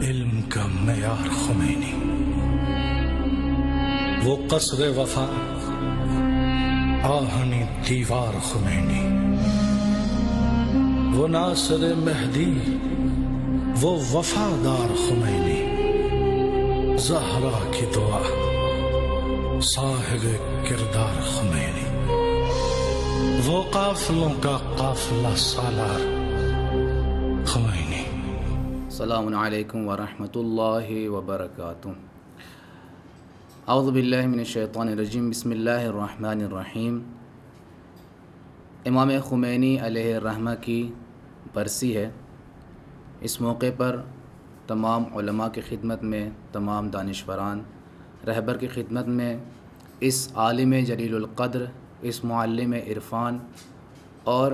علم کا معیار خمینی، وہ قصر وفا آہنی دیوار خمینی، وہ ناصر مہدی وہ وفادار خمینی، زہرا کی دعا صاحب کردار خمینی، وہ قافلوں کا قافلہ سالار خمینی۔ السلام علیکم ورحمۃ اللہ وبرکاتہ۔ اعوذ باللہ من الشیطان الرجیم، بسم اللہ الرحمن الرحیم۔ امام خمینی علیہ الرحمہ کی برسی ہے۔ اس موقع پر تمام علماء کی خدمت میں، تمام دانشوران رہبر کی خدمت میں، اس عالم جلیل القدر، اس معلم عرفان اور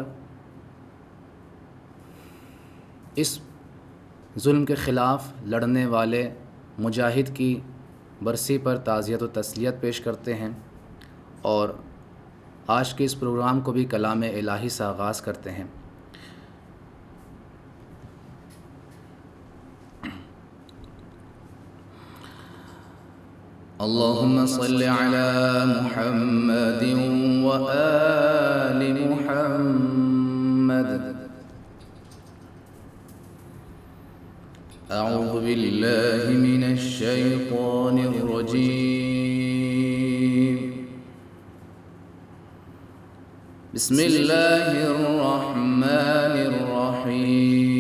اس ظلم کے خلاف لڑنے والے مجاہد کی برسی پر تعزیت و تسلیت پیش کرتے ہیں، اور آج کے اس پروگرام کو بھی کلام الہی سے آغاز کرتے ہیں۔ اللہم صل علی محمد وآل محمد۔ اعوذ باللہ من الشیطان الرجیم، بسم اللہ الرحمن الرحیم۔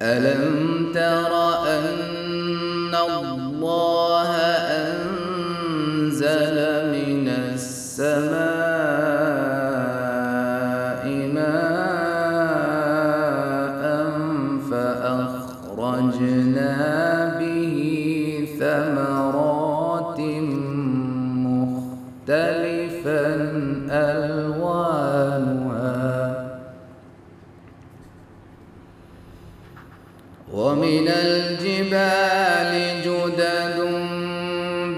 ألم تر أن الله أنزل من السماء ماء فأخرجنا به ثمرات مختلفا ألوانها ومن الجبال جدد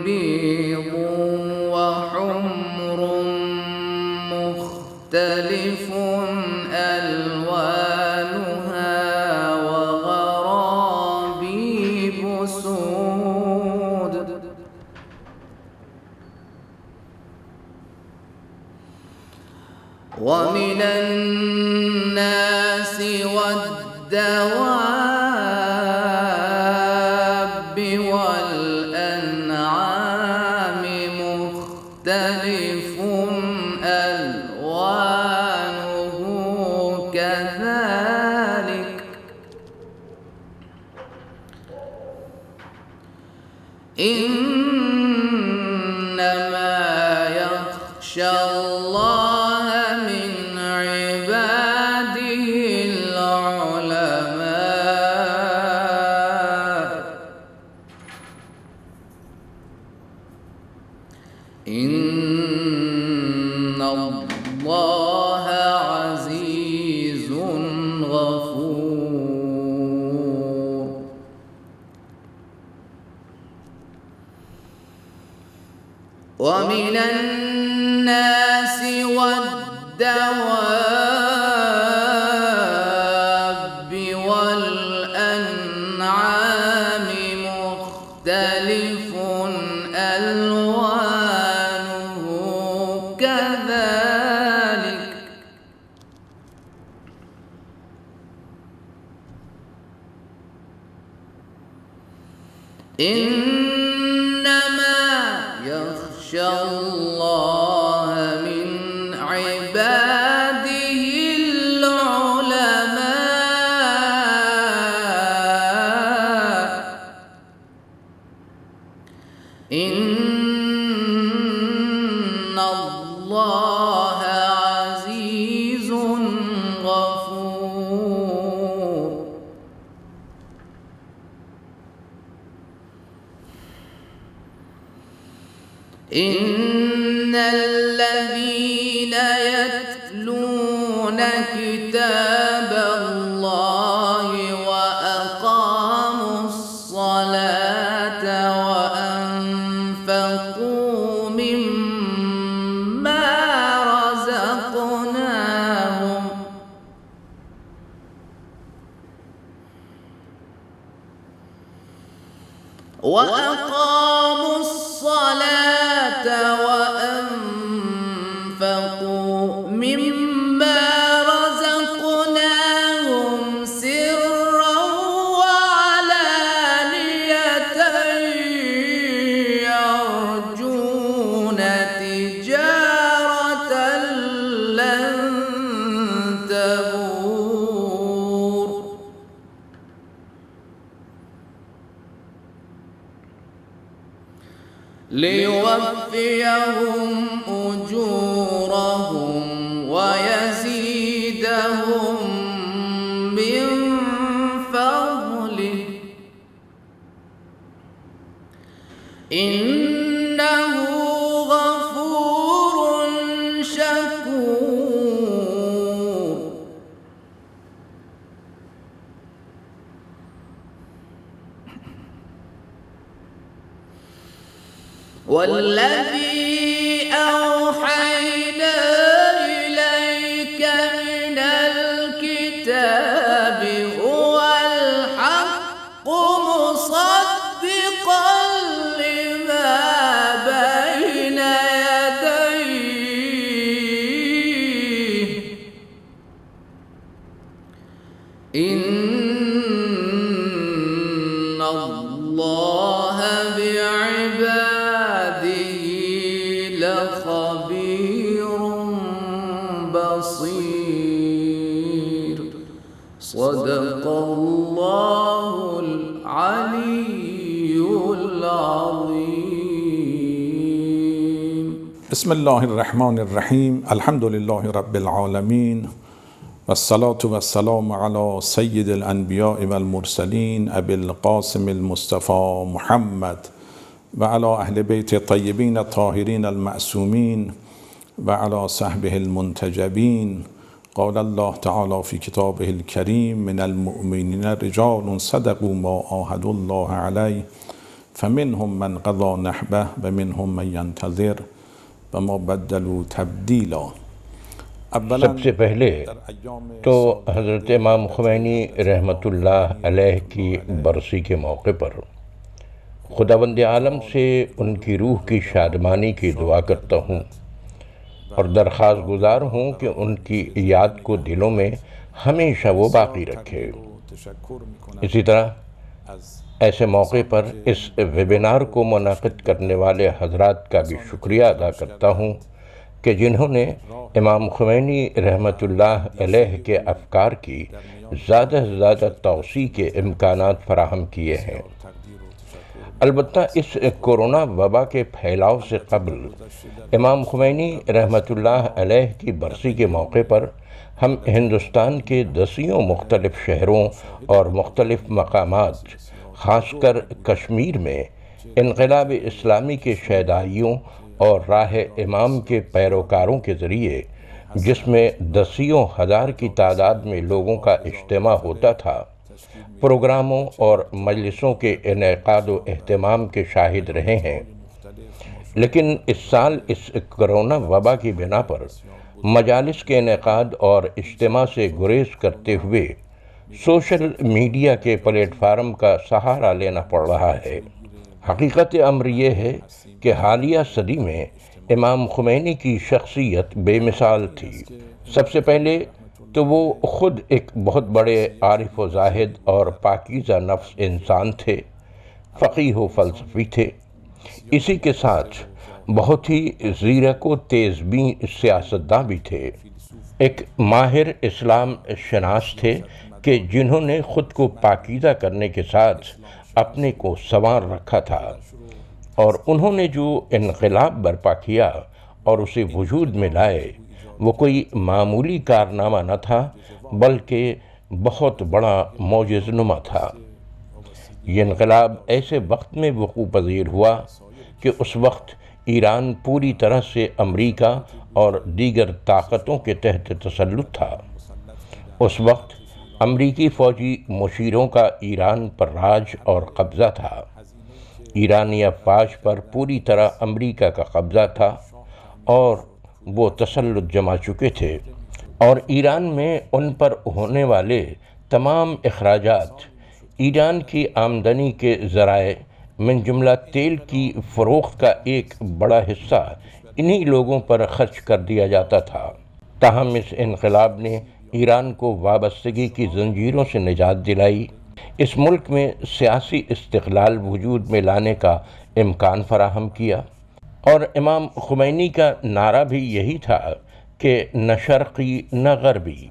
بيض وحمر مختلف ألوانها وغرابيب سود ومن الناس والدواب والأنعام مختلف ألوانه كذلك إنما يخشى الله من عباده العلماء إن الله عزيز غفور۔ ومن الناس والدواب والأنعام مختلف ألوانه كذلك إنما يخشى الله من عباده العلماء إن الله عزيز غفور۔ إن الذين يتلون كتاب الله وأقاموا الصلاة وأنفقوا مما وَأَقَامُوا الصَّلَاةَ وَأَنفَقُوا مِمَّا رَزَقْنَاهُمْ سِرًّا وَعَلَانِيَةً يَرْجُونَ تِجَارَةً لَّن تَبُورَ لِيُوَفِّيَهُمْ أُجُورَهُمْ وَيَزِيدَهُم مِّن فَضْلِهِ إِنَّهُ غَفُورٌ شَكُورٌ وَالَّذِي أَوْحَيْنَا إِلَيْكَ مِنَ الْكِتَابِ هُوَ الْحَقُّ مُصَدِّقًا لِّمَا بَيْنَ يَدَيْهِ إِنَّ اللَّهَ بِعِبَادِهِ لَخَبِيرٌ بَصِيرٌ صدق الله العلي العظيم. بسم الله الرحمن الرحیم. الحمد لله رب العالمین والصلاة والسلام على سید الانبیاء والمرسلین ابی القاسم المصطفى محمد وعلى اهل بیت الطیبین الطاهرین المعصومین وعلى صحبه المنتجبین. قال الله تعالى في كتابه الكريم من المؤمنين رجال صدقوا ما عاهدوا الله عليه فمنهم من قضى نحبه ومنهم من ينتظر وما بدلوا تبديلا. سب سے پہلے تو حضرت امام خمینی رحمۃ اللہ علیہ کی برسی کے موقع پر خداوند عالم سے ان کی روح کی شادمانی کی دعا کرتا ہوں اور درخواست گزار ہوں کہ ان کی یاد کو دلوں میں ہمیشہ وہ باقی رکھے. اسی طرح ایسے موقع پر اس ویبینار کو منعقد کرنے والے حضرات کا بھی شکریہ ادا کرتا ہوں کہ جنہوں نے امام خمینی رحمۃ اللہ علیہ کے افکار کی زیادہ سے زیادہ توسیع کے امکانات فراہم کیے ہیں. البتہ اس کورونا وبا کے پھیلاؤ سے قبل امام خمینی رحمۃ اللہ علیہ کی برسی کے موقع پر ہم ہندوستان کے 10 مختلف شہروں اور مختلف مقامات خاص کر کشمیر میں انقلاب اسلامی کے شیدائیوں اور راہ امام کے پیروکاروں کے ذریعے جس میں 10,000 کی تعداد میں لوگوں کا اجتماع ہوتا تھا پروگراموں اور مجلسوں کے انعقاد و اہتمام کے شاہد رہے ہیں. لیکن اس سال اس کرونا وبا کی بنا پر مجالس کے انعقاد اور اجتماع سے گریز کرتے ہوئے سوشل میڈیا کے پلیٹ فارم کا سہارا لینا پڑ رہا ہے. حقیقت امر یہ ہے کہ حالیہ صدی میں امام خمینی کی شخصیت بے مثال تھی. سب سے پہلے تو وہ خود ایک بہت بڑے عارف و زاہد اور پاکیزہ نفس انسان تھے، فقیہ و فلسفی تھے. اسی کے ساتھ بہت ہی زیرک و تیزبین سیاستداں بھی تھے. ایک ماہر اسلام شناس تھے کہ جنہوں نے خود کو پاکیزہ کرنے کے ساتھ اپنے کو سنوار رکھا تھا، اور انہوں نے جو انقلاب برپا کیا اور اسے وجود میں لائے وہ کوئی معمولی کارنامہ نہ تھا بلکہ بہت بڑا معجزہ تھا. یہ انقلاب ایسے وقت میں وقوع پذیر ہوا کہ اس وقت ایران پوری طرح سے امریکہ اور دیگر طاقتوں کے تحت تسلط تھا. اس وقت امریکی فوجی مشیروں کا ایران پر راج اور قبضہ تھا. ایرانی افواج پر پوری طرح امریکہ کا قبضہ تھا اور وہ تسلط جما چکے تھے، اور ایران میں ان پر ہونے والے تمام اخراجات ایران کی آمدنی کے ذرائع من جملہ تیل کی فروخت کا ایک بڑا حصہ انہی لوگوں پر خرچ کر دیا جاتا تھا۔ تاہم اس انقلاب نے ایران کو وابستگی کی زنجیروں سے نجات دلائی، اس ملک میں سیاسی استقلال وجود میں لانے کا امکان فراہم کیا، اور امام خمینی کا نعرہ بھی یہی تھا کہ نہ شرقی نہ غربی،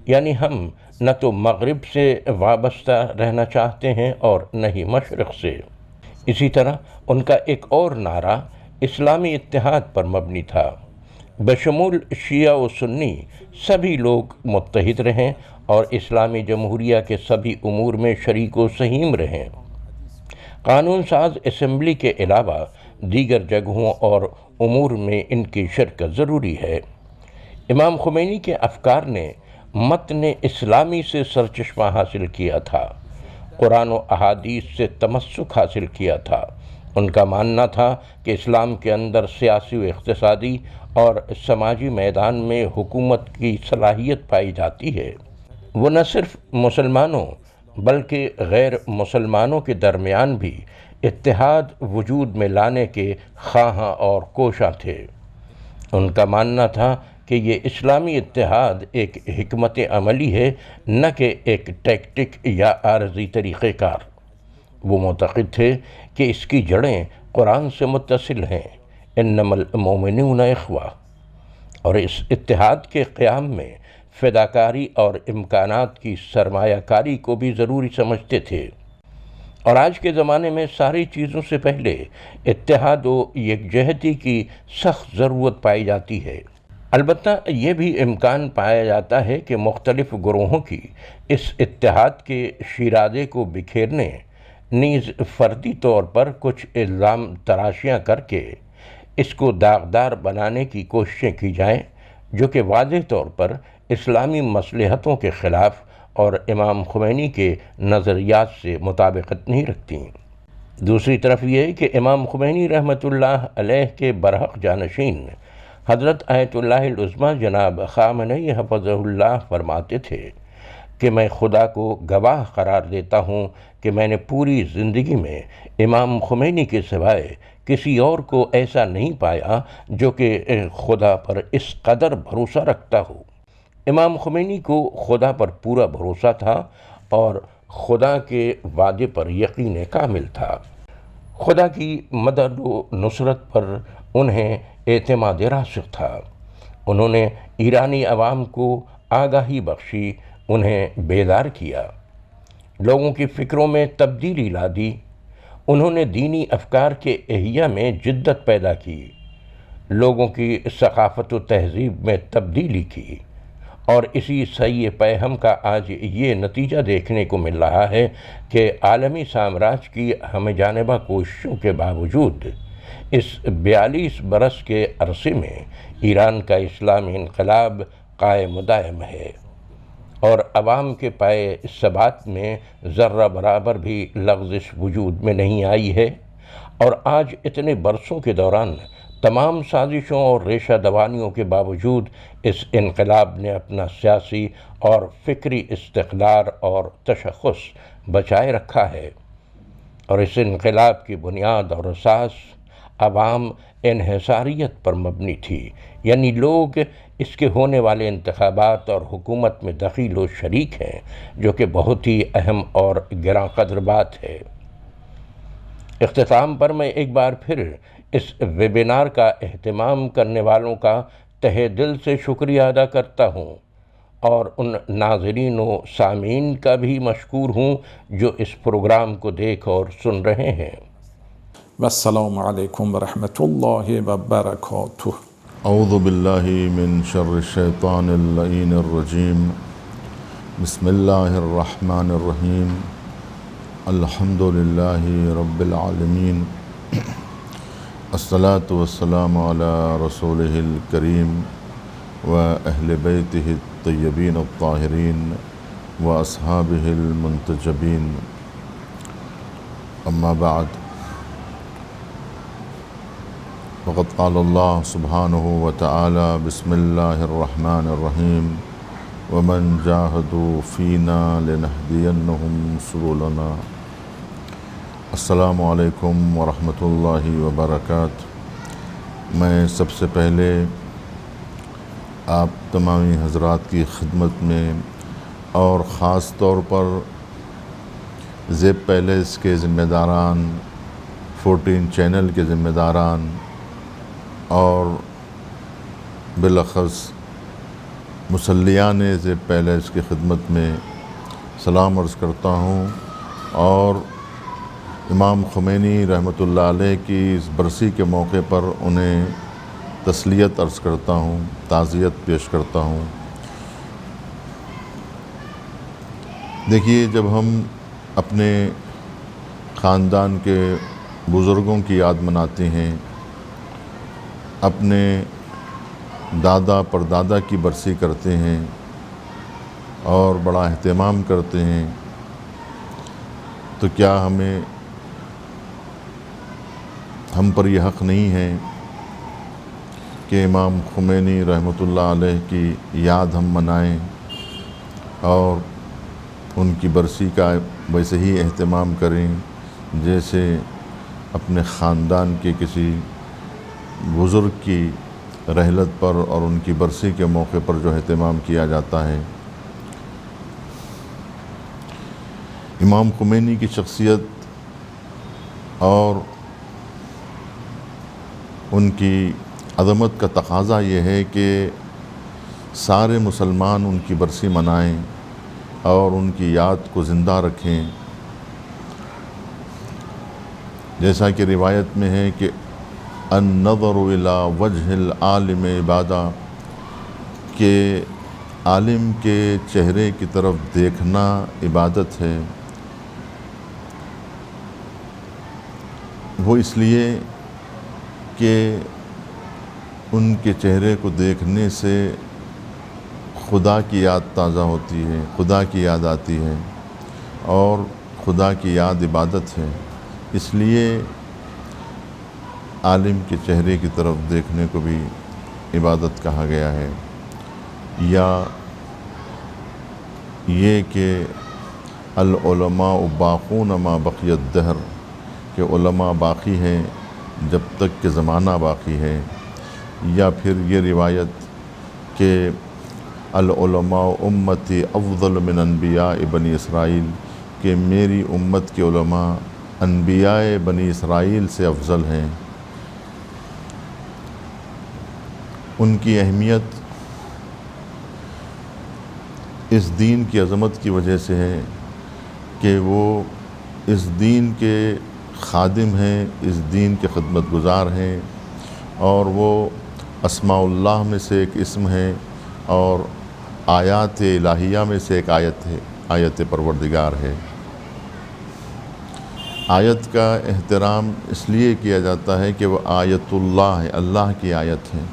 یعنی ہم نہ تو مغرب سے وابستہ رہنا چاہتے ہیں اور نہ ہی مشرق سے۔ اسی طرح ان کا ایک اور نعرہ اسلامی اتحاد پر مبنی تھا، بشمول شیعہ و سنی سبھی لوگ متحد رہیں اور اسلامی جمہوریہ کے سبھی امور میں شریک و سہیم رہیں۔ قانون ساز اسمبلی کے علاوہ دیگر جگہوں اور امور میں ان کی شرکت ضروری ہے۔ امام خمینی کے افکار نے متن اسلامی سے سرچشمہ حاصل کیا تھا، قرآن و احادیث سے تمسک حاصل کیا تھا۔ ان کا ماننا تھا کہ اسلام کے اندر سیاسی و اقتصادی اور سماجی میدان میں حکومت کی صلاحیت پائی جاتی ہے۔ وہ نہ صرف مسلمانوں بلکہ غیر مسلمانوں کے درمیان بھی اتحاد وجود میں لانے کے خواہاں اور کوشاں تھے۔ ان کا ماننا تھا کہ یہ اسلامی اتحاد ایک حکمت عملی ہے، نہ کہ ایک ٹیکٹک یا عارضی طریقہ کار۔ وہ معتقد تھے کہ اس کی جڑیں قرآن سے متصل ہیں، انما المؤمنون اخوہ، اور اس اتحاد کے قیام میں فداکاری اور امکانات کی سرمایہ کاری کو بھی ضروری سمجھتے تھے۔ اور آج کے زمانے میں ساری چیزوں سے پہلے اتحاد و یکجہتی کی سخت ضرورت پائی جاتی ہے۔ البتہ یہ بھی امکان پایا جاتا ہے کہ مختلف گروہوں کی اس اتحاد کے شیرازے کو بکھیرنے، نیز فردی طور پر کچھ الزام تراشیاں کر کے اس کو داغدار بنانے کی کوششیں کی جائیں، جو کہ واضح طور پر اسلامی مصلحتوں کے خلاف اور امام خمینی کے نظریات سے مطابقت نہیں رکھتی۔ دوسری طرف یہ کہ امام خمینی رحمۃ اللہ علیہ کے برحق جانشین حضرت آیت اللہ العظمیٰ جناب خامنئی حفظہ اللہ فرماتے تھے کہ میں خدا کو گواہ قرار دیتا ہوں کہ میں نے پوری زندگی میں امام خمینی کے سوائے کسی اور کو ایسا نہیں پایا جو کہ خدا پر اس قدر بھروسہ رکھتا ہو۔ امام خمینی کو خدا پر پورا بھروسہ تھا اور خدا کے وعدے پر یقین کامل تھا۔ خدا کی مدد و نصرت پر انہیں اعتماد راسخ تھا۔ انہوں نے ایرانی عوام کو آگاہی بخشی، انہیں بیدار کیا، لوگوں کی فکروں میں تبدیلی لا دی۔ انہوں نے دینی افکار کے احیاء میں جدت پیدا کی، لوگوں کی ثقافت و تہذیب میں تبدیلی کی، اور اسی صحیح پیہم کا آج یہ نتیجہ دیکھنے کو مل رہا ہے کہ عالمی سامراج کی ہمہ جانبہ کوششوں کے باوجود اس 42 برس کے عرصے میں ایران کا اسلامی انقلاب قائم و دائم ہے، اور عوام کے پائے ثبات میں ذرہ برابر بھی لغزش وجود میں نہیں آئی ہے۔ اور آج اتنے برسوں کے دوران تمام سازشوں اور ریشہ دوانیوں کے باوجود اس انقلاب نے اپنا سیاسی اور فکری استقلال اور تشخص بچائے رکھا ہے، اور اس انقلاب کی بنیاد اور اساس عوام انحصاریت پر مبنی تھی، یعنی لوگ اس کے ہونے والے انتخابات اور حکومت میں دخیل و شریک ہیں، جو کہ بہت ہی اہم اور گراں قدر بات ہے۔ اختتام پر میں ایک بار پھر اس ویبینار کا اہتمام کرنے والوں کا تہہ دل سے شکریہ ادا کرتا ہوں، اور ان ناظرین و سامعین کا بھی مشکور ہوں جو اس پروگرام کو دیکھ اور سن رہے ہیں۔ والسلام علیکم ورحمۃ اللہ وبرکاتہ۔ اعوذ باللہ من شر الشیطان اللعین الرجیم، بسم اللہ الرحمن الرحیم، الحمد للہ رب العالمین، الصلاۃ والسلام علی رسولہ الکریم و اہل بیتہ الطیبین الطاہرین و اصحابہ المنتجبین، اما بعد، وقد قال اللہ سبحانہ وتعالی بسم اللہ الرحمن الرحیم، ومن جاہدوا فینا لنہدینہم سبلنا۔ السلام علیکم ورحمۃ اللہ وبرکاتہ۔ میں سب سے پہلے آپ تمامی حضرات کی خدمت میں اور خاص طور پر زیب پیلیس کے ذمہ داران، 14 چینل کے ذمہ داران اور بالاخص مصلیان زیب پیلیس کی خدمت میں سلام عرض کرتا ہوں، اور امام خمینی رحمۃ اللہ علیہ کی اس برسی کے موقع پر انہیں تسلیت عرض کرتا ہوں، تعزیت پیش کرتا ہوں۔ دیکھیے، جب ہم اپنے خاندان کے بزرگوں کی یاد مناتے ہیں، اپنے دادا پردادا کی برسی کرتے ہیں اور بڑا اہتمام کرتے ہیں، تو کیا ہم پر یہ حق نہیں ہے کہ امام خمینی رحمۃ اللہ علیہ کی یاد ہم منائیں اور ان کی برسی کا ویسے ہی اہتمام کریں جیسے اپنے خاندان کے کسی بزرگ کی رحلت پر اور ان کی برسی کے موقع پر جو اہتمام کیا جاتا ہے۔ امام خمینی کی شخصیت اور ان کی عظمت کا تقاضا یہ ہے کہ سارے مسلمان ان کی برسی منائیں اور ان کی یاد کو زندہ رکھیں۔ جیسا کہ روایت میں ہے کہ النظر الی وجہ العالم عبادہ، کہ عالم کے چہرے کی طرف دیکھنا عبادت ہے۔ وہ اس لیے کہ ان کے چہرے کو دیکھنے سے خدا کی یاد تازہ ہوتی ہے، خدا کی یاد آتی ہے، اور خدا کی یاد عبادت ہے۔ اس لیے عالم کے چہرے کی طرف دیکھنے کو بھی عبادت کہا گیا ہے۔ یا یہ کہ العلماء باقون ما بقی الدہر، کہ علماء باقی ہیں جب تک کہ زمانہ باقی ہے۔ یا پھر یہ روایت کہ العلماء امتی افضل من انبیاء بنی اسرائیل، کہ میری امت کے علماء انبیاء بنی اسرائیل سے افضل ہیں۔ ان کی اہمیت اس دین کی عظمت کی وجہ سے ہے کہ وہ اس دین کے خادم ہیں، اس دین کے خدمت گزار ہیں، اور وہ اسماء اللہ میں سے ایک اسم ہے اور آیات الہیہ میں سے ایک آیت ہے، آیت پروردگار ہے۔ آیت کا احترام اس لیے کیا جاتا ہے کہ وہ آیت اللہ ہے، اللہ کی آیت ہے،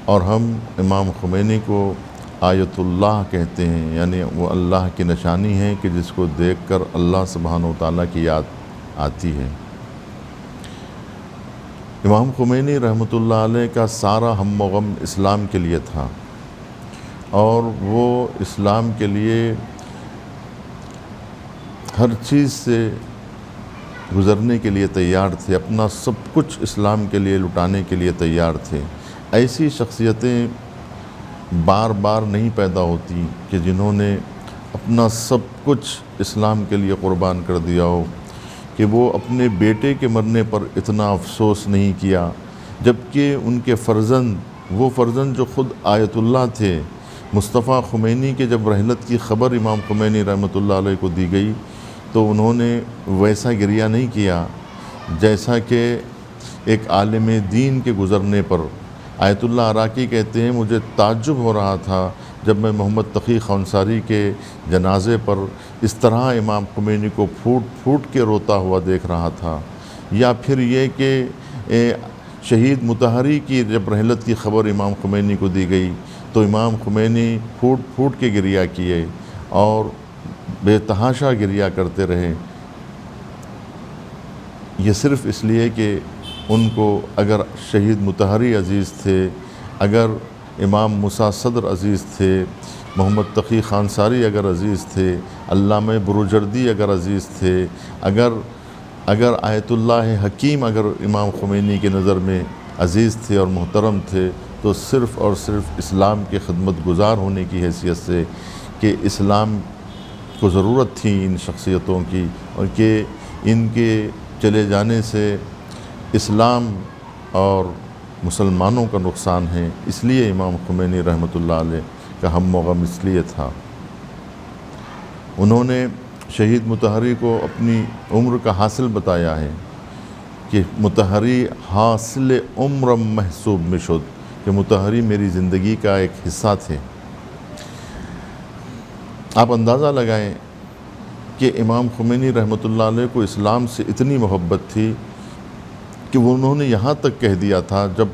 اور ہم امام خمینی کو آیت اللہ کہتے ہیں، یعنی وہ اللہ کی نشانی ہے کہ جس کو دیکھ کر اللہ سبحانہ و تعالیٰ کی یاد آتی ہے۔ امام خمینی رحمۃ اللہ علیہ کا سارا ہم و غم اسلام کے لیے تھا، اور وہ اسلام کے لیے ہر چیز سے گزرنے کے لیے تیار تھے، اپنا سب کچھ اسلام کے لیے لٹانے کے لیے تیار تھے۔ ایسی شخصیتیں بار بار نہیں پیدا ہوتی کہ جنہوں نے اپنا سب کچھ اسلام کے لیے قربان کر دیا ہو، کہ وہ اپنے بیٹے کے مرنے پر اتنا افسوس نہیں کیا، جبکہ ان کے فرزند، وہ فرزند جو خود آیت اللہ تھے، مصطفیٰ خمینی کے جب رحلت کی خبر امام خمینی رحمۃ اللہ علیہ کو دی گئی تو انہوں نے ویسا گریہ نہیں کیا جیسا کہ ایک عالم دین کے گزرنے پر۔ آیت اللہ عراقی کہتے ہیں، مجھے تعجب ہو رہا تھا جب میں محمد تقی خونساری کے جنازے پر اس طرح امام خمینی کو پھوٹ پھوٹ کے روتا ہوا دیکھ رہا تھا۔ یا پھر یہ کہ شہید مطہری کی جب رحلت کی خبر امام خمینی کو دی گئی تو امام خمینی پھوٹ پھوٹ کے گریہ کیے اور بے تحاشا گریہ کرتے رہے۔ یہ صرف اس لیے کہ ان کو اگر شہید مطہری عزیز تھے، اگر امام موسیٰ صدر عزیز تھے، محمد تقی خانساری اگر عزیز تھے، علامہ بروجردی اگر عزیز تھے، اگر اگر آیت اللہ حکیم اگر امام خمینی کی نظر میں عزیز تھے اور محترم تھے تو صرف اور صرف اسلام کے خدمت گزار ہونے کی حیثیت سے کہ اسلام کو ضرورت تھی ان شخصیتوں کی، اور کہ ان کے چلے جانے سے اسلام اور مسلمانوں کا نقصان ہے، اس لیے امام خمینی رحمۃ اللہ علیہ کا ہم و غم اس لیے تھا۔ انہوں نے شہید مطہری کو اپنی عمر کا حاصل بتایا ہے کہ مطہری حاصل عمر محسوب مشد، کہ مطہری میری زندگی کا ایک حصہ تھے۔ آپ اندازہ لگائیں کہ امام خمینی رحمۃ اللہ علیہ کو اسلام سے اتنی محبت تھی کہ وہ انہوں نے یہاں تک کہہ دیا تھا، جب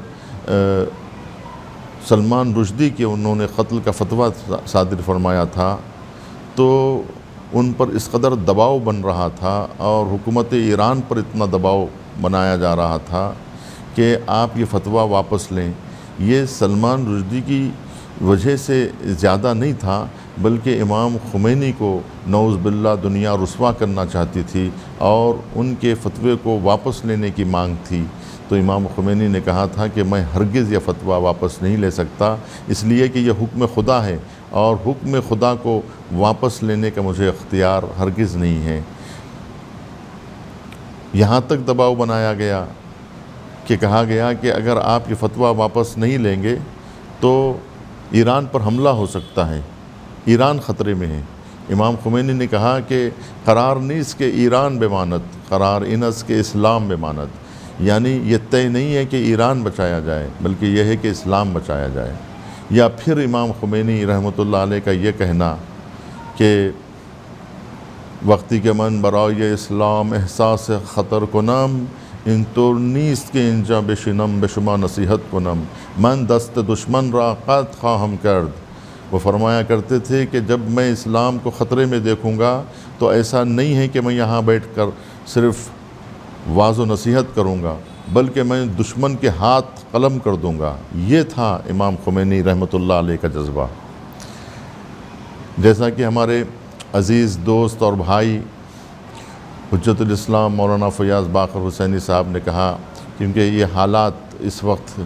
سلمان رشدی کے انہوں نے قتل کا فتویٰ صادر فرمایا تھا تو ان پر اس قدر دباؤ بن رہا تھا اور حکومت ایران پر اتنا دباؤ بنایا جا رہا تھا کہ آپ یہ فتویٰ واپس لیں۔ یہ سلمان رشدی کی وجہ سے زیادہ نہیں تھا، بلکہ امام خمینی کو نعوذ باللہ دنیا رسوا کرنا چاہتی تھی اور ان کے فتوے کو واپس لینے کی مانگ تھی۔ تو امام خمینی نے کہا تھا کہ میں ہرگز یہ فتویٰ واپس نہیں لے سکتا، اس لیے کہ یہ حکم خدا ہے اور حکم خدا کو واپس لینے کا مجھے اختیار ہرگز نہیں ہے۔ یہاں تک دباؤ بنایا گیا کہ کہا گیا کہ اگر آپ یہ فتویٰ واپس نہیں لیں گے تو ایران پر حملہ ہو سکتا ہے، ایران خطرے میں ہے۔ امام خمینی نے کہا کہ قرار نیست کے ایران بمانت، قرار انس کے اسلام بمانت، یعنی یہ طے نہیں ہے کہ ایران بچایا جائے بلکہ یہ ہے کہ اسلام بچایا جائے۔ یا پھر امام خمینی رحمۃ اللہ علیہ کا یہ کہنا کہ وقتی کے من برای اسلام احساس خطر کنم، این طور نیست که اینجا بشینم به شما نصیحت کنم، من دست دشمن را قطع خواهم کرد۔ وہ فرمایا کرتے تھے کہ جب میں اسلام کو خطرے میں دیکھوں گا تو ایسا نہیں ہے کہ میں یہاں بیٹھ کر صرف واعظ و نصیحت کروں گا، بلکہ میں دشمن کے ہاتھ قلم کر دوں گا۔ یہ تھا امام خمینی رحمۃ اللہ علیہ کا جذبہ۔ جیسا کہ ہمارے عزیز دوست اور بھائی حجت الاسلام مولانا فیاض باقر حسینی صاحب نے کہا، کیونکہ یہ حالات اس وقت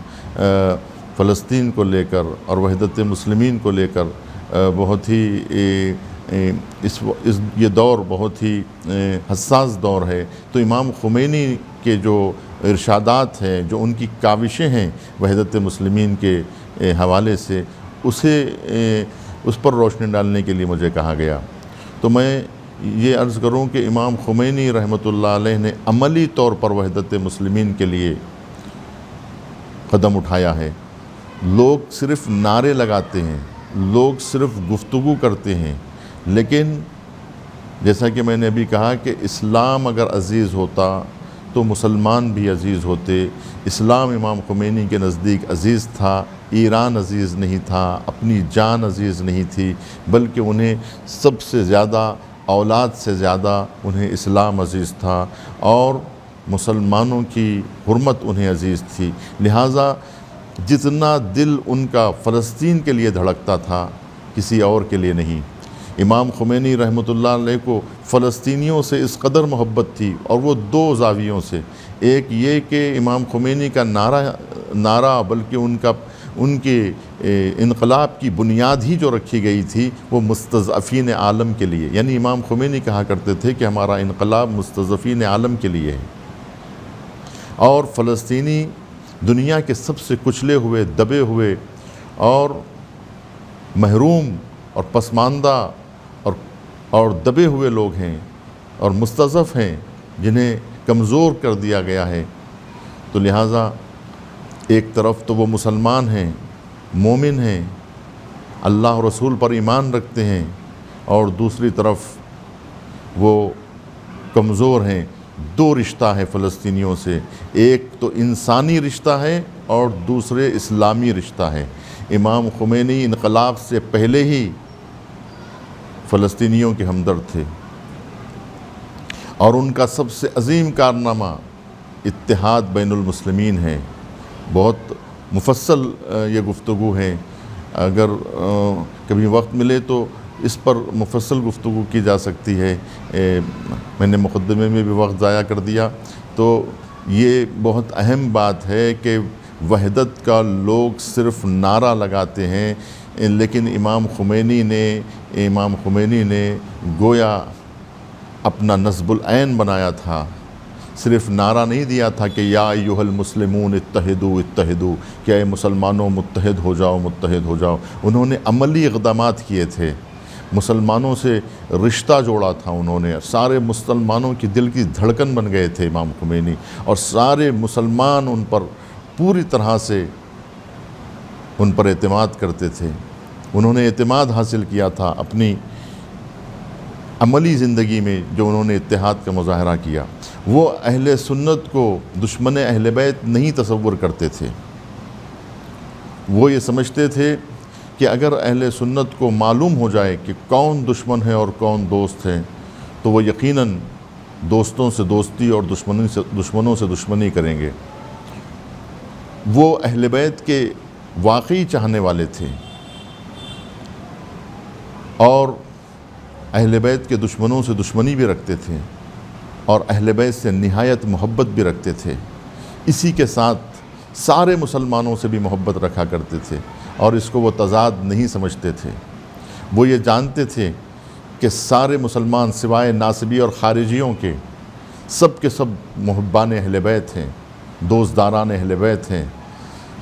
فلسطین کو لے کر اور وحدت مسلمین کو لے کر بہت ہی یہ دور بہت ہی حساس دور ہے، تو امام خمینی کے جو ارشادات ہیں، جو ان کی کاوشیں ہیں وحدت مسلمین کے حوالے سے، اس پر روشنی ڈالنے کے لیے مجھے کہا گیا۔ تو میں یہ عرض کروں کہ امام خمینی رحمۃ اللہ علیہ نے عملی طور پر وحدت مسلمین کے لیے قدم اٹھایا ہے۔ لوگ صرف نعرے لگاتے ہیں، لوگ صرف گفتگو کرتے ہیں، لیکن جیسا کہ میں نے ابھی کہا کہ اسلام اگر عزیز ہوتا تو مسلمان بھی عزیز ہوتے۔ اسلام امام خمینی کے نزدیک عزیز تھا، ایران عزیز نہیں تھا، اپنی جان عزیز نہیں تھی، بلکہ انہیں سب سے زیادہ، اولاد سے زیادہ انہیں اسلام عزیز تھا اور مسلمانوں کی حرمت انہیں عزیز تھی۔ لہٰذا جتنا دل ان کا فلسطین کے لیے دھڑکتا تھا، کسی اور کے لیے نہیں۔ امام خمینی رحمۃ اللہ علیہ کو فلسطینیوں سے اس قدر محبت تھی، اور وہ دو زاویوں سے۔ ایک یہ کہ امام خمینی کا نعرہ بلکہ ان کے انقلاب کی بنیاد ہی جو رکھی گئی تھی وہ مستضعفین عالم کے لیے، یعنی امام خمینی کہا کرتے تھے کہ ہمارا انقلاب مستضعفین عالم کے لیے ہے، اور فلسطینی دنیا کے سب سے کچلے ہوئے، دبے ہوئے اور محروم اور پسماندہ اور دبے ہوئے لوگ ہیں اور مستضعف ہیں، جنہیں کمزور کر دیا گیا ہے۔ تو لہٰذا ایک طرف تو وہ مسلمان ہیں، مومن ہیں، اللہ اور رسول پر ایمان رکھتے ہیں، اور دوسری طرف وہ کمزور ہیں۔ دو رشتہ ہے فلسطینیوں سے، ایک تو انسانی رشتہ ہے اور دوسرے اسلامی رشتہ ہے۔ امام خمینی انقلاب سے پہلے ہی فلسطینیوں کے ہمدرد تھے، اور ان کا سب سے عظیم کارنامہ اتحاد بین المسلمین ہے۔ بہت مفصل یہ گفتگو ہے، اگر کبھی وقت ملے تو اس پر مفصل گفتگو کی جا سکتی ہے، میں نے مقدمے میں بھی وقت ضائع کر دیا۔ تو یہ بہت اہم بات ہے کہ وحدت کا لوگ صرف نعرہ لگاتے ہیں، لیکن امام خمینی نے گویا اپنا نصب العین بنایا تھا، صرف نعرہ نہیں دیا تھا کہ یا ایھا المسلمون اتحدوا اتحدوا، کہ اے مسلمانوں متحد ہو جاؤ متحد ہو جاؤ۔ انہوں نے عملی اقدامات کیے تھے، مسلمانوں سے رشتہ جوڑا تھا، انہوں نے سارے مسلمانوں کی دل کی دھڑکن بن گئے تھے امام خمینی، اور سارے مسلمان ان پر پوری طرح سے ان پر اعتماد کرتے تھے۔ انہوں نے اعتماد حاصل کیا تھا اپنی عملی زندگی میں، جو انہوں نے اتحاد کا مظاہرہ کیا۔ وہ اہل سنت کو دشمن اہل بیت نہیں تصور کرتے تھے، وہ یہ سمجھتے تھے کہ اگر اہل سنت کو معلوم ہو جائے کہ کون دشمن ہے اور کون دوست ہے، تو وہ یقیناً دوستوں سے دوستی اور دشمنوں سے دشمنی کریں گے۔ وہ اہل بیت کے واقعی چاہنے والے تھے، اور اہل بیت کے دشمنوں سے دشمنی بھی رکھتے تھے، اور اہل بیت سے نہایت محبت بھی رکھتے تھے۔ اسی کے ساتھ سارے مسلمانوں سے بھی محبت رکھا کرتے تھے، اور اس کو وہ تضاد نہیں سمجھتے تھے۔ وہ یہ جانتے تھے کہ سارے مسلمان سوائے ناصبی اور خارجیوں کے سب محبان اہل بیت ہیں، دوستداران اہل بیت ہیں۔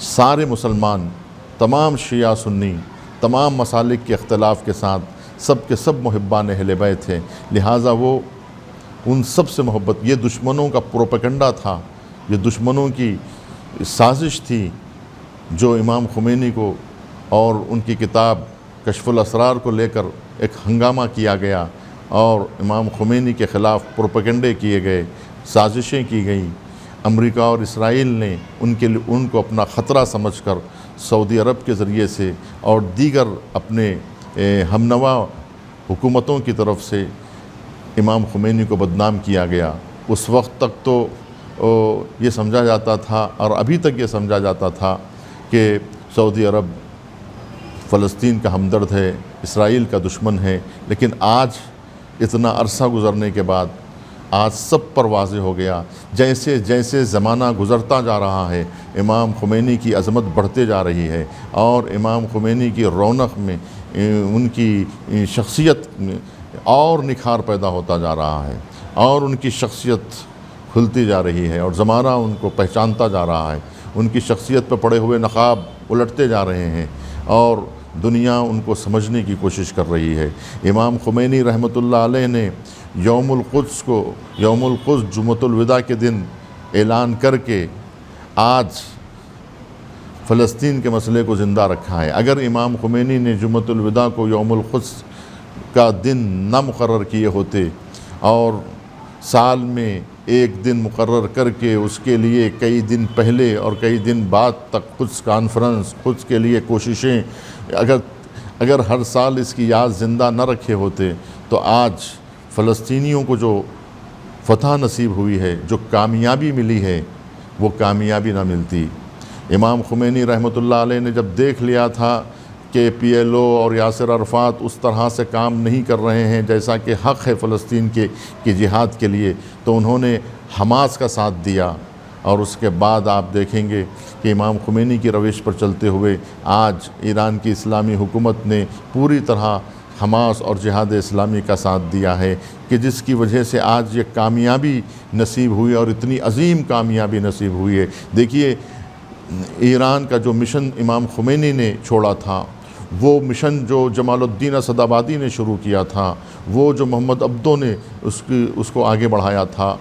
سارے مسلمان، تمام شیعہ سنی، تمام مسالک کے اختلاف کے ساتھ سب محبان اہل بیت ہیں، لہٰذا وہ ان سب سے محبت، یہ دشمنوں کا پروپیگنڈا تھا، یہ دشمنوں کی سازش تھی، جو امام خمینی کو اور ان کی کتاب کشف الاسرار کو لے کر ایک ہنگامہ کیا گیا، اور امام خمینی کے خلاف پروپیگنڈے کیے گئے، سازشیں کی گئیں۔ امریکہ اور اسرائیل نے ان کو اپنا خطرہ سمجھ کر سعودی عرب کے ذریعے سے اور دیگر اپنے ہمنوا حکومتوں کی طرف سے امام خمینی کو بدنام کیا گیا۔ اس وقت تک تو یہ سمجھا جاتا تھا، اور ابھی تک یہ سمجھا جاتا تھا کہ سعودی عرب فلسطین کا ہمدرد ہے، اسرائیل کا دشمن ہے، لیکن آج اتنا عرصہ گزرنے کے بعد آج سب پر واضح ہو گیا، جیسے جیسے زمانہ گزرتا جا رہا ہے امام خمینی کی عظمت بڑھتے جا رہی ہے، اور امام خمینی کی رونق میں، ان کی شخصیت میں اور نکھار پیدا ہوتا جا رہا ہے، اور ان کی شخصیت کھلتی جا رہی ہے، اور زمانہ ان کو پہچانتا جا رہا ہے۔ ان کی شخصیت پہ پڑے ہوئے نقاب الٹتے جا رہے ہیں، اور دنیا ان کو سمجھنے کی کوشش کر رہی ہے۔ امام خمینی رحمۃ اللہ علیہ نے یوم القدس جمعۃ الوداع کے دن اعلان کر کے آج فلسطین کے مسئلے کو زندہ رکھا ہے۔ اگر امام خمینی نے جمعۃ الوداع کو یوم القدس کا دن نہ مقرر کیے ہوتے، اور سال میں ایک دن مقرر کر کے اس کے لیے کئی دن پہلے اور کئی دن بعد تک قدس کانفرنس، قدس کے لیے کوششیں، اگر ہر سال اس کی یاد زندہ نہ رکھے ہوتے، تو آج فلسطینیوں کو جو فتح نصیب ہوئی ہے، جو کامیابی ملی ہے، وہ کامیابی نہ ملتی۔ امام خمینی رحمۃ اللہ علیہ نے جب دیکھ لیا تھا کہ PLO اور یاسر عرفات اس طرح سے کام نہیں کر رہے ہیں جیسا کہ حق ہے فلسطین کے جہاد کے لیے، تو انہوں نے حماس کا ساتھ دیا، اور اس کے بعد آپ دیکھیں گے کہ امام خمینی کی روش پر چلتے ہوئے آج ایران کی اسلامی حکومت نے پوری طرح حماس اور جہاد اسلامی کا ساتھ دیا ہے، کہ جس کی وجہ سے آج یہ کامیابی نصیب ہوئی، اور اتنی عظیم کامیابی نصیب ہوئی ہے۔ دیکھیے، ایران کا جو مشن امام خمینی نے چھوڑا تھا، وہ مشن جو جمال الدین اسدآبادی نے شروع کیا تھا، وہ جو محمد عبدو نے اس کو آگے بڑھایا تھا،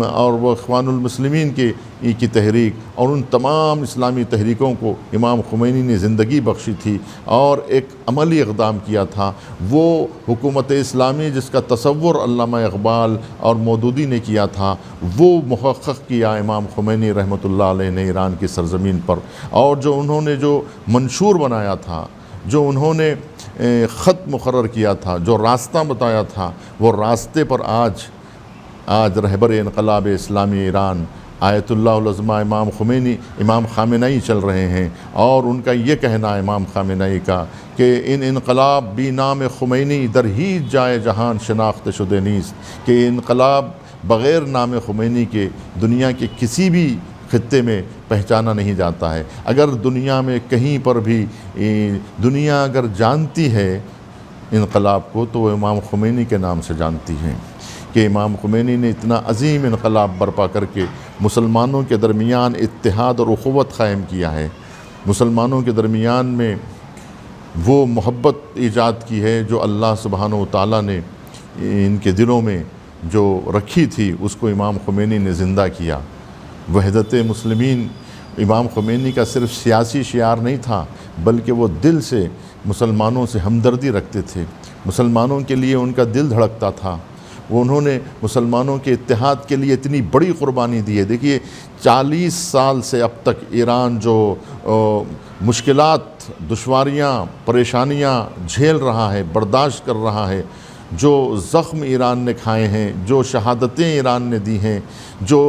اور وہ اخوان المسلمین کی تحریک اور ان تمام اسلامی تحریکوں کو امام خمینی نے زندگی بخشی تھی، اور ایک عملی اقدام کیا تھا۔ وہ حکومت اسلامی جس کا تصور علامہ اقبال اور مودودی نے کیا تھا، وہ محقق کیا امام خمینی رحمۃ اللہ علیہ نے ایران کی سرزمین پر، اور جو انہوں نے جو منشور بنایا تھا، جو انہوں نے خط مقرر کیا تھا، جو راستہ بتایا تھا، وہ راستے پر آج رہبر انقلاب اسلامی ایران آیت اللہ العظمہ امام خمینی، امام خامنئی چل رہے ہیں، اور ان کا یہ کہنا ہے امام خامنئی کا کہ ان انقلاب بی نام خمینی در ہیچ جائے جہان شناخت شدہ نیست، کہ انقلاب بغیر نام خمینی کے دنیا کے کسی بھی خطے میں پہچانا نہیں جاتا ہے۔ اگر دنیا میں کہیں پر بھی دنیا اگر جانتی ہے انقلاب کو تو وہ امام خمینی کے نام سے جانتی ہے، کہ امام خمینی نے اتنا عظیم انقلاب برپا کر کے مسلمانوں کے درمیان اتحاد اور اخوت قائم کیا ہے، مسلمانوں کے درمیان میں وہ محبت ایجاد کی ہے جو اللہ سبحانہ و تعالیٰ نے ان کے دلوں میں جو رکھی تھی، اس کو امام خمینی نے زندہ کیا۔ وحدت مسلمین امام خمینی کا صرف سیاسی شعار نہیں تھا، بلکہ وہ دل سے مسلمانوں سے ہمدردی رکھتے تھے، مسلمانوں کے لیے ان کا دل دھڑکتا تھا، انہوں نے مسلمانوں کے اتحاد کے لیے اتنی بڑی قربانی دی ہے۔ دیکھیے 40 سال سے اب تک ایران جو مشکلات، دشواریاں، پریشانیاں جھیل رہا ہے، برداشت کر رہا ہے، جو زخم ایران نے کھائے ہیں، جو شہادتیں ایران نے دی ہیں، جو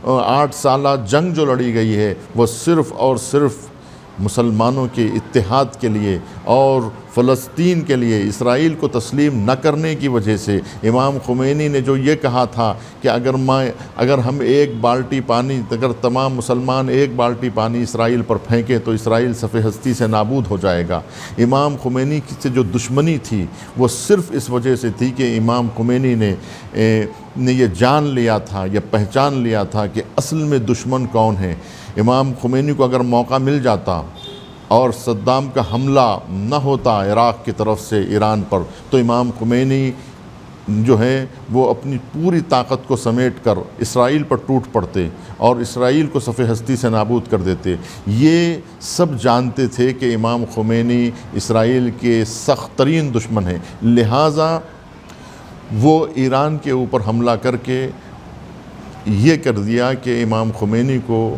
8 سالہ جنگ جو لڑی گئی ہے، وہ صرف اور صرف مسلمانوں کے اتحاد کے لیے اور فلسطین کے لیے اسرائیل کو تسلیم نہ کرنے کی وجہ سے۔ امام خمینی نے جو یہ کہا تھا کہ اگر ہم ایک بالٹی پانی، اگر تمام مسلمان ایک بالٹی پانی اسرائیل پر پھینکیں تو اسرائیل صفِ ہستی سے نابود ہو جائے گا۔ امام خمینی سے جو دشمنی تھی وہ صرف اس وجہ سے تھی کہ امام خمینی نے یہ جان لیا تھا، یہ پہچان لیا تھا کہ اصل میں دشمن کون ہے۔ امام خمینی کو اگر موقع مل جاتا اور صدام کا حملہ نہ ہوتا عراق کی طرف سے ایران پر، تو امام خمینی جو ہے وہ اپنی پوری طاقت کو سمیٹ کر اسرائیل پر ٹوٹ پڑتے اور اسرائیل کو صفِ ہستی سے نابود کر دیتے۔ یہ سب جانتے تھے کہ امام خمینی اسرائیل کے سخت ترین دشمن ہیں، لہٰذا وہ ایران کے اوپر حملہ کر کے یہ کر دیا کہ امام خمینی کو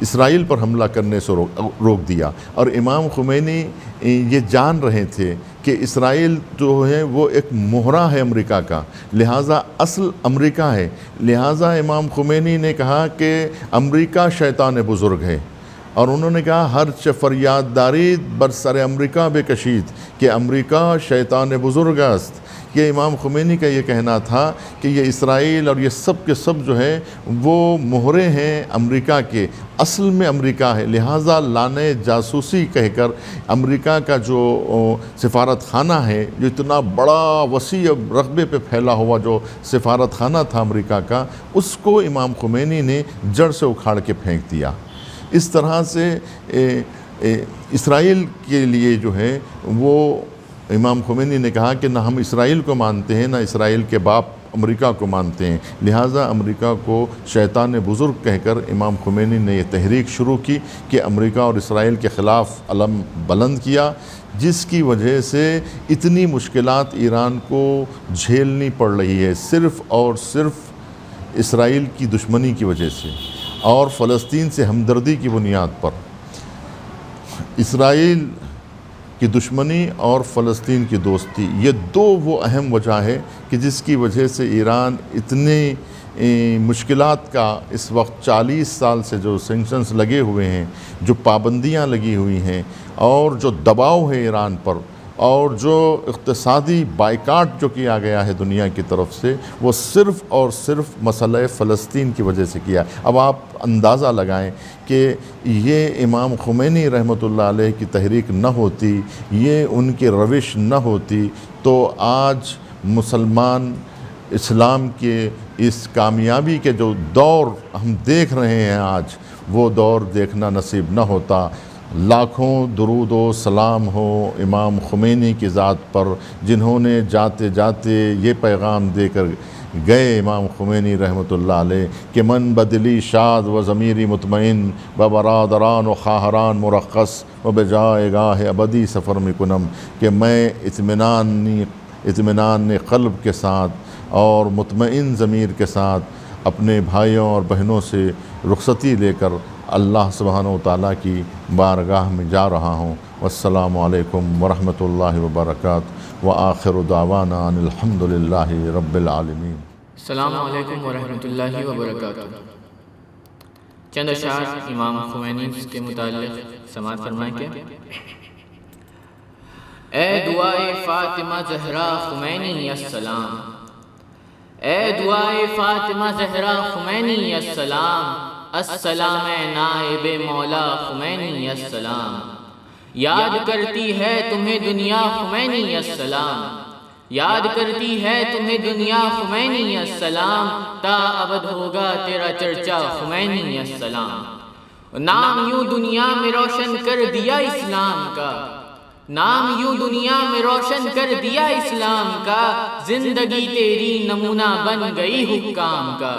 اسرائیل پر حملہ کرنے سے روک دیا۔ اور امام خمینی یہ جان رہے تھے کہ اسرائیل جو ہے وہ ایک مہرہ ہے امریکہ کا، لہٰذا اصل امریکہ ہے، لہٰذا امام خمینی نے کہا کہ امریکہ شیطان بزرگ ہے، اور انہوں نے کہا ہر چہ فریاد دارید بر سر امریکہ بے کشید، کہ امریکہ شیطان بزرگ است۔ یہ امام خمینی کا یہ کہنا تھا کہ یہ اسرائیل اور یہ سب کے سب جو ہے وہ مہرے ہیں امریکہ کے، اصل میں امریکہ ہے، لہٰذا لانے جاسوسی کہہ کر امریکہ کا جو سفارت خانہ ہے، جو اتنا بڑا وسیع رقبے پہ پھیلا ہوا جو سفارت خانہ تھا امریکہ کا، اس کو امام خمینی نے جڑ سے اکھاڑ کے پھینک دیا۔ اس طرح سے اسرائیل کے لیے جو ہے وہ امام خمینی نے کہا کہ نہ ہم اسرائیل کو مانتے ہیں، نہ اسرائیل کے باپ امریکہ کو مانتے ہیں، لہٰذا امریکہ کو شیطان بزرگ کہہ کر امام خمینی نے یہ تحریک شروع کی کہ امریکہ اور اسرائیل کے خلاف علم بلند کیا، جس کی وجہ سے اتنی مشکلات ایران کو جھیلنی پڑ رہی ہے، صرف اور صرف اسرائیل کی دشمنی کی وجہ سے اور فلسطین سے ہمدردی کی بنیاد پر۔ اسرائیل کی دشمنی اور فلسطین کی دوستی، یہ دو وہ اہم وجہ ہے کہ جس کی وجہ سے ایران اتنی مشکلات کا اس وقت 40 سال سے جو سینکشنز لگے ہوئے ہیں، جو پابندیاں لگی ہوئی ہیں اور جو دباؤ ہے ایران پر اور جو اقتصادی بائیکاٹ جو کیا گیا ہے دنیا کی طرف سے، وہ صرف اور صرف مسئلہ فلسطین کی وجہ سے کیا۔ اب آپ اندازہ لگائیں کہ یہ امام خمینی رحمۃ اللہ علیہ کی تحریک نہ ہوتی، یہ ان کی روش نہ ہوتی، تو آج مسلمان اسلام کے اس کامیابی کے جو دور ہم دیکھ رہے ہیں آج، وہ دور دیکھنا نصیب نہ ہوتا۔ لاکھوں درود و سلام ہو امام خمینی کی ذات پر، جنہوں نے جاتے جاتے یہ پیغام دے کر گئے امام خمینی رحمۃ اللہ علیہ کہ من بدلی شاد و ضمیری مطمئن و برادران و خواہران مرخص و بجائے گاہ ابدی سفر میں کنم، کہ میں اطمینان قلب کے ساتھ اور مطمئن ضمیر کے ساتھ اپنے بھائیوں اور بہنوں سے رخصتی لے کر اللہ سبحانہ و تعالیٰ کی بارگاہ میں جا رہا ہوں۔ والسلام علیکم ورحمۃ اللہ وبرکاتہ، وآخر دعوانا ان الحمد للہ رب العالمین۔ السلام علیکم ورحمۃ اللہ وبرکاتہ۔ چند اشعار امام خمینی کے متعلق سماعت فرمائیں کہ اے دعائے فاطمہ زہرا خمینی السلام، اے دعائے فاطمہ زہرا خمینی السلام، السلام نائب مولا خمینی السلام، یاد کرتی ہے تمہیں دنیا خمینی السلام، یاد کرتی ہے تمہیں دنیا خمینی السلام، تا ابد ہوگا تیرا چرچا خمینی السلام، نام یوں دنیا میں روشن کر دیا اسلام کا، نام یوں دنیا میں روشن کر دیا اسلام کا، زندگی تیری نمونہ بن گئی حکام کا،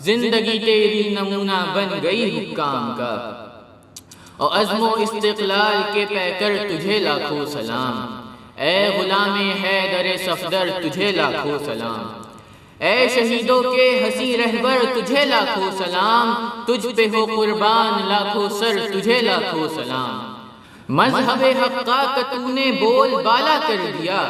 زندگی تیری نمونہ بن گئی حکام کا، اور عزم و استقلال کے پیکر تجھے لاکھوں سلام، اے غلام حیدر صفدر تجھے لاکھوں سلام، اے شہیدوں کے حسین رہبر تجھے لاکھوں سلام، تجھ پہ ہو قربان لاکھوں سر تجھے لاکھوں سلام، مذہب حقہ کا تو نے بول بالا کر دیا،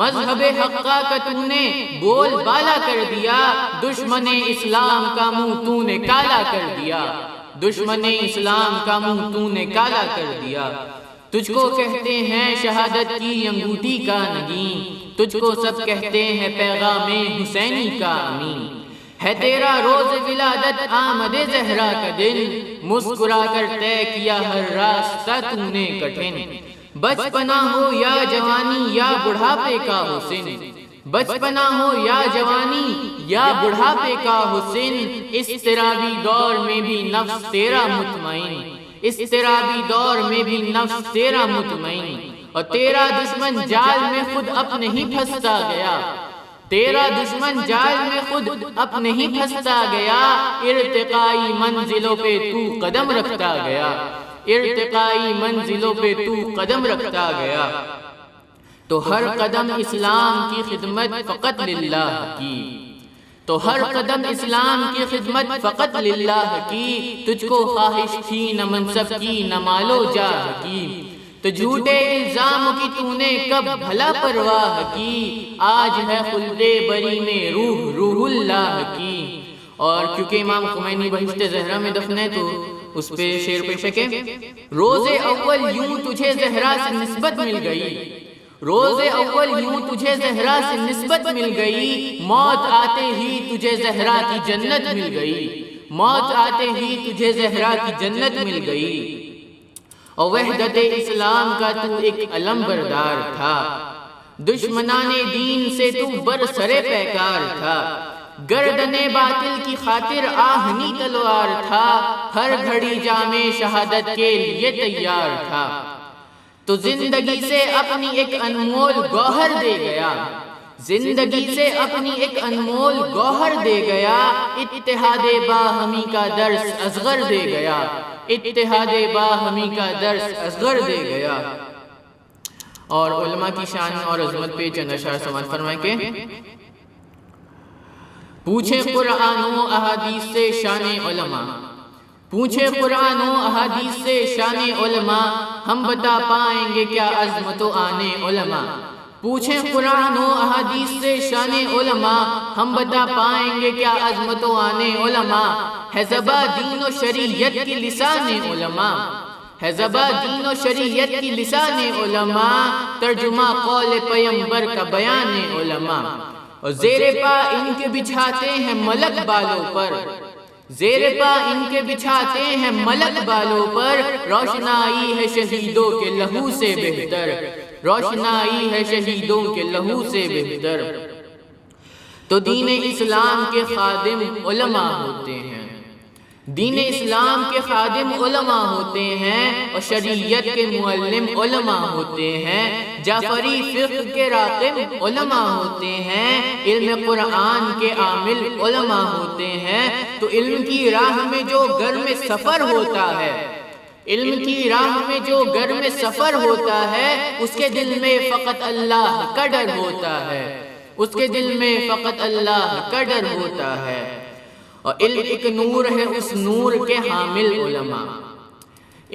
مذہب حقہ کا تو نے بول بالا کر دیا، دشمن اسلام کا منہ تو نے کالا کر دیا، دشمن اسلام کا منہ تو نے کالا کر دیا، تجھ کو کہتے ہیں شہادت کی انگوٹھی کا نگین، تجھ کو سب کہتے ہیں پیغام حسینی کا امین، ہے تیرا روز ولادت آمد زہرا کا دن، مسکرا کر طے کیا ہر راستہ تو نے کٹھن، بچپنا ہو یا جوانی یا بڑھاپے کا حسن، بچپنا ہو یا جوانی یا بڑھاپے کا حسن، اضطرابی دور میں بھی نفس تیرا مطمئن، اضطرابی دور میں بھی نفس تیرا مطمئن، اور تیرا دشمن جال میں خود اپنے ہی پھنستا گیا، تیرا دشمن جال میں خود اپنے ہی پھنستا گیا، ارتقائی منزلوں پہ تو قدم رکھتا گیا، ارتقائی منزلوں پہ تو قدم رکھتا گیا، تو ہر قدم اسلام کی خدمت فقط للہ کی، تو ہر قدم اسلام کی خدمت فقط للہ کی، تجھ کو خواہش تھی نہ منصب کی نہ مال و جاہ کی، تو جھوٹے الزام کی تو نے کب بھلا پرواہ کی، آج ہے خلد بری میں روح اللہ کی، اور کیونکہ امام خمینی بہشت زہرا میں دفن ہے تو اس پہ شعر پیش ہے کہ روز اول یوں تجھے زہرا سے نسبت مل گئی، روز اول یوں تجھے زہرا سے نسبت مل گئی، موت آتے ہی تجھے زہرا کی جنت مل گئی، موت آتے ہی تجھے زہرا کی جنت مل گئی، اور وحدت اسلام کا تو ایک علم بردار تھا، دشمنان دین سے تو برسرے پیکار تھا، گردن باطل کی خاطر آہنی تلوار تھا، ہر گھڑی جام شہادت کے لیے تیار تھا، تو زندگی سے اپنی ایک انمول گوہر دے گیا، زندگی سے اپنی ایک انمول گوہر دے گیا، اتحاد باہمی کا درس اصغر دے گیا، اتحاد باہمی کا درس اصغر دے گیا، اور علماء کی شان اور عظمت پہ چند اشعار سماعت فرمائیں کہ پوچھے قرآن و احادیث سے شان علماء، پوچھے قرآن و احادیث سے شان علماء، ہم بتا پائیں گے کیا عظمت و آن علماء، پوچھے قرآن و احادیث سے شان علماء، ہم بتا پائیں گے کیا عظمت و آن علماء، ہے زباں دین و شریعت کی لسان علماء، ہے زباں دین و شریعت کی لسان علماء، ترجمہ قول پیمبر کا بیان علماء، اور زیر پا ان کے بچھاتے ہیں ملک بالوں پر، زیر پا ان کے بچھاتے ہیں ملک بالوں پر، روشنائی ہے شہیدوں کے لہو سے بہتر، روشنائی ہے شہیدوں کے لہو سے بہتر، تو دین اسلام کے خادم علماء ہوتے ہیں، دین اسلام کے خادم علماء ہوتے ہیں، اور شریعت کے معلم علماء ہوتے ہیں، جعفری فقہ کے راقب علماء ہوتے ہیں، علم قرآن کے عامل علماء ہوتے ہیں، تو علم کی راہ میں جو گرم سفر ہوتا ہے، علم کی راہ میں جو گرم سفر ہوتا ہے، اس کے دل میں فقط اللہ کا ڈر ہوتا ہے، اس کے دل میں فقط اللہ کا ڈر ہوتا ہے، اور علم ایک نور ہے اس نور کے حامل علماء،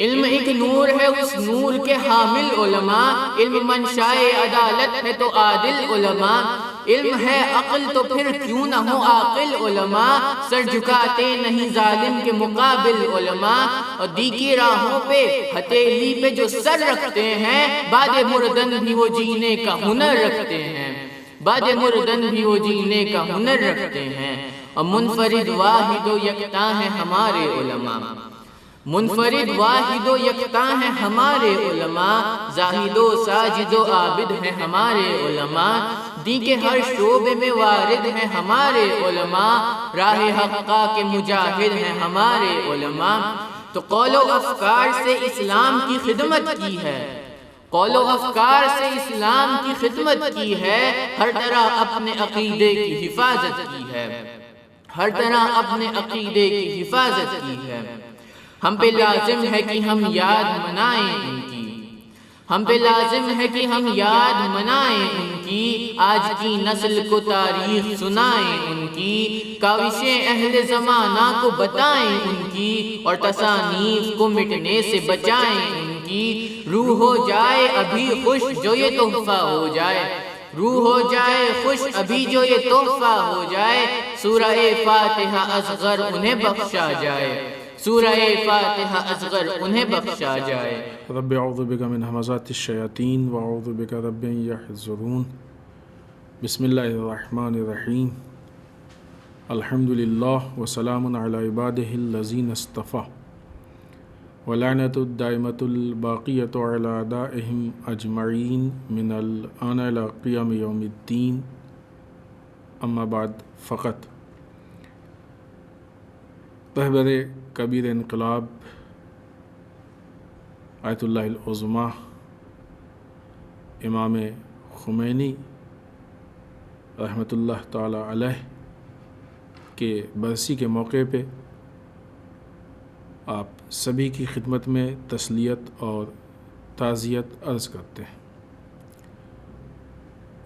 علم ایک نور ہے اس نور کے حامل علماء، علم منشائے عدالت ہے تو عادل علماء، علم ہے عقل تو پھر کیوں نہ ہو عاقل علماء، سر جھکاتے نہیں ظالم کے مقابل علماء، اور دی کی راہوں پہ ہتھیلی پہ جو سر رکھتے ہیں، بعد مردن بھی وہ جینے کا ہنر رکھتے ہیں، بعد مردن بھی وہ جینے کا ہنر رکھتے ہیں، اور منفرد واحد و یکتا ہیں ہمارے علماء، منفرد واحد و یکتا ہیں ہمارے علماء، زاہد و ساجد و عابد ہیں ہمارے علماء، دین کے ہر شعبے میں وارد ہیں ہمارے علماء، راہ حقہ کے مجاہد ہیں ہمارے علماء، تو قول و افکار سے اسلام کی خدمت کی ہے، قول و افکار سے اسلام کی خدمت کی ہے، ہر طرح اپنے عقیدے کی حفاظت کی ہے، ہر طرح اپنے عقیدے کی حفاظت کی ہے، ہم پہ لازم ہے کہ ہم یاد منائیں ان کی، ہم پہ لازم ہے کہ ہم یاد منائیں ان کی، آج کی نسل کو تاریخ سنائیں ان کی، کاوشیں اہل زمانہ کو بتائیں ان کی، اور تصانیف کو مٹنے سے بچائیں ان کی، روح ہو جائے ابھی خوش جو یہ تحفہ ہو جائے، روح ہو جائے خوش ابھی جو یہ تحفہ ہو جائے، سورہ فاتحہ اصغر انہیں بخشا جائے، سورہ فاتحہ اصغر انہیں بخشا جائے۔ رب اعوذ بک من ہمزات الشیاطین واعوذ بک رب ان یحضرون، بسم اللہ الرحمن الرحیم، الحمدللہ وسلام علی عبادہ الذین اصطفیٰ، ولعنۃ الدائمۃ الباقیۃ علی اعدائہم اجمعین من الآن الی قیام یوم الدین، اما بعد فقط رہبر کبیر انقلاب آیت اللہ العظمیٰ امام خمینی رحمۃ اللہ تعالی علیہ کے برسی کے موقع پہ آپ سبھی کی خدمت میں تسلیت اور تعزیت عرض کرتے ہیں۔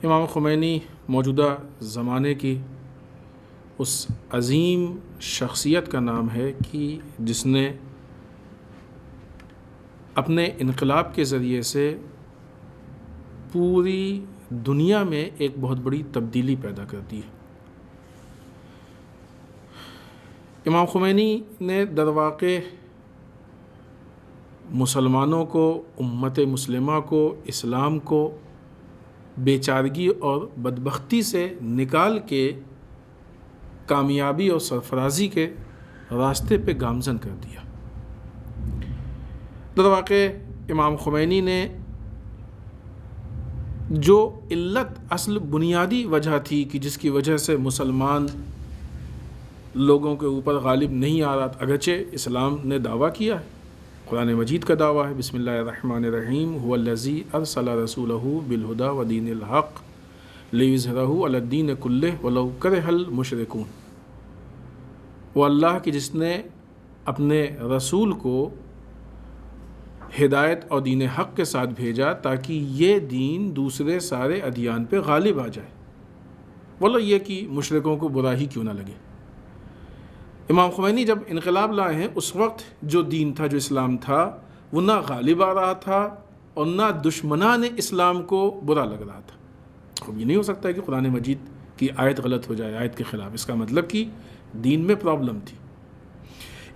امام خمینی موجودہ زمانے کی اس عظیم شخصیت کا نام ہے کہ جس نے اپنے انقلاب کے ذریعے سے پوری دنیا میں ایک بہت بڑی تبدیلی پیدا کر دی ہے۔ امام خمینی نے درواقع مسلمانوں کو، امت مسلمہ کو، اسلام کو بیچارگی اور بدبختی سے نکال کے کامیابی اور سرفرازی کے راستے پہ گامزن کر دیا۔ درواقع امام خمینی نے جو علت، اصل بنیادی وجہ تھی کہ جس کی وجہ سے مسلمان لوگوں کے اوپر غالب نہیں آ رہا، اگرچہ اسلام نے دعویٰ کیا ہے، قرآن مجید کا دعویٰ ہے، بسم اللہ الرحمن الرحیم، هو الذی ارسل رسولہ بالہدی ودین الحق لیظہرہ علی الدین کلہ ولو کرہ المشرکون، وہ اللہ کی جس نے اپنے رسول کو ہدایت اور دین حق کے ساتھ بھیجا تاکہ یہ دین دوسرے سارے ادیان پہ غالب آ جائے، واللہ یہ کہ مشرکوں کو برا ہی کیوں نہ لگے۔ امام خمینی جب انقلاب لائے ہیں، اس وقت جو دین تھا، جو اسلام تھا، وہ نہ غالب آ رہا تھا اور نہ دشمنان اسلام کو برا لگ رہا تھا۔ اب یہ نہیں ہو سکتا کہ قرآن مجید کی آیت غلط ہو جائے، آیت کے خلاف، اس کا مطلب کہ دین میں پرابلم تھی۔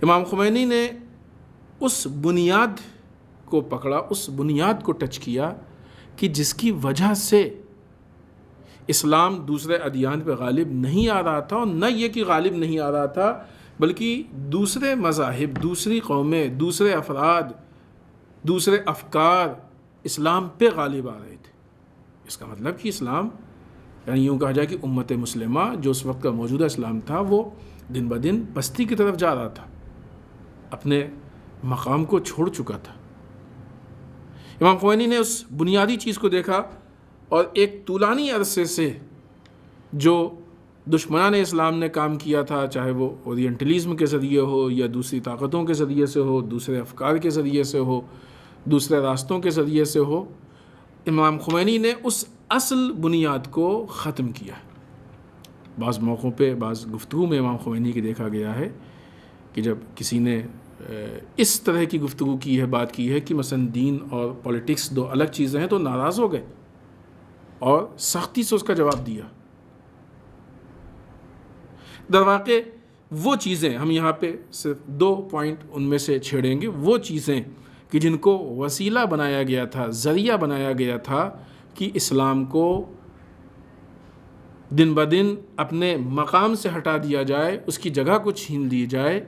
امام خمینی نے اس بنیاد کو پکڑا، اس بنیاد کو ٹچ کیا کہ جس کی وجہ سے اسلام دوسرے ادیان پہ غالب نہیں آ رہا تھا، اور نہ یہ کہ غالب نہیں آ رہا تھا بلکہ دوسرے مذاہب، دوسری قومیں، دوسرے افراد، دوسرے افکار اسلام پہ غالب آ رہے تھے۔ اس کا مطلب کہ اسلام، یعنی یوں کہا جائے کہ امت مسلمہ جو اس وقت کا موجودہ اسلام تھا، وہ دن بدن پستی کی طرف جا رہا تھا، اپنے مقام کو چھوڑ چکا تھا۔ امام خمینی نے اس بنیادی چیز کو دیکھا اور ایک طولانی عرصے سے جو دشمنان اسلام نے کام کیا تھا، چاہے وہ اورینٹلزم کے ذریعے ہو یا دوسری طاقتوں کے ذریعے سے ہو، دوسرے افکار کے ذریعے سے ہو، دوسرے راستوں کے ذریعے سے ہو، امام خمینی نے اس اصل بنیاد کو ختم کیا۔ بعض موقعوں پہ، بعض گفتگو میں امام خمینی کی دیکھا گیا ہے کہ جب کسی نے اس طرح کی گفتگو کی ہے، بات کی ہے کہ مثلا دین اور پولیٹکس دو الگ چیزیں ہیں، تو ناراض ہو گئے اور سختی سے اس کا جواب دیا در واقع وہ چیزیں ہم یہاں پہ صرف 2 پوائنٹ ان میں سے چھیڑیں گے، وہ چیزیں کہ جن کو وسیلہ بنایا گیا تھا، ذریعہ بنایا گیا تھا کہ اسلام کو دن بدن اپنے مقام سے ہٹا دیا جائے، اس کی جگہ کو چھین لی جائے۔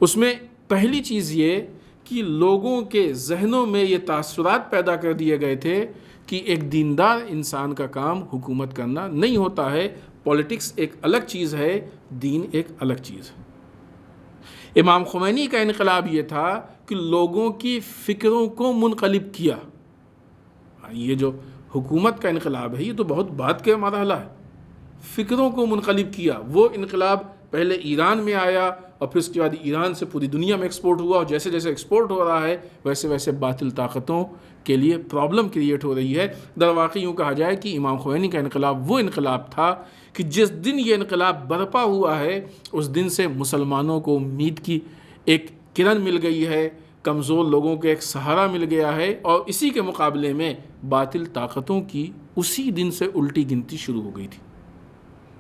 اس میں پہلی چیز یہ کہ لوگوں کے ذہنوں میں یہ تاثرات پیدا کر دیے گئے تھے کہ ایک دیندار انسان کا کام حکومت کرنا نہیں ہوتا ہے، پولیٹکس ایک الگ چیز ہے، دین ایک الگ چیز ہے۔ امام خمینی کا انقلاب یہ تھا کہ لوگوں کی فکروں کو منقلب کیا۔ یہ جو حکومت کا انقلاب ہے یہ تو بہت بعد کا مرحلہ ہے، فکروں کو منقلب کیا۔ وہ انقلاب پہلے ایران میں آیا اور پھر اس کے بعد ایران سے پوری دنیا میں ایکسپورٹ ہوا، اور جیسے جیسے ایکسپورٹ ہو رہا ہے ویسے ویسے باطل طاقتوں کے لیے پرابلم کریٹ ہو رہی ہے۔ در واقع یوں کہا جائے کہ امام خمینی کا انقلاب وہ انقلاب تھا کہ جس دن یہ انقلاب برپا ہوا ہے اس دن سے مسلمانوں کو امید کی ایک کرن مل گئی ہے، کمزور لوگوں کو ایک سہارا مل گیا ہے، اور اسی کے مقابلے میں باطل طاقتوں کی اسی دن سے الٹی گنتی شروع ہو گئی تھی،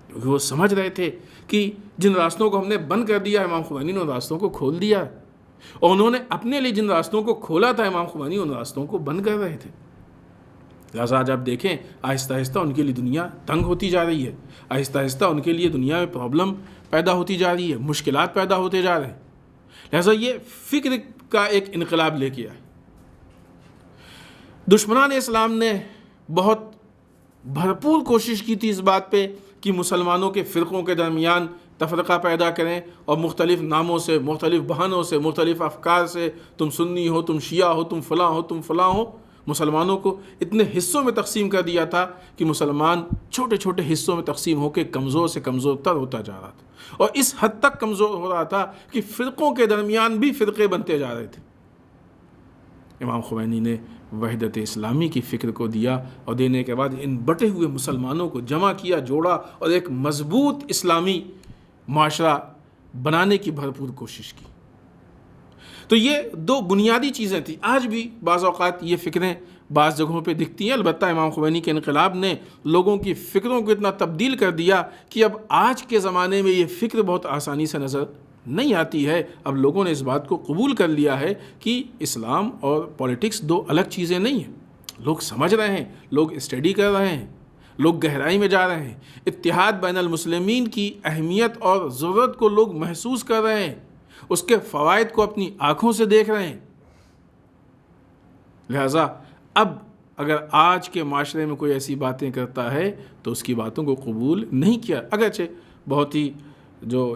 کیونکہ وہ سمجھ رہے تھے کہ جن راستوں کو ہم نے بند کر دیا، امام خمینی نے ان راستوں کو کھول دیا، اور انہوں نے اپنے لیے جن راستوں کو کھولا تھا امام خمینی ان راستوں کو بند کر رہے تھے۔ لہٰذا آج آپ دیکھیں آہستہ آہستہ ان کے لیے دنیا تنگ ہوتی جا رہی ہے، آہستہ آہستہ ان کے لیے دنیا میں پرابلم پیدا ہوتی جا رہی ہے، مشکلات پیدا ہوتے جا رہے ہیں۔ لہٰذا یہ فکر کا ایک انقلاب لے کے آئے۔ دشمنان اسلام نے بہت بھرپور کوشش کی تھی اس بات پہ کہ مسلمانوں کے فرقوں کے درمیان تفرقہ پیدا کریں، اور مختلف ناموں سے، مختلف بہانوں سے، مختلف افکار سے، تم سنی ہو، تم شیعہ ہو، تم فلاں ہو، تم فلاں ہو، مسلمانوں کو اتنے حصوں میں تقسیم کر دیا تھا کہ مسلمان چھوٹے چھوٹے حصوں میں تقسیم ہو کے کمزور سے کمزور تر ہوتا جا رہا تھا، اور اس حد تک کمزور ہو رہا تھا کہ فرقوں کے درمیان بھی فرقے بنتے جا رہے تھے۔ امام خمینی نے وحدت اسلامی کی فکر کو دیا، اور دینے کے بعد ان بٹے ہوئے مسلمانوں کو جمع کیا، جوڑا، اور ایک مضبوط اسلامی معاشرہ بنانے کی بھرپور کوشش کی۔ تو یہ 2 بنیادی چیزیں تھیں۔ آج بھی بعض اوقات یہ فکریں بعض جگہوں پہ دکھتی ہیں، البتہ امام خمینی کے انقلاب نے لوگوں کی فکروں کو اتنا تبدیل کر دیا کہ اب آج کے زمانے میں یہ فکر بہت آسانی سے نظر نہیں آتی ہے۔ اب لوگوں نے اس بات کو قبول کر لیا ہے کہ اسلام اور پولیٹکس 2 الگ چیزیں نہیں ہیں۔ لوگ سمجھ رہے ہیں، لوگ اسٹڈی کر رہے ہیں، لوگ گہرائی میں جا رہے ہیں، اتحاد بین المسلمین کی اہمیت اور ضرورت کو لوگ محسوس کر رہے ہیں، اس کے فوائد کو اپنی آنکھوں سے دیکھ رہے ہیں۔ لہٰذا اب اگر آج کے معاشرے میں کوئی ایسی باتیں کرتا ہے تو اس کی باتوں کو قبول نہیں کیا، اگرچہ بہت ہی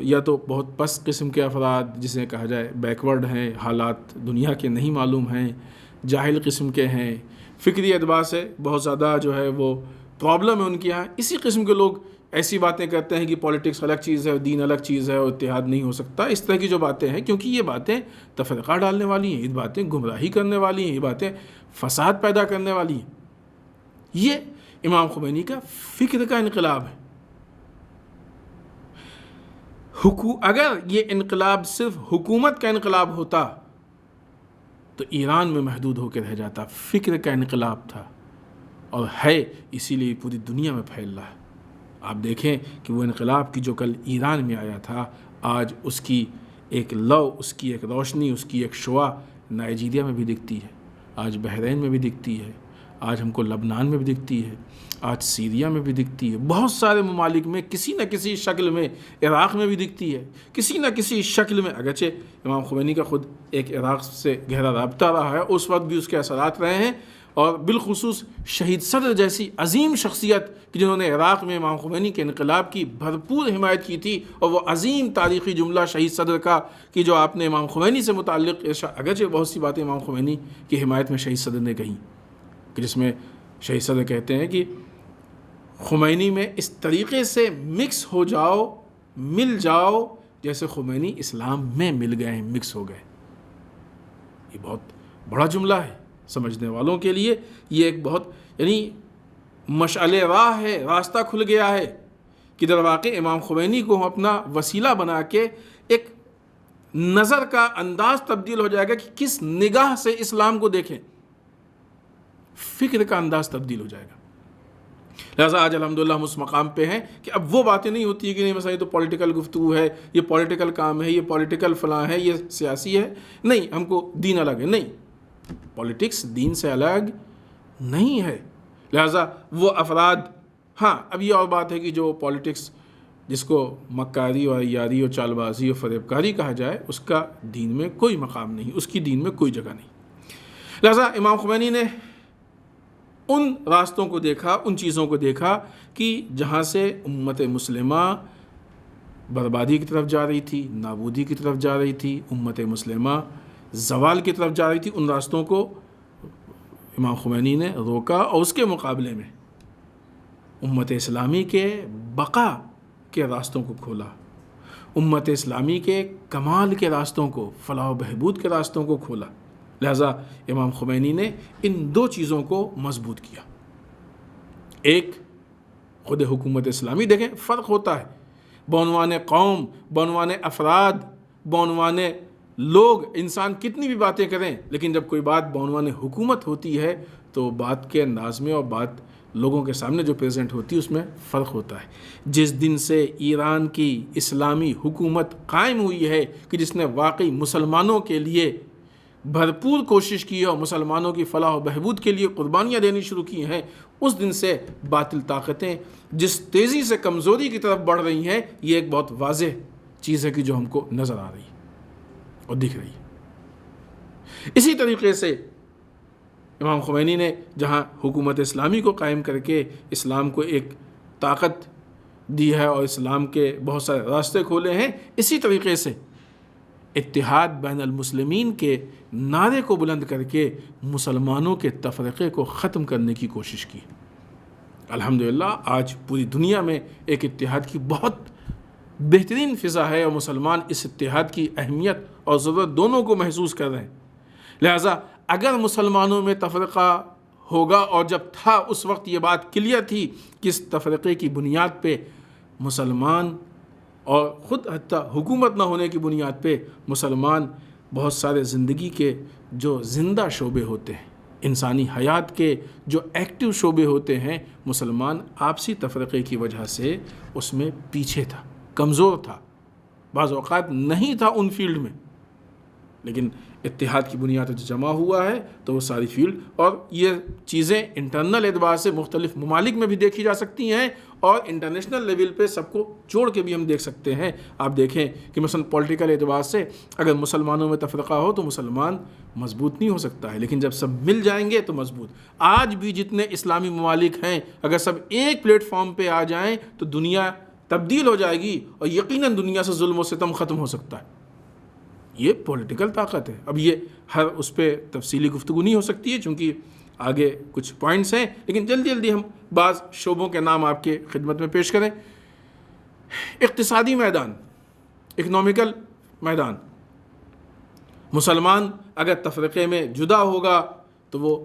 یا تو بہت پست قسم کے افراد جسے کہا جائے بیکورڈ ہیں، حالات دنیا کے نہیں معلوم ہیں، جاہل قسم کے ہیں، فکری اعتبار سے بہت زیادہ ہے وہ پرابلم ہے ان کے یہاں، اسی قسم کے لوگ ایسی باتیں کرتے ہیں کہ پولیٹکس الگ چیز ہے اور دین الگ چیز ہے اور اتحاد نہیں ہو سکتا، اس طرح کی جو باتیں ہیں، کیونکہ یہ باتیں تفرقہ ڈالنے والی ہیں، یہ باتیں گمراہی کرنے والی ہیں، یہ باتیں فساد پیدا کرنے والی ہیں۔ یہ امام خمینی کا فکر کا انقلاب ہے۔ اگر یہ انقلاب صرف حکومت کا انقلاب ہوتا تو ایران میں محدود ہو کے رہ جاتا، فکر کا انقلاب تھا اور ہے، اسی لیے پوری دنیا میں پھیل رہا ہے۔ آپ دیکھیں کہ وہ انقلاب کی جو کل ایران میں آیا تھا، آج اس کی ایک لو، اس کی ایک روشنی، اس کی ایک شعاع نائجیریا میں بھی دکھتی ہے، آج بحرین میں بھی دکھتی ہے، آج ہم کو لبنان میں بھی دکھتی ہے، آج سیریا میں بھی دکھتی ہے، بہت سارے ممالک میں کسی نہ کسی شکل میں، عراق میں بھی دکھتی ہے، کسی نہ کسی شکل میں۔ اگرچہ امام خمینی کا خود ایک عراق سے گہرا رابطہ رہا ہے، اس وقت بھی اس کے اثرات رہے ہیں، اور بالخصوص شہید صدر جیسی عظیم شخصیت جنہوں نے عراق میں امام خمینی کے انقلاب کی بھرپور حمایت کی تھی، اور وہ عظیم تاریخی جملہ شہید صدر کا کہ جو آپ نے امام خمینی سے متعلق، اگرچہ بہت سی باتیں امام خمینی کی حمایت میں شہید صدر نے کہیں، کہ جس میں شہید صدر کہتے ہیں کہ خمینی میں اس طریقے سے مکس ہو جاؤ، مل جاؤ جیسے خمینی اسلام میں مل گئے ہیں، مکس ہو گئے۔ یہ بہت بڑا جملہ ہے سمجھنے والوں کے لیے، یہ ایک بہت مشعل راہ ہے، راستہ کھل گیا ہے کہ در واقع امام خمینی کو ہم اپنا وسیلہ بنا کے ایک نظر کا انداز تبدیل ہو جائے گا کہ کس نگاہ سے اسلام کو دیکھیں، فکر کا انداز تبدیل ہو جائے گا۔ لہٰذا آج الحمدللہ ہم اس مقام پہ ہیں کہ اب وہ باتیں نہیں ہوتی کہ نہیں مثلا یہ تو پولیٹیکل گفتگو ہے، یہ پولیٹیکل کام ہے، یہ پولیٹیکل فلاں ہے، یہ سیاسی ہے، نہیں ہم کو دین الگ ہے، نہیں، پولیٹکس دین سے الگ نہیں ہے۔ لہٰذا وہ افراد، ہاں اب یہ اور بات ہے کہ جو پولیٹکس جس کو مکاری اور عیاری اور چال بازی اور فریب کاری کہا جائے، اس کا دین میں کوئی مقام نہیں، اس کی دین میں کوئی جگہ نہیں۔ لہٰذا امام خمینی نے ان راستوں کو دیکھا، ان چیزوں کو دیکھا کہ جہاں سے امت مسلمہ بربادی کی طرف جا رہی تھی، نابودی کی طرف جا رہی تھی، امت مسلمہ زوال کی طرف جا رہی تھی، ان راستوں کو امام خمینی نے روکا اور اس کے مقابلے میں امت اسلامی کے بقا کے راستوں کو کھولا، امت اسلامی کے کمال کے راستوں کو، فلاح و بہبود کے راستوں کو کھولا۔ لہٰذا امام خمینی نے ان دو چیزوں کو مضبوط کیا۔ ایک خود حکومت اسلامی، دیکھیں فرق ہوتا ہے بعنوان قوم، بعنوان افراد، بعنوان لوگ، انسان کتنی بھی باتیں کریں، لیکن جب کوئی بات بعنوان حکومت ہوتی ہے تو بات کے انداز میں اور بات لوگوں کے سامنے جو پریزنٹ ہوتی ہے اس میں فرق ہوتا ہے۔ جس دن سے ایران کی اسلامی حکومت قائم ہوئی ہے کہ جس نے واقعی مسلمانوں کے لیے بھرپور کوشش کی اور مسلمانوں کی فلاح و بہبود کے لیے قربانیاں دینی شروع کی ہیں، اس دن سے باطل طاقتیں جس تیزی سے کمزوری کی طرف بڑھ رہی ہیں، یہ ایک بہت واضح چیز ہے کہ جو ہم کو نظر آ رہی ہے اور دکھ رہی ہے۔ اسی طریقے سے امام خمینی نے جہاں حکومت اسلامی کو قائم کر کے اسلام کو ایک طاقت دی ہے اور اسلام کے بہت سارے راستے کھولے ہیں، اسی طریقے سے اتحاد بین المسلمین کے نعرے کو بلند کر کے مسلمانوں کے تفرقے کو ختم کرنے کی کوشش کی۔ الحمدللہ آج پوری دنیا میں ایک اتحاد کی بہت بہترین فضا ہے اور مسلمان اس اتحاد کی اہمیت اور ضرورت دونوں کو محسوس کر رہے ہیں۔ لہٰذا اگر مسلمانوں میں تفرقہ ہوگا، اور جب تھا اس وقت یہ بات کلیئر تھی کہ اس تفرقے کی بنیاد پہ مسلمان، اور خود حتیٰ حکومت نہ ہونے کی بنیاد پہ مسلمان بہت سارے زندگی کے جو زندہ شعبے ہوتے ہیں، انسانی حیات کے جو ایکٹیو شعبے ہوتے ہیں، مسلمان آپسی تفرقے کی وجہ سے اس میں پیچھے تھا، کمزور تھا، بعض اوقات نہیں تھا ان فیلڈ میں، لیکن اتحاد کی بنیاد جو جمع ہوا ہے تو وہ ساری فیلڈ، اور یہ چیزیں انٹرنل اعتبار سے مختلف ممالک میں بھی دیکھی جا سکتی ہیں اور انٹرنیشنل لیول پہ سب کو جوڑ کے بھی ہم دیکھ سکتے ہیں۔ آپ دیکھیں کہ مثلا پولیٹیکل اعتبار سے اگر مسلمانوں میں تفرقہ ہو تو مسلمان مضبوط نہیں ہو سکتا ہے، لیکن جب سب مل جائیں گے تو مضبوط۔ آج بھی جتنے اسلامی ممالک ہیں اگر سب ایک پلیٹ فارم پہ آ جائیں تو دنیا تبدیل ہو جائے گی اور یقیناً دنیا سے ظلم و ستم ختم ہو سکتا ہے۔ یہ پولیٹیکل طاقت ہے۔ اب یہ ہر اس پہ تفصیلی گفتگو نہیں ہو سکتی ہے چونکہ آگے کچھ پوائنٹس ہیں، لیکن جلدی جلدی ہم بعض شعبوں کے نام آپ کے خدمت میں پیش کریں۔ اقتصادی میدان، اکنامیکل میدان، مسلمان اگر تفرقے میں جدا ہوگا تو وہ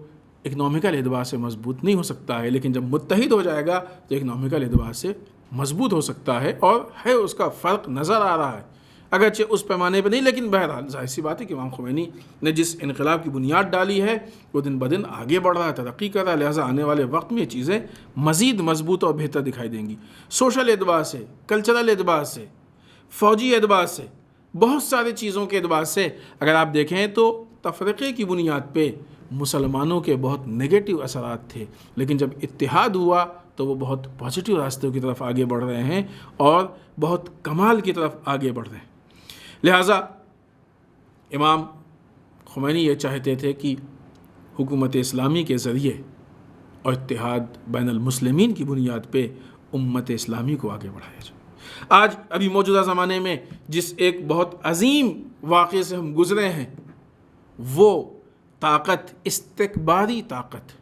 اکنامیکل اعتبار سے مضبوط نہیں ہو سکتا ہے، لیکن جب متحد ہو جائے گا تو اکنامیکل اعتبار سے مضبوط ہو سکتا ہے، اور ہے اس کا فرق نظر آ رہا ہے، اگرچہ اس پیمانے پہ نہیں، لیکن بہرحال ظاہر سی بات ہے کہ امام خمینی نے جس انقلاب کی بنیاد ڈالی ہے وہ دن بدن آگے بڑھ رہا ہے، ترقی کر رہا ہے، لہٰذا آنے والے وقت میں یہ چیزیں مزید مضبوط اور بہتر دکھائی دیں گی۔ سوشل اعتبار سے، کلچرل اعتبار سے، فوجی اعتبار سے، بہت سارے چیزوں کے اعتبار سے اگر آپ دیکھیں تو تفرقے کی بنیاد پہ مسلمانوں کے بہت نگیٹو اثرات تھے، لیکن جب اتحاد ہوا تو وہ بہت پازیٹیو راستوں کی طرف آگے بڑھ رہے ہیں اور بہت کمال کی طرف آگے بڑھ رہے ہیں۔ لہٰذا امام خمینی یہ چاہتے تھے کہ حکومت اسلامی کے ذریعے اور اتحاد بین المسلمین کی بنیاد پہ امت اسلامی کو آگے بڑھایا جائے۔ آج ابھی موجودہ زمانے میں جس ایک بہت عظیم واقعے سے ہم گزرے ہیں وہ طاقت، استکباری طاقت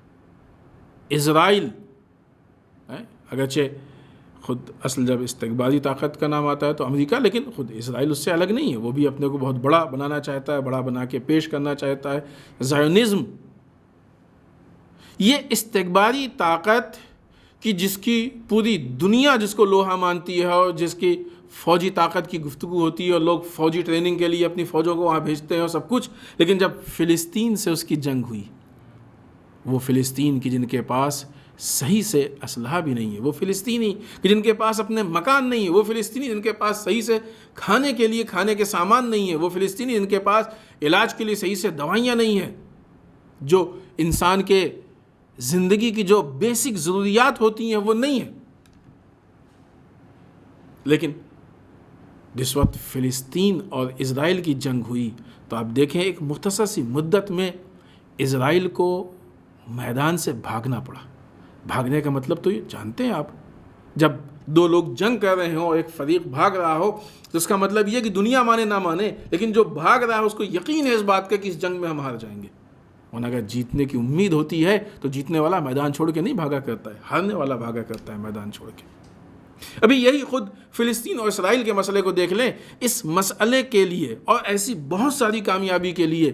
اسرائیل، اگرچہ خود اصل جب استکباری طاقت کا نام آتا ہے تو امریکہ، لیکن خود اسرائیل اس سے الگ نہیں ہے، وہ بھی اپنے کو بہت بڑا بنانا چاہتا ہے، بڑا بنا کے پیش کرنا چاہتا ہے۔ زائونزم، یہ استکباری طاقت کی جس کی پوری دنیا جس کو لوہا مانتی ہے اور جس کی فوجی طاقت کی گفتگو ہوتی ہے اور لوگ فوجی ٹریننگ کے لیے اپنی فوجوں کو وہاں بھیجتے ہیں اور سب کچھ، لیکن جب فلسطین سے اس کی جنگ ہوئی، وہ فلسطین کی جن کے پاس صحیح سے اسلحہ بھی نہیں ہے، وہ فلسطینی کہ جن کے پاس اپنے مکان نہیں ہے، وہ فلسطینی جن کے پاس صحیح سے کھانے کے لیے کھانے کے سامان نہیں ہے، وہ فلسطینی جن کے پاس علاج کے لیے صحیح سے دوائیاں نہیں ہیں، جو انسان کے زندگی کی جو بیسک ضروریات ہوتی ہیں وہ نہیں ہیں۔ لیکن جس وقت فلسطین اور اسرائیل کی جنگ ہوئی تو آپ دیکھیں ایک مختصر سی مدت میں اسرائیل کو میدان سے بھاگنا پڑا۔ بھاگنے کا مطلب تو یہ جانتے ہیں آپ، جب دو لوگ جنگ کر رہے ہوں اور ایک فریق بھاگ رہا ہو تو اس کا مطلب یہ کہ دنیا مانے نہ مانے، لیکن جو بھاگ رہا ہے اس کو یقین ہے اس بات کا کہ اس جنگ میں ہم ہار جائیں گے۔ اور اگر جیتنے کی امید ہوتی ہے تو جیتنے والا میدان چھوڑ کے نہیں بھاگا کرتا ہے، ہارنے والا بھاگا کرتا ہے میدان چھوڑ کے۔ ابھی یہی خود فلسطین اور اسرائیل کے مسئلے کو دیکھ لیں، اس مسئلے کے لیے اور ایسی بہت ساری کامیابی کے لیے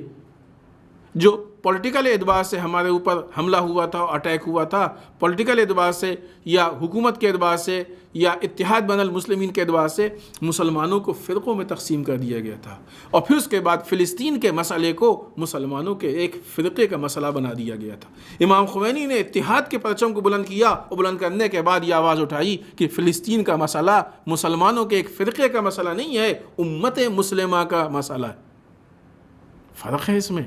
جو پولیٹیکل اعتبار سے ہمارے اوپر حملہ ہوا تھا، اٹیک ہوا تھا، پولیٹیکل اعتبار سے یا حکومت کے اعتبار سے یا اتحاد بین المسلمین کے اعتبار سے مسلمانوں کو فرقوں میں تقسیم کر دیا گیا تھا، اور پھر اس کے بعد فلسطین کے مسئلے کو مسلمانوں کے ایک فرقے کا مسئلہ بنا دیا گیا تھا۔ امام خمینی نے اتحاد کے پرچم کو بلند کیا اور بلند کرنے کے بعد یہ آواز اٹھائی کہ فلسطین کا مسئلہ مسلمانوں کے ایک فرقے کا مسئلہ نہیں ہے، امت مسلمہ کا مسئلہ ہے۔ فرق ہے اس میں۔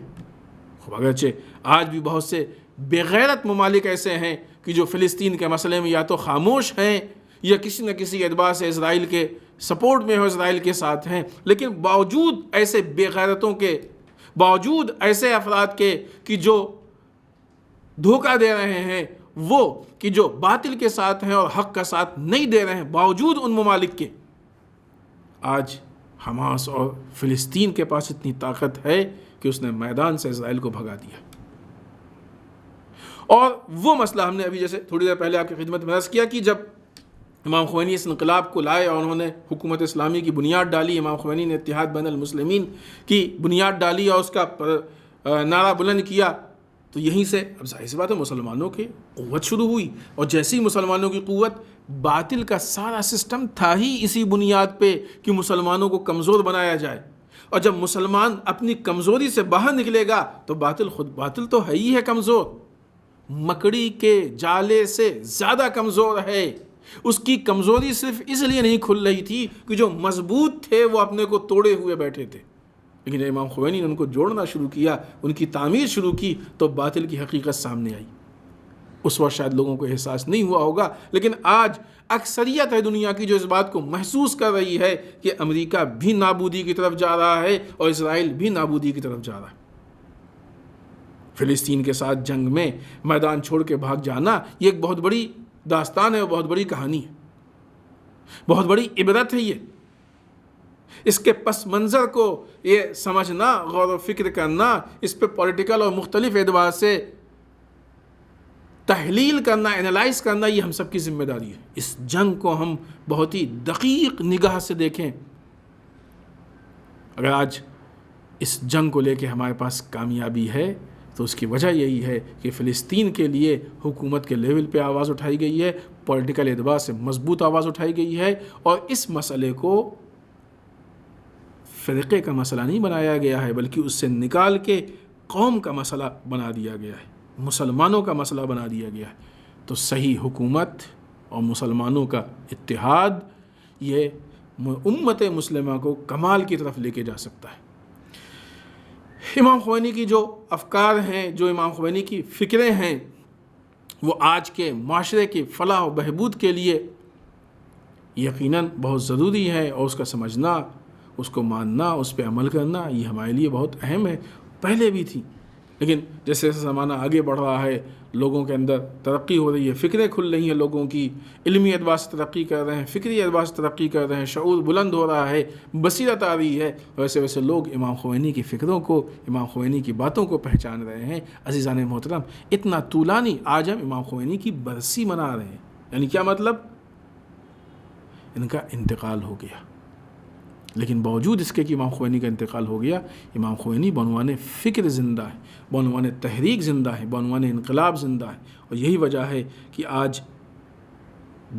اگرچہ آج بھی بہت سے بے غیرت ممالک ایسے ہیں کہ جو فلسطین کے مسئلے میں یا تو خاموش ہیں یا کسی نہ کسی اعتبار سے اسرائیل کے سپورٹ میں ہو، اسرائیل کے ساتھ ہیں، لیکن باوجود ایسے بے غیرتوں کے، باوجود ایسے افراد کے کہ جو دھوکہ دے رہے ہیں، وہ کہ جو باطل کے ساتھ ہیں اور حق کا ساتھ نہیں دے رہے ہیں، باوجود ان ممالک کے آج حماس اور فلسطین کے پاس اتنی طاقت ہے کہ اس نے میدان سے اسرائیل کو بھگا دیا۔ اور وہ مسئلہ ہم نے ابھی جیسے تھوڑی دیر پہلے آپ کی خدمت میں عرض کیا کہ جب امام خمینی اس انقلاب کو لائے اور انہوں نے حکومت اسلامی کی بنیاد ڈالی، امام خمینی نے اتحاد بین المسلمین کی بنیاد ڈالی اور اس کا نعرہ بلند کیا، تو یہیں سے اب ظاہر سی بات ہے مسلمانوں کی قوت شروع ہوئی، اور جیسی مسلمانوں کی قوت، باطل کا سارا سسٹم تھا ہی اسی بنیاد پہ کہ مسلمانوں کو کمزور بنایا جائے، اور جب مسلمان اپنی کمزوری سے باہر نکلے گا تو باطل تو ہے ہی ہے کمزور، مکڑی کے جالے سے زیادہ کمزور ہے۔ اس کی کمزوری صرف اس لیے نہیں کھل رہی تھی کہ جو مضبوط تھے وہ اپنے کو توڑے ہوئے بیٹھے تھے، لیکن امام خمینی نے ان کو جوڑنا شروع کیا، ان کی تعمیر شروع کی، تو باطل کی حقیقت سامنے آئی۔ اس وقت شاید لوگوں کو احساس نہیں ہوا ہوگا، لیکن آج اکثریت ہے دنیا کی جو اس بات کو محسوس کر رہی ہے کہ امریکہ بھی نابودی کی طرف جا رہا ہے اور اسرائیل بھی نابودی کی طرف جا رہا ہے۔ فلسطین کے ساتھ جنگ میں میدان چھوڑ کے بھاگ جانا یہ ایک بہت بڑی داستان ہے اور بہت بڑی کہانی ہے، بہت بڑی عبرت ہے۔ یہ اس کے پس منظر کو یہ سمجھنا، غور و فکر کرنا، اس پہ پولیٹیکل اور مختلف اعتبار سے تحلیل کرنا، انالائز کرنا، یہ ہم سب کی ذمہ داری ہے۔ اس جنگ کو ہم بہت ہی دقیق نگاہ سے دیکھیں۔ اگر آج اس جنگ کو لے کے ہمارے پاس کامیابی ہے تو اس کی وجہ یہی ہے کہ فلسطین کے لیے حکومت کے لیول پہ آواز اٹھائی گئی ہے، پولیٹیکل اعتبار سے مضبوط آواز اٹھائی گئی ہے، اور اس مسئلے کو فرقے کا مسئلہ نہیں بنایا گیا ہے بلکہ اس سے نکال کے قوم کا مسئلہ بنا دیا گیا ہے، مسلمانوں کا مسئلہ بنا دیا گیا ہے۔ تو صحیح حکومت اور مسلمانوں کا اتحاد یہ امت مسلمہ کو کمال کی طرف لے کے جا سکتا ہے۔ امام خمینی کی جو افکار ہیں، جو امام خمینی کی فکریں ہیں، وہ آج کے معاشرے کی فلاح و بہبود کے لیے یقیناً بہت ضروری ہے، اور اس کا سمجھنا، اس کو ماننا، اس پہ عمل کرنا یہ ہمارے لیے بہت اہم ہے۔ پہلے بھی تھی، لیکن جیسے جیسے زمانہ آگے بڑھ رہا ہے، لوگوں کے اندر ترقی ہو رہی ہے، فکریں کھل رہی ہیں، لوگوں کی علمی اعتبار سے ترقی کر رہے ہیں، فکری اعتبار سے ترقی کر رہے ہیں، شعور بلند ہو رہا ہے، بصیرت آ رہی ہے، ویسے ویسے لوگ امام خمینی کی فکروں کو، امام خمینی کی باتوں کو پہچان رہے ہیں۔ عزیزان محترم، اتنا طولانی آج ہم امام خمینی کی برسی منا رہے ہیں، یعنی کیا مطلب؟ ان کا انتقال ہو گیا، لیکن باوجود اس کے کہ امام خمینی کا انتقال ہو گیا، امام خمینی بعنوان فکر زندہ ہے، بعنوان تحریک زندہ ہے، بعنوان انقلاب زندہ ہے، اور یہی وجہ ہے کہ آج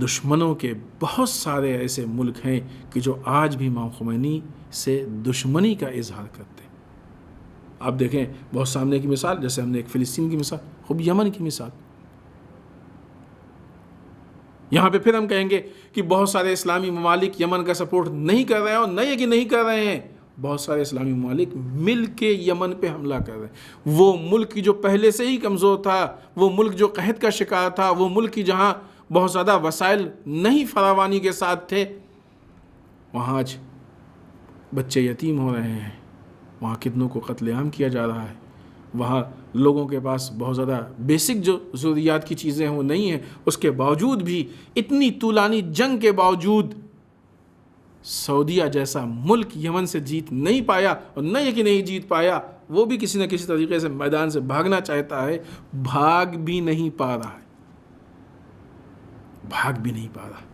دشمنوں کے بہت سارے ایسے ملک ہیں کہ جو آج بھی امام خمینی سے دشمنی کا اظہار کرتے ہیں۔ آپ دیکھیں بہت سامنے کی مثال، جیسے ہم نے ایک فلسطین کی مثال، خود یمن کی مثال، یہاں پہ پھر ہم کہیں گے کہ بہت سارے اسلامی ممالک یمن کا سپورٹ نہیں کر رہے ہیں، اور نہیں ہے کہ نہیں کر رہے ہیں، بہت سارے اسلامی ممالک مل کے یمن پہ حملہ کر رہے ہیں۔ وہ ملک جو پہلے سے ہی کمزور تھا، وہ ملک جو قحط کا شکار تھا، وہ ملک کی جہاں بہت زیادہ وسائل نہیں فراوانی کے ساتھ تھے، وہاں آج بچے یتیم ہو رہے ہیں، وہاں کتنوں کو قتل عام کیا جا رہا ہے، وہاں لوگوں کے پاس بہت زیادہ بیسک جو ضروریات کی چیزیں ہیں وہ نہیں ہیں۔ اس کے باوجود بھی، اتنی طولانی جنگ کے باوجود، سعودیہ جیسا ملک یمن سے جیت نہیں پایا، اور نہ یہ کہ نہیں جیت پایا، وہ بھی کسی نہ کسی طریقے سے میدان سے بھاگنا چاہتا ہے، بھاگ بھی نہیں پا رہا ہے، بھاگ بھی نہیں پا رہا۔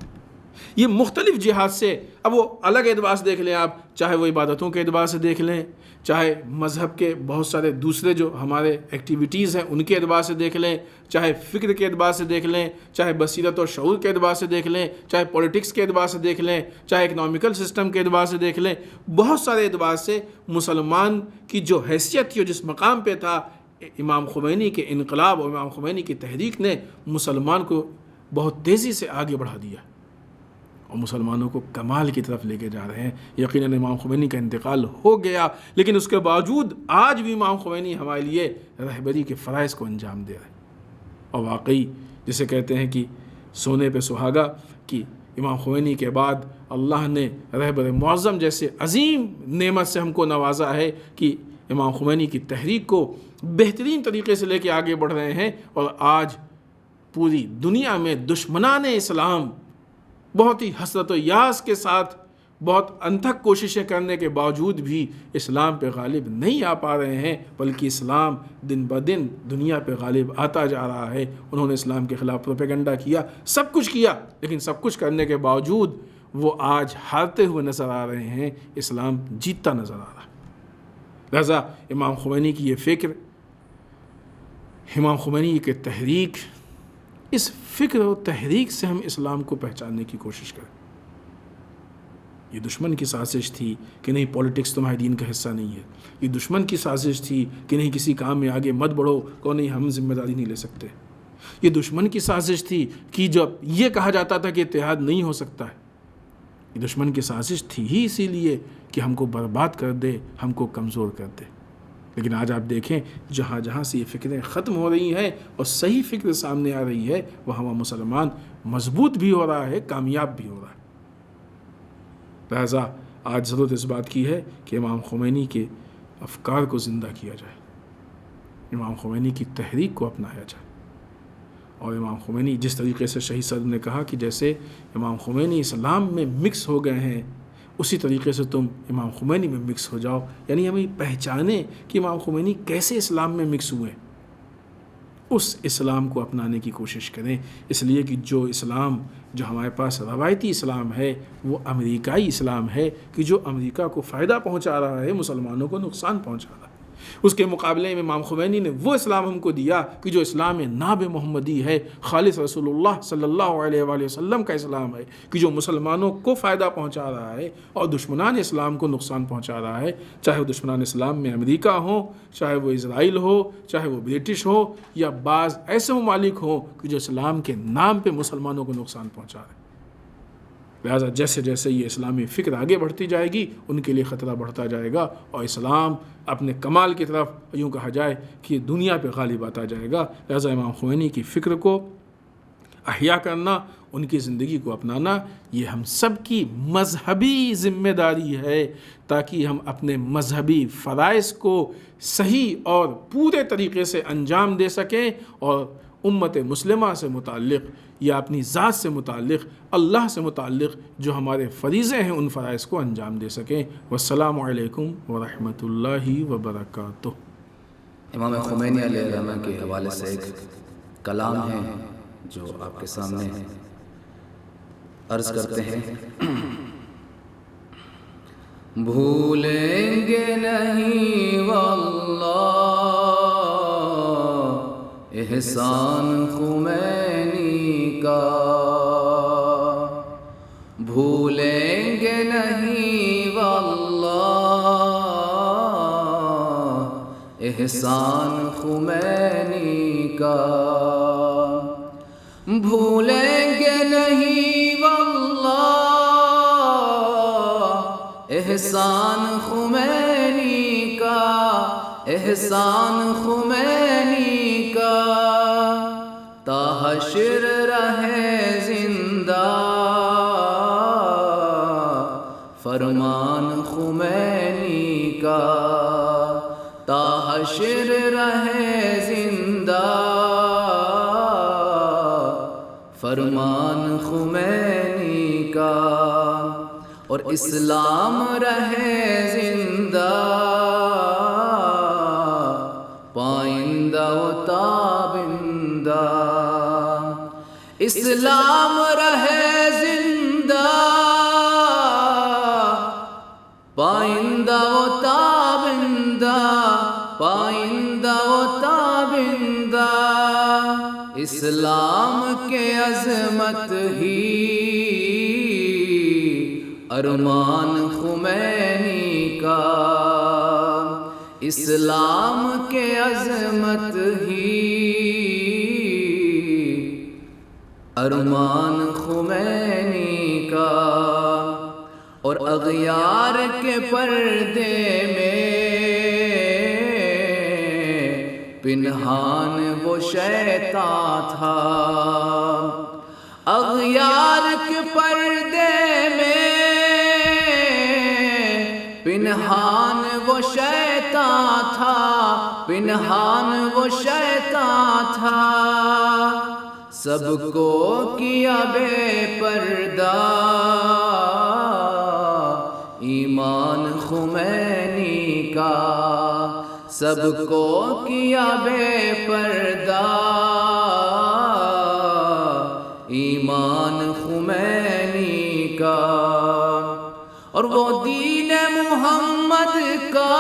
یہ مختلف جہاد سے، اب وہ الگ اعتبار سے دیکھ لیں آپ، چاہے وہ عبادتوں کے اعتبار سے دیکھ لیں، چاہے مذہب کے بہت سارے دوسرے جو ہمارے ایکٹیویٹیز ہیں ان کے اعتبار سے دیکھ لیں، چاہے فکر کے اعتبار سے دیکھ لیں، چاہے بصیرت اور شعور کے اعتبار سے دیکھ لیں، چاہے پولیٹکس کے اعتبار سے دیکھ لیں، چاہے اکنامیکل سسٹم کے اعتبار سے دیکھ لیں، بہت سارے اعتبار سے مسلمان کی جو حیثیت تھی اور جس مقام پہ تھا، امام خمینی کے انقلاب اور امام خمینی کی تحریک نے مسلمان کو بہت تیزی سے آگے بڑھا دیا اور مسلمانوں کو کمال کی طرف لے کے جا رہے ہیں۔ یقیناً امام خمینی کا انتقال ہو گیا، لیکن اس کے باوجود آج بھی امام خمینی ہمارے لیے رہبری کے فرائض کو انجام دے رہے ہیں، اور واقعی جسے کہتے ہیں کہ سونے پہ سہاگا، کہ امام خمینی کے بعد اللہ نے رہبر معظم جیسے عظیم نعمت سے ہم کو نوازا ہے کہ امام خمینی کی تحریک کو بہترین طریقے سے لے کے آگے بڑھ رہے ہیں، اور آج پوری دنیا میں دشمنان اسلام بہت ہی حسرت و یاس کے ساتھ بہت انتھک کوششیں کرنے کے باوجود بھی اسلام پہ غالب نہیں آ پا رہے ہیں، بلکہ اسلام دن بدن دنیا پہ غالب آتا جا رہا ہے۔ انہوں نے اسلام کے خلاف پروپیگنڈا کیا، سب کچھ کیا، لیکن سب کچھ کرنے کے باوجود وہ آج ہارتے ہوئے نظر آ رہے ہیں، اسلام جیتتا نظر آ رہا ہے۔ لہذا امام خمینی کی یہ فکر، امام خمینی کی تحریک، اس فکر و تحریک سے ہم اسلام کو پہچاننے کی کوشش کریں۔ یہ دشمن کی سازش تھی کہ نہیں پولیٹکس تمہارے دین کا حصہ نہیں ہے، یہ دشمن کی سازش تھی کہ نہیں کسی کام میں آگے مت بڑھو، کو نہیں ہم ذمہ داری نہیں لے سکتے، یہ دشمن کی سازش تھی کہ جب یہ کہا جاتا تھا کہ اتحاد نہیں ہو سکتا ہے، یہ دشمن کی سازش تھی ہی اسی لیے کہ ہم کو برباد کر دے، ہم کو کمزور کر دے۔ لیکن آج آپ دیکھیں جہاں جہاں سے یہ فکریں ختم ہو رہی ہیں اور صحیح فکر سامنے آ رہی ہے، وہاں مسلمان مضبوط بھی ہو رہا ہے، کامیاب بھی ہو رہا ہے۔ لہذا آج ضرورت اس بات کی ہے کہ امام خمینی کے افکار کو زندہ کیا جائے، امام خمینی کی تحریک کو اپنایا جائے، اور امام خمینی جس طریقے سے شہید صدر نے کہا کہ جیسے امام خمینی اسلام میں مکس ہو گئے ہیں، اسی طریقے سے تم امام خمینی میں مکس ہو جاؤ، یعنی ہمیں پہچانیں کہ امام خمینی کیسے اسلام میں مکس ہوئے، اس اسلام کو اپنانے کی کوشش کریں، اس لیے کہ جو اسلام جو ہمارے پاس روایتی اسلام ہے وہ امریکائی اسلام ہے کہ جو امریکہ کو فائدہ پہنچا رہا ہے، مسلمانوں کو نقصان پہنچا رہا ہے۔ اس کے مقابلے میں امام خمینی نے وہ اسلام ہم کو دیا کہ جو اسلام ناب محمدی ہے، خالص رسول اللہ صلی اللہ علیہ وآلہ وسلم کا اسلام ہے کہ جو مسلمانوں کو فائدہ پہنچا رہا ہے اور دشمنان اسلام کو نقصان پہنچا رہا ہے، چاہے وہ دشمنان اسلام میں امریکہ ہوں، چاہے وہ اسرائیل ہو، چاہے وہ برٹش ہو، یا بعض ایسے ممالک ہوں کہ جو اسلام کے نام پہ مسلمانوں کو نقصان پہنچا رہے ہیں۔ لہٰذا جیسے جیسے یہ اسلامی فکر آگے بڑھتی جائے گی، ان کے لیے خطرہ بڑھتا جائے گا، اور اسلام اپنے کمال کی طرف یوں کہا جائے کہ دنیا پہ غالب آتا جائے گا۔ لہٰذا امام خمینی کی فکر کو احیا کرنا، ان کی زندگی کو اپنانا، یہ ہم سب کی مذہبی ذمہ داری ہے، تاکہ ہم اپنے مذہبی فرائض کو صحیح اور پورے طریقے سے انجام دے سکیں، اور امت مسلمہ سے متعلق یا اپنی ذات سے متعلق، اللہ سے متعلق جو ہمارے فریضے ہیں، ان فرائض کو انجام دے سکیں۔ والسلام علیکم ورحمۃ اللہ وبرکاتہ۔ امام خمینی علیہ السلام کے حوالے سے ایک کلام ہے جو آپ کے سامنے عرض کرتے ہیں۔ بھولیں گے نہیں واللہ احسان خمینی کا، بھولیں گے نہیں واللہ احسان خمینی کا، بھولیں گے نہیں واللہ احسان خمینی کا، احسان خمینی کا، تا حشر رہے زندہ فرمان خمینی کا، تا حشر رہے زندہ فرمان خمینی کا، اور اسلام رہے زندہ پائندہ و تابندہ، اسلام رہے زندہ پائندہ و تابندہ، پائندہ و تابندہ، اسلام کے عظمت ہی ارمان خمینی کا، اسلام کے عظمت ہی ارمان خمینی کا، اور اغیار کے پردے میں پنہان وہ شیطان تھا، اغیار کے پردے میں پنہان وہ شیطان تھا، پنہان وہ شیطان تھا، سب کو کیا بے پردہ ایمان خمینی کا، سب کو کیا بے پردہ ایمان خمینی کا، اور وہ دین محمد کا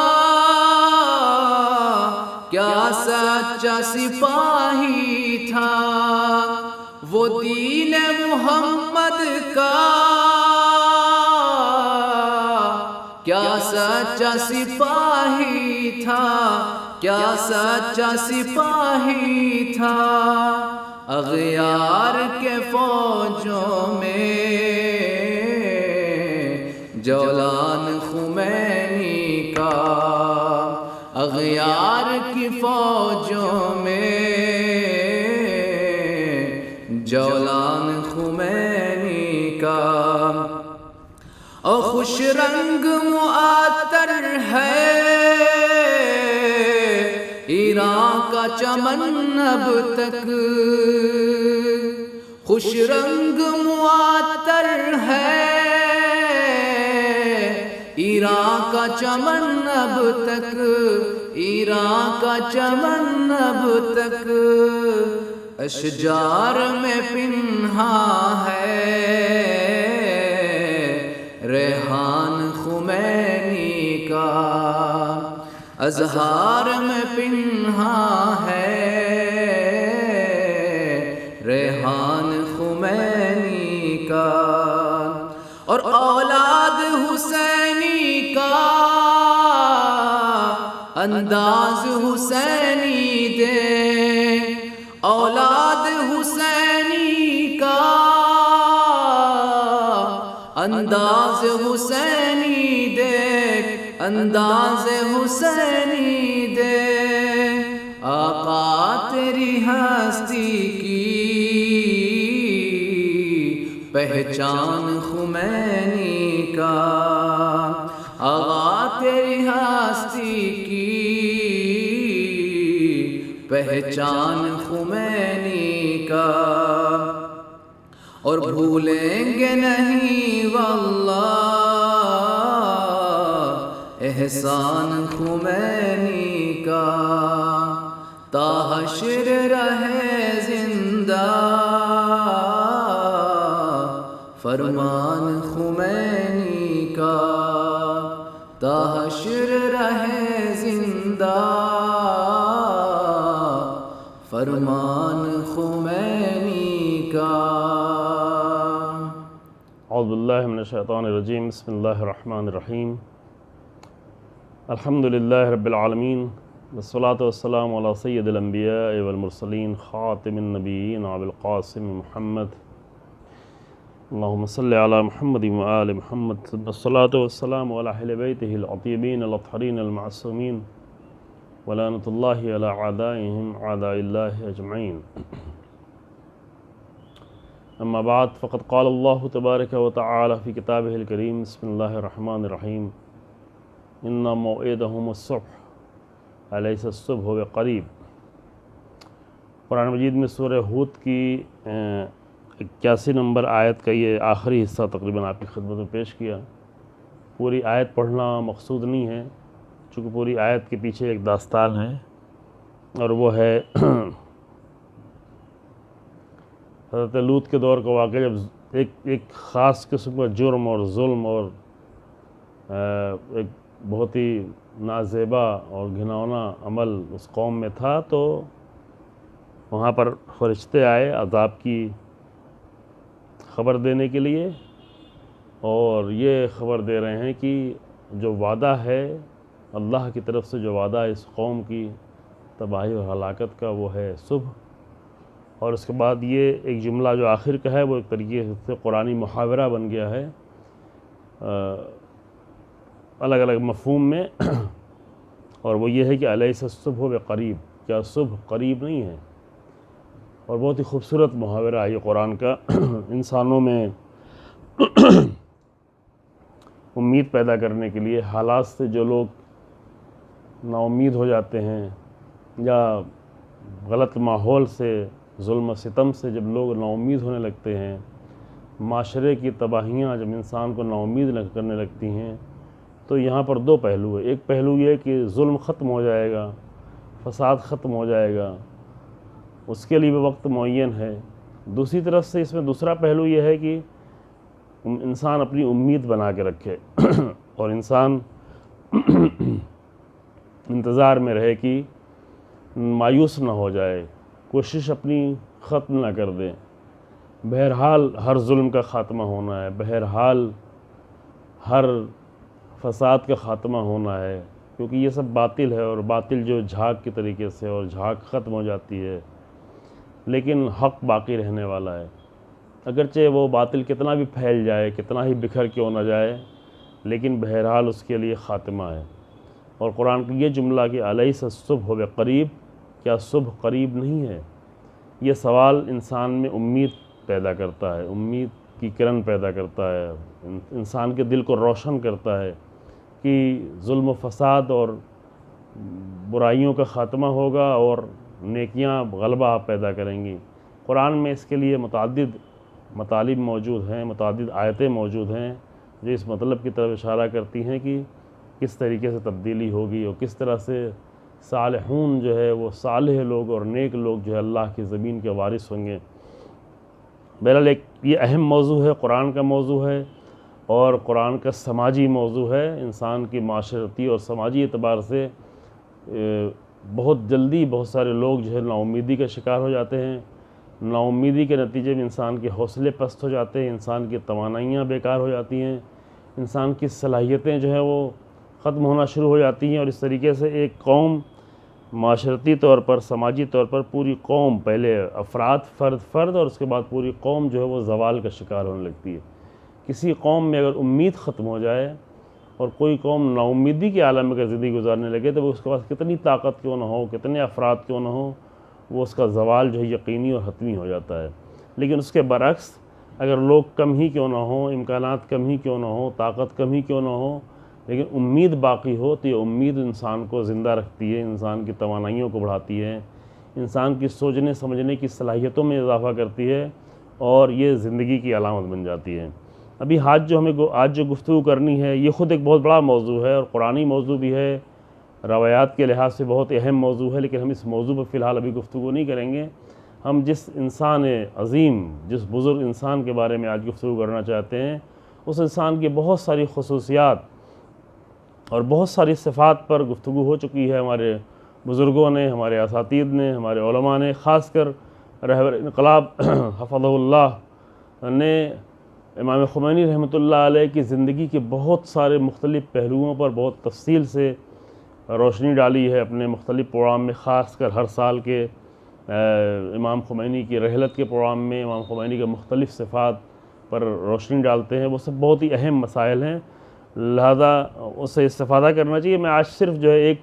کیا سچا سپاہی تھا، وہ دین محمد کا کیا سچا سپاہی تھا، کیا سچا سپاہی تھا، اغیار کے فوجوں میں جولان خمینی کا، اغیار کی فوجوں میں جولان خمینی کا، اور خوش رنگ معطر ہے ایران کا چمن اب تک، خوش رنگ معطر ہے ایران کا چمن اب تک، ایران کا چمن اب تک، اشجار میں پنہا ہے ریحان خمینی کا، ازہار میں پنہا ہے ریحان خمینی کا، اور اولاد حسینی کا انداز حسینی دے، اولاد حسینی کا انداز حسینی دیکھ، انداز حسینی دے، آقا تیری ہستی کی پہچان خمینی کا، آقا تیری ہستی کی پہچان خمینی کا، اور بھولیں گے نہیں واللہ احسان خمینی کا، تا حشر رہے زندہ فرمان خمینی کا، تا حشر رہے زندہ فرمان خمینی کا۔ اعوذ باللہ من الشیطان الرجیم، بسم اللہ الرحمن الرحیم، الحمد للہ رب العالمین، والصلاة والسلام على سید الانبیاء والمرسلین خاتم النبیین ابی القاسم محمد اللہم صلی علی محمد وآل محمد الصلاة والسلام علی اہل بیتہ الطیبین الاطہرین المعصومین ولعنۃ اللہ علی اعدائہم اعداء اللہ اجمعین. اما بعد فقد قال اللہ تبارک و تعالی فی کتابہ الکریم بسم اللہ الرحمن الرحیم ان موعدہم الصبح الیس الصبح بقریب. قرآن مجید میں سورہ ہود کی 81 نمبر آیت کا یہ آخری حصہ تقریباً آپ کی خدمت میں پیش کیا. پوری آیت پڑھنا مقصود نہیں ہے چونکہ پوری آیت کے پیچھے ایک داستان ہے اور وہ ہے حضرت لوط کے دور کا واقعہ، جب ایک خاص قسم کا جرم اور ظلم اور ایک بہت ہی نازیبا اور گھناؤنا عمل اس قوم میں تھا، تو وہاں پر فرشتے آئے عذاب کی خبر دینے کے لیے، اور یہ خبر دے رہے ہیں کہ جو وعدہ ہے اللہ کی طرف سے، جو وعدہ ہے اس قوم کی تباہی اور ہلاکت کا، وہ ہے صبح. اور اس کے بعد یہ ایک جملہ جو آخر کا ہے وہ ایک طریقے سے قرآنی محاورہ بن گیا ہے الگ الگ مفہوم میں، اور وہ یہ ہے کہ الیس الصبح بقریب، کیا صبح قریب نہیں ہے. اور بہت ہی خوبصورت محاورہ ہے یہ قرآن کا. انسانوں میں امید پیدا کرنے کے لیے، حالات سے جو لوگ نا امید ہو جاتے ہیں یا غلط ماحول سے، ظلم و ستم سے جب لوگ نا امید ہونے لگتے ہیں، معاشرے کی تباہیاں جب انسان کو نا امید کرنے لگتی ہیں، تو یہاں پر دو پہلو ہے. ایک پہلو یہ کہ ظلم ختم ہو جائے گا، فساد ختم ہو جائے گا، اس کے لیے بھی وقت معین ہے. دوسری طرف سے اس میں دوسرا پہلو یہ ہے کہ انسان اپنی امید بنا کے رکھے اور انسان انتظار میں رہے کہ مایوس نہ ہو جائے، کوشش اپنی ختم نہ کر دیں. بہرحال ہر ظلم کا خاتمہ ہونا ہے، بہرحال ہر فساد کا خاتمہ ہونا ہے، کیونکہ یہ سب باطل ہے، اور باطل جو جھاگ کے طریقے سے، اور جھاگ ختم ہو جاتی ہے لیکن حق باقی رہنے والا ہے. اگرچہ وہ باطل کتنا بھی پھیل جائے، کتنا ہی بکھر کیوں نہ جائے، لیکن بہرحال اس کے لیے خاتمہ ہے. اور قرآن کا یہ جملہ کہ الیس الصبح بقریب، کیا صبح قریب نہیں ہے، یہ سوال انسان میں امید پیدا کرتا ہے، امید کی کرن پیدا کرتا ہے، انسان کے دل کو روشن کرتا ہے کہ ظلم و فساد اور برائیوں کا خاتمہ ہوگا اور نیکیاں غلبہ پیدا کریں گی. قرآن میں اس کے لیے متعدد مطالب موجود ہیں، متعدد آیتیں موجود ہیں جو اس مطلب کی طرف اشارہ کرتی ہیں کہ کس طریقے سے تبدیلی ہوگی اور کس طرح سے صالحون جو ہے، وہ صالح لوگ اور نیک لوگ جو ہے اللہ کی زمین کے وارث ہوں گے. بہرحال ایک یہ اہم موضوع ہے، قرآن کا موضوع ہے، اور قرآن کا سماجی موضوع ہے. انسان کی معاشرتی اور سماجی اعتبار سے بہت جلدی بہت سارے لوگ جو ہے نا امیدی کا شکار ہو جاتے ہیں. نا امیدی کے نتیجے میں انسان کے حوصلے پست ہو جاتے ہیں، انسان کی توانائیاں بیکار ہو جاتی ہیں، انسان کی صلاحیتیں جو ہیں وہ ختم ہونا شروع ہو جاتی ہیں. اور اس طریقے سے ایک قوم معاشرتی طور پر، سماجی طور پر، پوری قوم، پہلے افراد فرد اور اس کے بعد پوری قوم جو ہے وہ زوال کا شکار ہونے لگتی ہے. کسی قوم میں اگر امید ختم ہو جائے اور کوئی قوم نا امیدی کے عالم میں اگر زندگی گزارنے لگے، تو وہ اس کے پاس کتنی طاقت کیوں نہ ہو، کتنے افراد کیوں نہ ہو، وہ اس کا زوال جو ہے یقینی اور حتمی ہو جاتا ہے. لیکن اس کے برعکس اگر لوگ کم ہی کیوں نہ ہوں، امکانات کم ہی کیوں نہ ہوں، طاقت کم ہی کیوں نہ ہو، لیکن امید باقی ہو، تو یہ امید انسان کو زندہ رکھتی ہے، انسان کی توانائیوں کو بڑھاتی ہے، انسان کی سوچنے سمجھنے کی صلاحیتوں میں اضافہ کرتی ہے، اور یہ زندگی کی علامت بن جاتی ہے. ابھی آج جو گفتگو کرنی ہے یہ خود ایک بہت بڑا موضوع ہے اور قرآنی موضوع بھی ہے، روایات کے لحاظ سے بہت اہم موضوع ہے، لیکن ہم اس موضوع پر فی الحال ابھی گفتگو نہیں کریں گے. ہم جس انسان عظیم، جس بزرگ انسان کے بارے میں آج گفتگو کرنا چاہتے ہیں، اس انسان کی بہت ساری خصوصیات اور بہت ساری صفات پر گفتگو ہو چکی ہے. ہمارے بزرگوں نے، ہمارے اساتید نے، ہمارے علماء نے، خاص کر رہبر انقلاب حفظہ اللہ نے امام خمینی رحمۃ اللہ علیہ کی زندگی کے بہت سارے مختلف پہلوؤں پر بہت تفصیل سے روشنی ڈالی ہے اپنے مختلف پروگرام میں، خاص کر ہر سال کے امام خمینی کی رحلت کے پروگرام میں امام خمینی کے مختلف صفات پر روشنی ڈالتے ہیں۔ وہ سب بہت ہی اہم مسائل ہیں، لہذا اس سے استفادہ کرنا چاہیے۔ میں آج صرف جو ہے ایک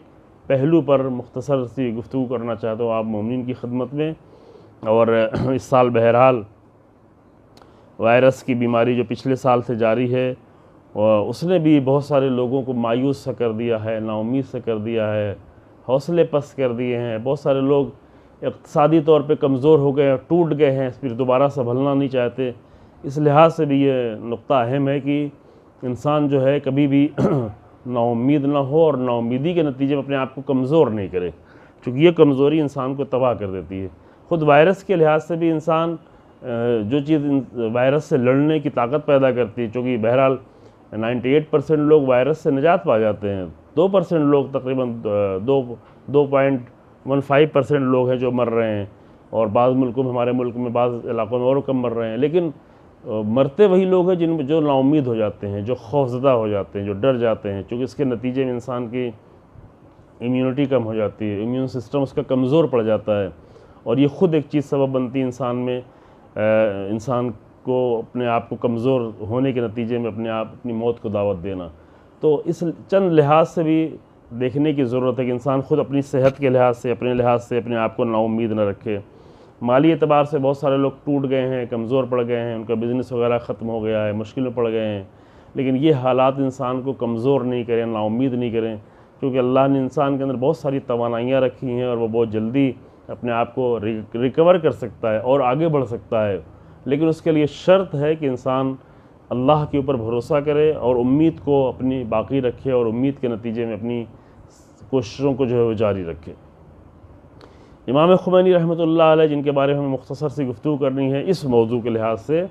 پہلو پر مختصر سی گفتگو کرنا چاہتا ہوں آپ مومنین کی خدمت میں، اور اس سال بہرحال وائرس کی بیماری جو پچھلے سال سے جاری ہے، اس نے بھی بہت سارے لوگوں کو مایوس سے کر دیا ہے، نا امید سے کر دیا ہے، حوصلے پست کر دیے ہیں۔ بہت سارے لوگ اقتصادی طور پہ کمزور ہو گئے، ٹوٹ گئے ہیں، پھر دوبارہ سنبھلنا نہیں چاہتے۔ اس لحاظ سے بھی یہ نقطہ اہم ہے کہ انسان جو ہے کبھی بھی نا امید نہ ہو، اور نا امیدی کے نتیجے میں اپنے آپ کو کمزور نہیں کرے، چونکہ یہ کمزوری انسان کو تباہ کر دیتی ہے۔ خود وائرس کے لحاظ سے بھی انسان جو چیز وائرس سے لڑنے کی طاقت پیدا کرتی ہے، چونکہ بہرحال 98% لوگ وائرس سے نجات پا جاتے ہیں، 2% لوگ تقریباً 2.15% لوگ ہیں جو مر رہے ہیں، اور بعض ملکوں میں، ہمارے ملک میں بعض علاقوں میں اور کم مر رہے ہیں، لیکن مرتے وہی لوگ ہیں جن میں جو نا امید ہو جاتے ہیں، جو خوفزدہ ہو جاتے ہیں، جو ڈر جاتے ہیں، چونکہ اس کے نتیجے میں انسان کی امیونٹی کم ہو جاتی ہے، امیون سسٹم اس کا کمزور پڑ جاتا ہے، اور یہ خود ایک چیز سبب بنتی ہے انسان میں، انسان کو اپنے آپ کو کمزور ہونے کے نتیجے میں اپنی موت کو دعوت دینا۔ تو اس چند لحاظ سے بھی دیکھنے کی ضرورت ہے کہ انسان خود اپنی صحت کے لحاظ سے، اپنے لحاظ سے اپنے آپ کو نا امید نہ رکھے۔ مالی اعتبار سے بہت سارے لوگ ٹوٹ گئے ہیں، کمزور پڑ گئے ہیں، ان کا بزنس وغیرہ ختم ہو گیا ہے، مشکل میں پڑ گئے ہیں، لیکن یہ حالات انسان کو کمزور نہیں کریں، نا امید نہیں کریں، کیونکہ اللہ نے انسان کے اندر بہت ساری توانائیاں رکھی ہیں، اور وہ بہت جلدی اپنے آپ کو ریکور کر سکتا ہے اور آگے بڑھ سکتا ہے، لیکن اس کے لیے شرط ہے کہ انسان اللہ کے اوپر بھروسہ کرے اور امید کو اپنی باقی رکھے، اور امید کے نتیجے میں اپنی کوششوں کو جو ہے وہ جاری رکھے۔ امام خمینی رحمۃ اللہ علیہ، جن کے بارے میں ہمیں مختصر سی گفتگو کرنی ہے اس موضوع کے لحاظ سے،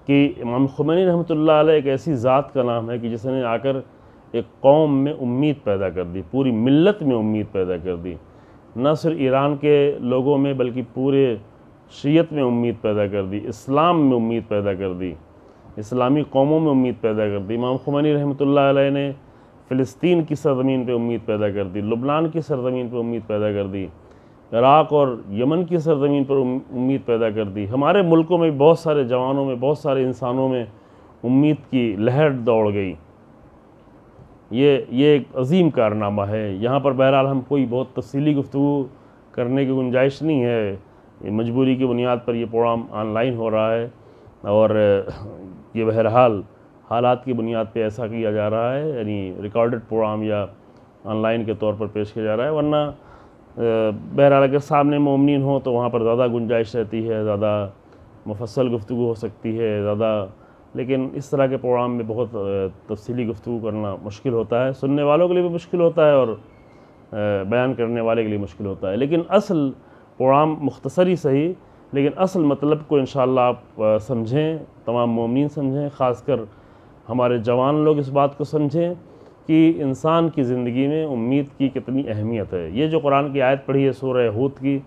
کہ امام خمینی رحمۃ اللہ علیہ ایک ایسی ذات کا نام ہے کہ جس نے آ کر ایک قوم میں امید پیدا کر دی، پوری ملت میں امید پیدا کر دی، نہ صرف ایران کے لوگوں میں بلکہ پورے شیعت میں امید پیدا کر دی، اسلام میں امید پیدا کر دی، اسلامی قوموں میں امید پیدا کر دی۔ امام خمینی رحمۃ اللہ علیہ نے فلسطین کی سرزمین پہ امید پیدا کر دی، لبنان کی سرزمین پہ امید پیدا کر دی، عراق اور یمن کی سرزمین پر امید پیدا کر دی۔ ہمارے ملکوں میں بہت سارے جوانوں میں، بہت سارے انسانوں میں امید کی لہر دوڑ گئی۔ یہ ایک عظیم کارنامہ ہے۔ یہاں پر بہرحال ہم کوئی بہت تفصیلی گفتگو کرنے کی گنجائش نہیں ہے، مجبوری کی بنیاد پر یہ پروگرام آن لائن ہو رہا ہے، اور یہ بہرحال حالات کی بنیاد پہ ایسا کیا جا رہا ہے، یعنی ریکارڈڈ پروگرام یا آن لائن کے طور پر پیش کیا جا رہا ہے، ورنہ بہرحال اگر سامنے مومنین ہوں تو وہاں پر زیادہ گنجائش رہتی ہے، زیادہ مفصل گفتگو ہو سکتی ہے، زیادہ، لیکن اس طرح کے پروگرام میں بہت تفصیلی گفتگو کرنا مشکل ہوتا ہے، سننے والوں کے لیے بھی مشکل ہوتا ہے اور بیان کرنے والے کے لیے مشکل ہوتا ہے، لیکن اصل پروگرام مختصر ہی صحیح، لیکن اصل مطلب کو انشاءاللہ آپ سمجھیں، تمام مومنین سمجھیں، خاص کر ہمارے جوان لوگ اس بات کو سمجھیں کہ انسان کی زندگی میں امید کی کتنی اہمیت ہے۔ یہ جو قرآن کی آیت پڑھی ہے سورہ ہود کی،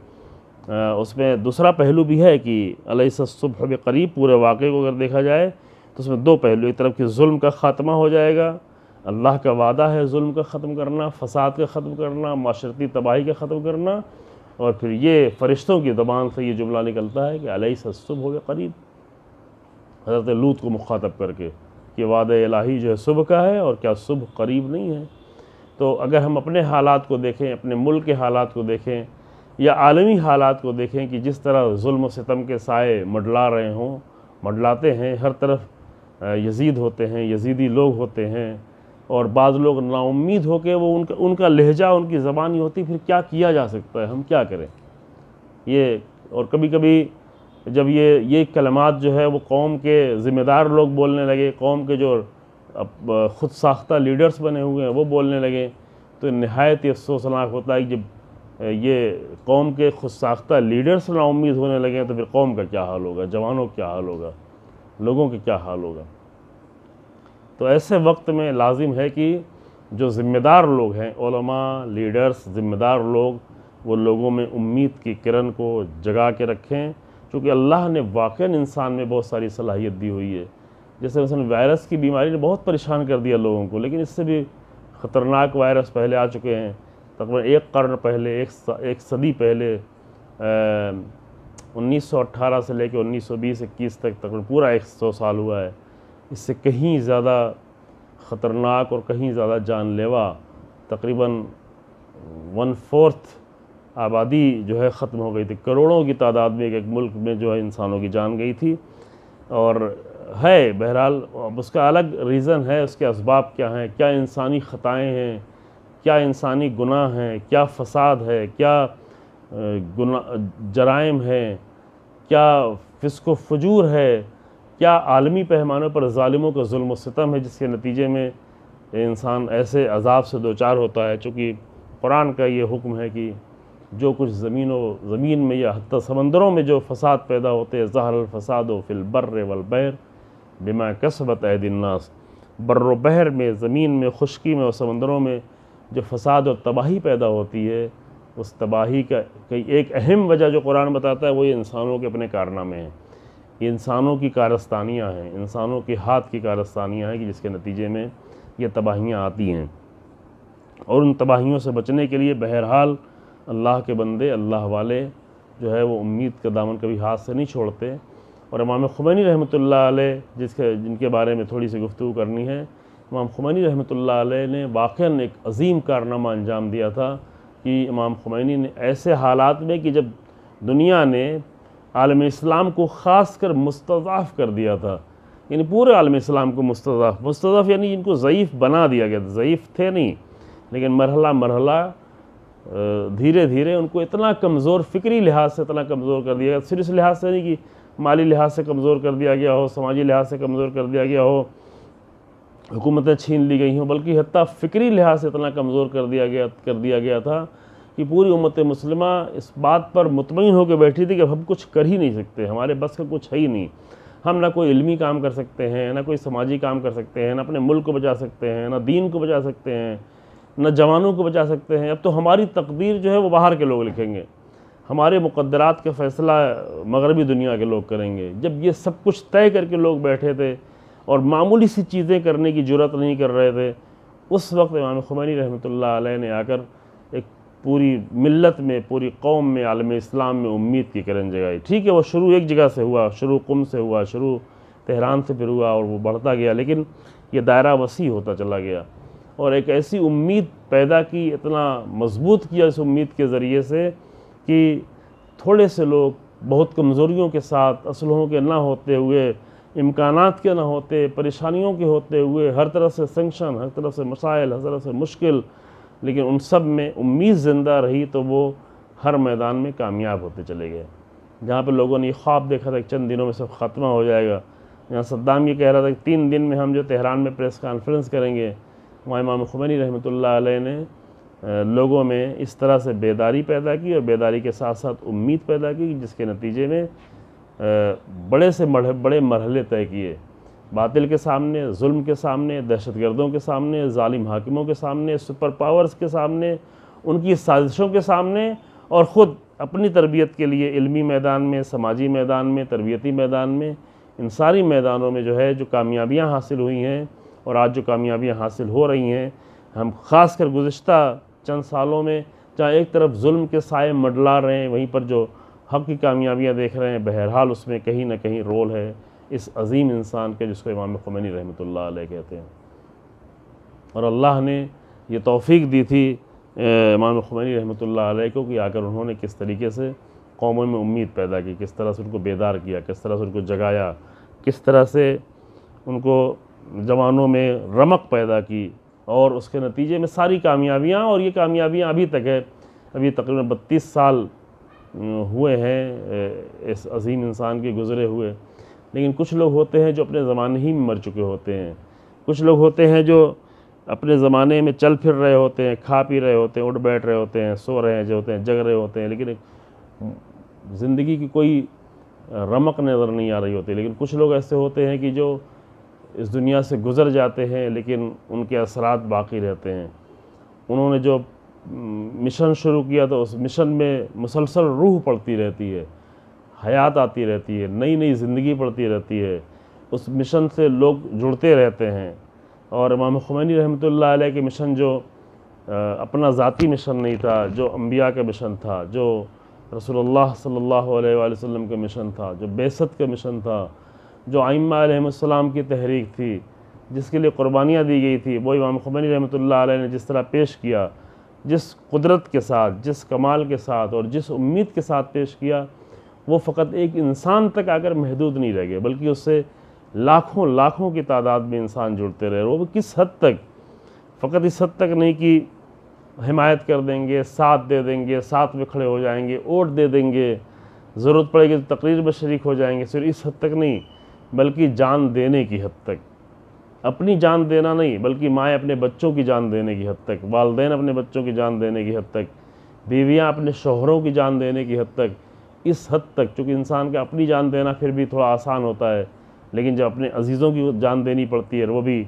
اس میں دوسرا پہلو بھی ہے کہ الیس الصبح بقریب، پورے واقعے کو اگر دیکھا جائے تو اس میں دو پہلو، ایک طرف کہ ظلم کا خاتمہ ہو جائے گا، اللہ کا وعدہ ہے ظلم کا ختم کرنا، فساد کا ختم کرنا، معاشرتی تباہی کا ختم کرنا، اور پھر یہ فرشتوں کی زبان سے یہ جملہ نکلتا ہے کہ الیس الصبح بقریب، حضرت لوط کو مخاطب کر کے کہ وعدہ الہی جو ہے صبح کا ہے اور کیا صبح قریب نہیں ہے۔ تو اگر ہم اپنے حالات کو دیکھیں، اپنے ملک کے حالات کو دیکھیں یا عالمی حالات کو دیکھیں کہ جس طرح ظلم و ستم کے سائے منڈلا رہے ہوں، منڈلاتے ہیں، ہر طرف یزید ہوتے ہیں، یزیدی لوگ ہوتے ہیں، اور بعض لوگ نا امید ہو کے وہ ان کا لہجہ، ان کی زبان ہی ہوتی، پھر کیا کیا جا سکتا ہے، ہم کیا کریں یہ۔ اور کبھی کبھی جب یہ کلمات جو ہے وہ قوم کے ذمہ دار لوگ بولنے لگے، قوم کے جو خود ساختہ لیڈرز بنے ہوئے ہیں وہ بولنے لگے، تو نہایت ہی افسوسناک ہوتا ہے کہ جب یہ قوم کے خود ساختہ لیڈرز نا امید ہونے لگے تو پھر قوم کا کیا حال ہوگا، جوانوں کا کیا حال ہوگا، لوگوں کا کیا حال ہوگا۔ تو ایسے وقت میں لازم ہے کہ جو ذمہ دار لوگ ہیں، علماء، لیڈرز، ذمہ دار لوگ، وہ لوگوں میں امید کی کرن کو جگا کے رکھیں، چونکہ اللہ نے واقعاً انسان میں بہت ساری صلاحیت دی ہوئی ہے۔ جیسے مثلا وائرس کی بیماری نے بہت پریشان کر دیا لوگوں کو، لیکن اس سے بھی خطرناک وائرس پہلے آ چکے ہیں، تقریباً ایک قرن پہلے، ایک صدی پہلے، 1918 سے لے کے 1920-21 تک تقریباً پورا 100 سال ہوا ہے۔ اس سے کہیں زیادہ خطرناک اور کہیں زیادہ جان لیوا، تقریباً 1/4 آبادی جو ہے ختم ہو گئی تھی، کروڑوں کی تعداد میں ایک ملک میں جو ہے انسانوں کی جان گئی تھی۔ اور ہے بہرحال اب اس کا الگ ریزن ہے، اس کے اسباب کیا ہیں، کیا انسانی خطائیں ہیں، کیا انسانی گناہ ہیں، کیا فساد ہے، کیا جرائم ہیں، کیا فسق و فجور ہے، کیا عالمی پیمانوں پر ظالموں کا ظلم و ستم ہے، جس کے نتیجے میں انسان ایسے عذاب سے دوچار ہوتا ہے۔ چونکہ قرآن کا یہ حکم ہے کہ جو کچھ زمین میں یا حتی سمندروں میں جو فساد پیدا ہوتے ہیں، ظہر الفساد فی البر والبحر بما کسبت ایدی الناس، بر و بحر میں، زمین میں، خشکی میں اور سمندروں میں جو فساد اور تباہی پیدا ہوتی ہے، اس تباہی کا ایک اہم وجہ جو قرآن بتاتا ہے وہ یہ انسانوں کے اپنے کارنامے ہیں، یہ انسانوں کی کارستانیاں ہیں، انسانوں کے ہاتھ کی کارستانیاں ہیں کہ جس کے نتیجے میں یہ تباہیاں آتی ہیں۔ اور ان تباہیوں سے بچنے کے لیے بہرحال اللہ کے بندے، اللہ والے جو ہے وہ امید کا دامن کبھی ہاتھ سے نہیں چھوڑتے۔ اور امام خمینی رحمۃ اللہ علیہ جن کے بارے میں تھوڑی سی گفتگو کرنی ہے، امام خمینی رحمۃ اللہ علیہ نے واقعاً ایک عظیم کارنامہ انجام دیا تھا کہ امام خمینی نے ایسے حالات میں کہ جب دنیا نے عالم اسلام کو خاص کر مستضعف کر دیا تھا، یعنی پورے عالم اسلام کو مستضعف یعنی ان کو ضعیف بنا دیا گیا تھا، ضعیف تھے نہیں لیکن مرحلہ مرحلہ دھیرے دھیرے ان کو اتنا کمزور، فکری لحاظ سے اتنا کمزور کر دیا گیا، صرف اس لحاظ سے نہیں کہ مالی لحاظ سے کمزور کر دیا گیا ہو، سماجی لحاظ سے کمزور کر دیا گیا ہو، حکومتیں چھین لی گئی ہوں، بلکہ حتیٰ فکری لحاظ سے اتنا کمزور کر دیا گیا تھا کہ پوری امت مسلمہ اس بات پر مطمئن ہو کے بیٹھی تھی کہ ہم کچھ کر ہی نہیں سکتے، ہمارے بس کا کچھ ہے ہی نہیں، ہم نہ کوئی علمی کام کر سکتے ہیں، نہ کوئی سماجی کام کر سکتے ہیں، نہ اپنے ملک کو بچا سکتے ہیں، نہ دین کو بچا سکتے ہیں، نہ جوانوں کو بچا سکتے ہیں۔ اب تو ہماری تقدیر جو ہے وہ باہر کے لوگ لکھیں گے، ہمارے مقدرات کا فیصلہ مغربی دنیا کے لوگ کریں گے۔ جب یہ سب کچھ طے کر کے لوگ بیٹھے تھے اور معمولی سی چیزیں کرنے کی جرات نہیں کر رہے تھے، اس وقت امام خمینی رحمۃ اللہ علیہ نے آ کر ایک پوری ملت میں، پوری قوم میں، عالم اسلام میں امید کی کرن جگائی۔ ٹھیک ہے وہ شروع ایک جگہ سے ہوا، شروع قم سے ہوا، شروع تہران سے پھر ہوا اور وہ بڑھتا گیا، لیکن یہ دائرہ وسیع ہوتا چلا گیا اور ایک ایسی امید پیدا کی، اتنا مضبوط کیا اس امید کے ذریعے سے کہ تھوڑے سے لوگ بہت کمزوریوں کے ساتھ، اسلحوں کے نہ ہوتے ہوئے، امکانات کے نہ ہوتے، پریشانیوں کے ہوتے ہوئے، ہر طرف سے سنکشن، ہر طرف سے مسائل، ہر طرف سے مشکل، لیکن ان سب میں امید زندہ رہی تو وہ ہر میدان میں کامیاب ہوتے چلے گئے۔ جہاں پہ لوگوں نے یہ خواب دیکھا تھا کہ چند دنوں میں سب خاتمہ ہو جائے گا، جہاں صدام یہ کہہ رہا تھا کہ 3 دن میں ہم جو تہران میں پریس کانفرنس کریں گے، وہاں امام خمینی رحمۃ اللہ علیہ نے لوگوں میں اس طرح سے بیداری پیدا کی اور بیداری کے ساتھ ساتھ امید پیدا کی، جس کے نتیجے میں بڑے مرحلے طے کیے، باطل کے سامنے، ظلم کے سامنے، دہشت گردوں کے سامنے، ظالم حاکموں کے سامنے، سپر پاورز کے سامنے، ان کی سازشوں کے سامنے، اور خود اپنی تربیت کے لیے علمی میدان میں، سماجی میدان میں، تربیتی میدان میں، ان ساری میدانوں میں جو کامیابیاں حاصل ہوئی ہیں اور آج جو کامیابیاں حاصل ہو رہی ہیں، ہم خاص کر گزشتہ چند سالوں میں جہاں ایک طرف ظلم کے سائے منڈلا رہے ہیں، وہیں پر جو حق کی کامیابیاں دیکھ رہے ہیں، بہرحال اس میں کہیں نہ کہیں رول ہے اس عظیم انسان کے جس کو امام خمینی رحمۃ اللہ علیہ کہتے ہیں۔ اور اللہ نے یہ توفیق دی تھی امام خمینی رحمۃ اللہ علیہ کو کہ آ کر انہوں نے کس طریقے سے قوموں میں امید پیدا کی، کس طرح سے ان کو بیدار کیا، کس طرح سے ان کو جگایا، کس طرح سے ان کو جوانوں میں رمق پیدا کی، اور اس کے نتیجے میں ساری کامیابیاں، اور یہ کامیابیاں ابھی تک ہے، ابھی تقریباً 32 سال ہوئے ہیں اس عظیم انسان کے گزرے ہوئے، لیکن کچھ لوگ ہوتے ہیں جو اپنے زمانے ہی میں مر چکے ہوتے ہیں، کچھ لوگ ہوتے ہیں جو اپنے زمانے میں چل پھر رہے ہوتے ہیں، کھا پی رہے ہوتے ہیں، اٹھ بیٹھ رہے ہوتے ہیں، سو رہے جو ہوتے ہیں، جگ رہے ہوتے ہیں، لیکن زندگی کی کوئی رمق نظر نہیں آ رہی ہوتی۔ لیکن کچھ لوگ ایسے ہوتے ہیں کہ جو اس دنیا سے گزر جاتے ہیں لیکن ان کے اثرات باقی رہتے ہیں۔ انہوں نے جو مشن شروع کیا تو اس مشن میں مسلسل روح پڑتی رہتی ہے، حیات آتی رہتی ہے، نئی نئی زندگی پڑتی رہتی ہے، اس مشن سے لوگ جڑتے رہتے ہیں، اور امام خمینی رحمۃ اللہ علیہ کے مشن جو اپنا ذاتی مشن نہیں تھا، جو انبیاء کا مشن تھا، جو رسول اللہ صلی اللہ علیہ وآلہ وسلم کا مشن تھا، جو بعثت کا مشن تھا، جو ائمہ علیہم السلام کی تحریک تھی، جس کے لیے قربانیاں دی گئی تھی، وہ امام خمینی رحمۃ اللہ علیہ نے جس طرح پیش کیا، جس قدرت کے ساتھ، جس کمال کے ساتھ اور جس امید کے ساتھ پیش کیا، وہ فقط ایک انسان تک آ کر محدود نہیں رہ گئے، بلکہ اس سے لاکھوں کی تعداد میں انسان جڑتے رہے۔ وہ کس حد تک؟ فقط اس حد تک نہیں کہ حمایت کر دیں گے، ساتھ دے دیں گے، ساتھ میں کھڑے ہو جائیں گے، ووٹ دے دیں گے، ضرورت پڑے گی تو تقریر میں شریک ہو جائیں گے، صرف اس حد تک نہیں، بلکہ جان دینے کی حد تک۔ اپنی جان دینا نہیں، بلکہ مائیں اپنے بچوں کی جان دینے کی حد تک، والدین اپنے بچوں کی جان دینے کی حد تک، بیویاں اپنے شوہروں کی جان دینے کی حد تک، اس حد تک۔ چونکہ انسان کا اپنی جان دینا پھر بھی تھوڑا آسان ہوتا ہے، لیکن جب اپنے عزیزوں کی جان دینی پڑتی ہے، وہ بھی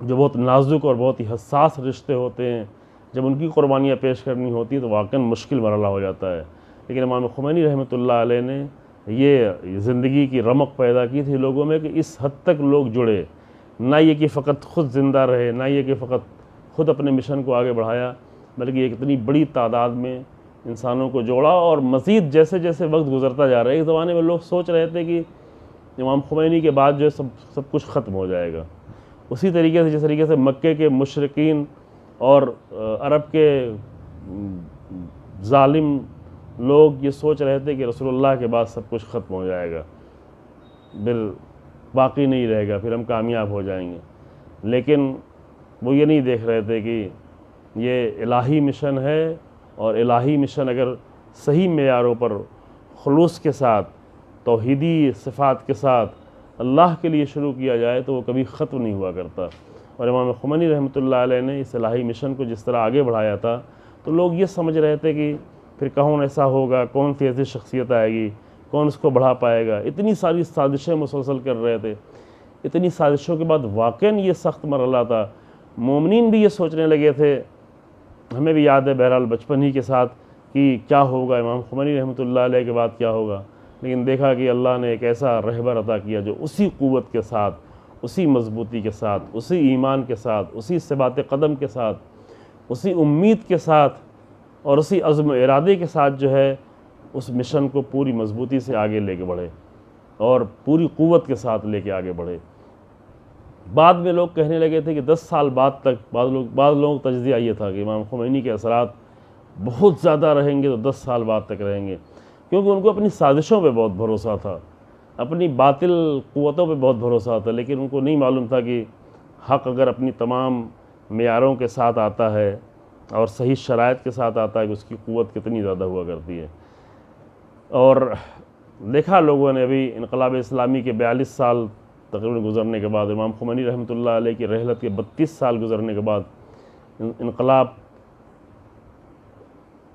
جو بہت نازک اور بہت ہی حساس رشتے ہوتے ہیں، جب ان کی قربانیاں پیش کرنی ہوتی ہیں تو واقعاً مشکل مرحلہ ہو جاتا ہے۔ لیکن امام خمینی رحمۃ اللہ علیہ نے یہ زندگی کی رمق پیدا کی تھی لوگوں میں کہ اس حد تک لوگ جڑے، نہ یہ کہ فقط خود زندہ رہے، نہ یہ کہ فقط خود اپنے مشن کو آگے بڑھایا، بلکہ ایک اتنی بڑی تعداد میں انسانوں کو جوڑا۔ اور مزید جیسے جیسے وقت گزرتا جا رہا ہے، ایک زمانے میں لوگ سوچ رہے تھے کہ امام خمینی کے بعد جو ہے سب کچھ ختم ہو جائے گا، اسی طریقے سے جس طریقے سے مکے کے مشرکین اور عرب کے ظالم لوگ یہ سوچ رہے تھے کہ رسول اللہ کے بعد سب کچھ ختم ہو جائے گا، باقی نہیں رہے گا، پھر ہم کامیاب ہو جائیں گے۔ لیکن وہ یہ نہیں دیکھ رہے تھے کہ یہ الہی مشن ہے، اور الہی مشن اگر صحیح معیاروں پر خلوص کے ساتھ، توحیدی صفات کے ساتھ اللہ کے لیے شروع کیا جائے تو وہ کبھی ختم نہیں ہوا کرتا۔ اور امام خمینی رحمۃ اللہ علیہ نے اس الہی مشن کو جس طرح آگے بڑھایا تھا، تو لوگ یہ سمجھ رہے تھے کہ پھر کون ایسا ہوگا، کون سی ایسی شخصیت آئے گی، کون اس کو بڑھا پائے گا۔ اتنی ساری سازشیں مسلسل کر رہے تھے، اتنی سازشوں کے بعد واقعاً یہ سخت مرحلہ تھا۔ مومنین بھی یہ سوچنے لگے تھے، ہمیں بھی یاد ہے بہرحال بچپن ہی کے ساتھ، کہ کیا ہوگا، امام خمینی رحمۃ اللہ علیہ کے بعد کیا ہوگا۔ لیکن دیکھا کہ اللہ نے ایک ایسا رہبر عطا کیا جو اسی قوت کے ساتھ، اسی مضبوطی کے ساتھ، اسی ایمان کے ساتھ، اسی ثبات قدم کے ساتھ، اسی امید کے ساتھ اور اسی عزم و ارادے کے ساتھ جو ہے اس مشن کو پوری مضبوطی سے آگے لے کے بڑھے اور پوری قوت کے ساتھ لے کے آگے بڑھے۔ بعد میں لوگ کہنے لگے تھے کہ 10 سال بعد تک، بعض لوگوں کا تجزیہ یہ تھا کہ امام خمینی کے اثرات بہت زیادہ رہیں گے تو 10 سال بعد تک رہیں گے، کیونکہ ان کو اپنی سازشوں پہ بہت بھروسہ تھا، اپنی باطل قوتوں پہ بہت بھروسہ تھا، لیکن ان کو نہیں معلوم تھا کہ حق اگر اپنی تمام معیاروں کے ساتھ آتا ہے اور صحیح شرائط کے ساتھ آتا ہے کہ اس کی قوت کتنی زیادہ ہوا کرتی ہے۔ اور دیکھا لوگوں نے ابھی انقلاب اسلامی کے 42 سال تقریباً گزرنے کے بعد، امام خمینی رحمۃ اللہ علیہ کی رحلت کے 32 سال گزرنے کے بعد، انقلاب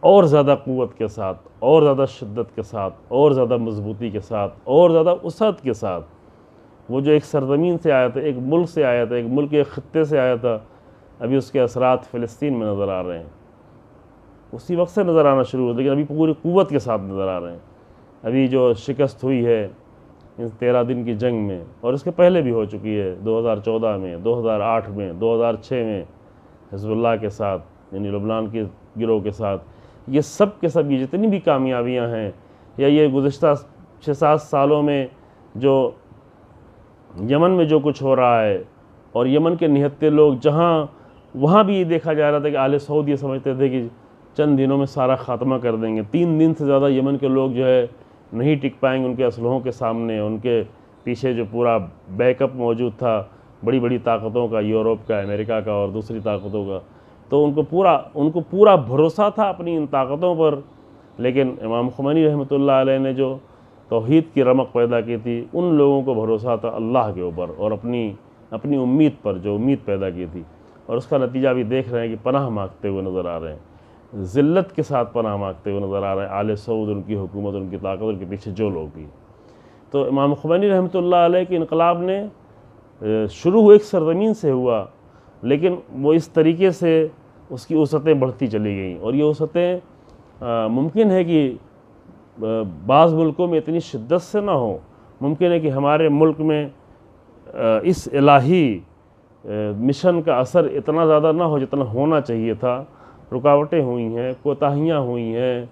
اور زیادہ قوت کے ساتھ، اور زیادہ شدت کے ساتھ، اور زیادہ مضبوطی کے ساتھ، اور زیادہ وسعت کے ساتھ، وہ جو ایک سرزمین سے آیا تھا، ایک ملک سے آیا تھا، ایک ملک ایک خطے سے آیا تھا، ابھی اس کے اثرات فلسطین میں نظر آ رہے ہیں۔ اسی وقت سے نظر آنا شروع ہو، لیکن ابھی پوری قوت کے ساتھ نظر آ رہے ہیں۔ ابھی جو شکست ہوئی ہے ان 13 دن کی جنگ میں، اور اس کے پہلے بھی ہو چکی ہے 2014 میں، 2008 میں، 2006 میں حزب اللہ کے ساتھ، یعنی لبنان کے گروہ کے ساتھ، یہ سب کے سب یہ جتنی بھی کامیابیاں ہیں، یا یہ گزشتہ 6-7 سالوں میں جو یمن میں جو کچھ ہو رہا ہے، اور یمن کے نہتے لوگ جہاں وہاں بھی یہ دیکھا جا رہا تھا کہ آل سعود یہ سمجھتے تھے کہ چند دنوں میں سارا خاتمہ کر دیں گے، 3 دن سے زیادہ یمن کے لوگ جو ہے نہیں ٹک پائیں گے ان کے اسلحوں کے سامنے، ان کے پیچھے جو پورا بیک اپ موجود تھا بڑی بڑی طاقتوں کا، یورپ کا، امریکہ کا اور دوسری طاقتوں کا، تو ان کو پورا بھروسہ تھا اپنی ان طاقتوں پر۔ لیکن امام خمینی رحمۃ اللہ علیہ نے جو توحید کی رمق پیدا کی تھی، ان لوگوں کو بھروسہ تھا اللہ کے اوپر اور اپنی امید پر، جو امید پیدا کی تھی، اور اس کا نتیجہ بھی دیکھ رہے ہیں کہ پناہ مانگتے ہوئے نظر آ رہے ہیں، ذلت کے ساتھ پناہ مانگتے ہوئے نظر آ رہے ہیں آل سعود، ان کی حکومت، ان کی طاقت، ان کے پیچھے جو لوگ بھی۔ تو امام خمینی رحمۃ اللہ علیہ کے انقلاب نے شروع ایک سرزمین سے ہوا، لیکن وہ اس طریقے سے اس کی وسعتیں بڑھتی چلی گئیں، اور یہ وسعتیں ممکن ہے کہ بعض ملکوں میں اتنی شدت سے نہ ہوں، ممکن ہے کہ ہمارے ملک میں اس الہی مشن کا اثر اتنا زیادہ نہ ہو جتنا ہونا چاہیے تھا. رکاوٹیں ہوئی ہیں, کوتاہیاں ہوئی ہیں.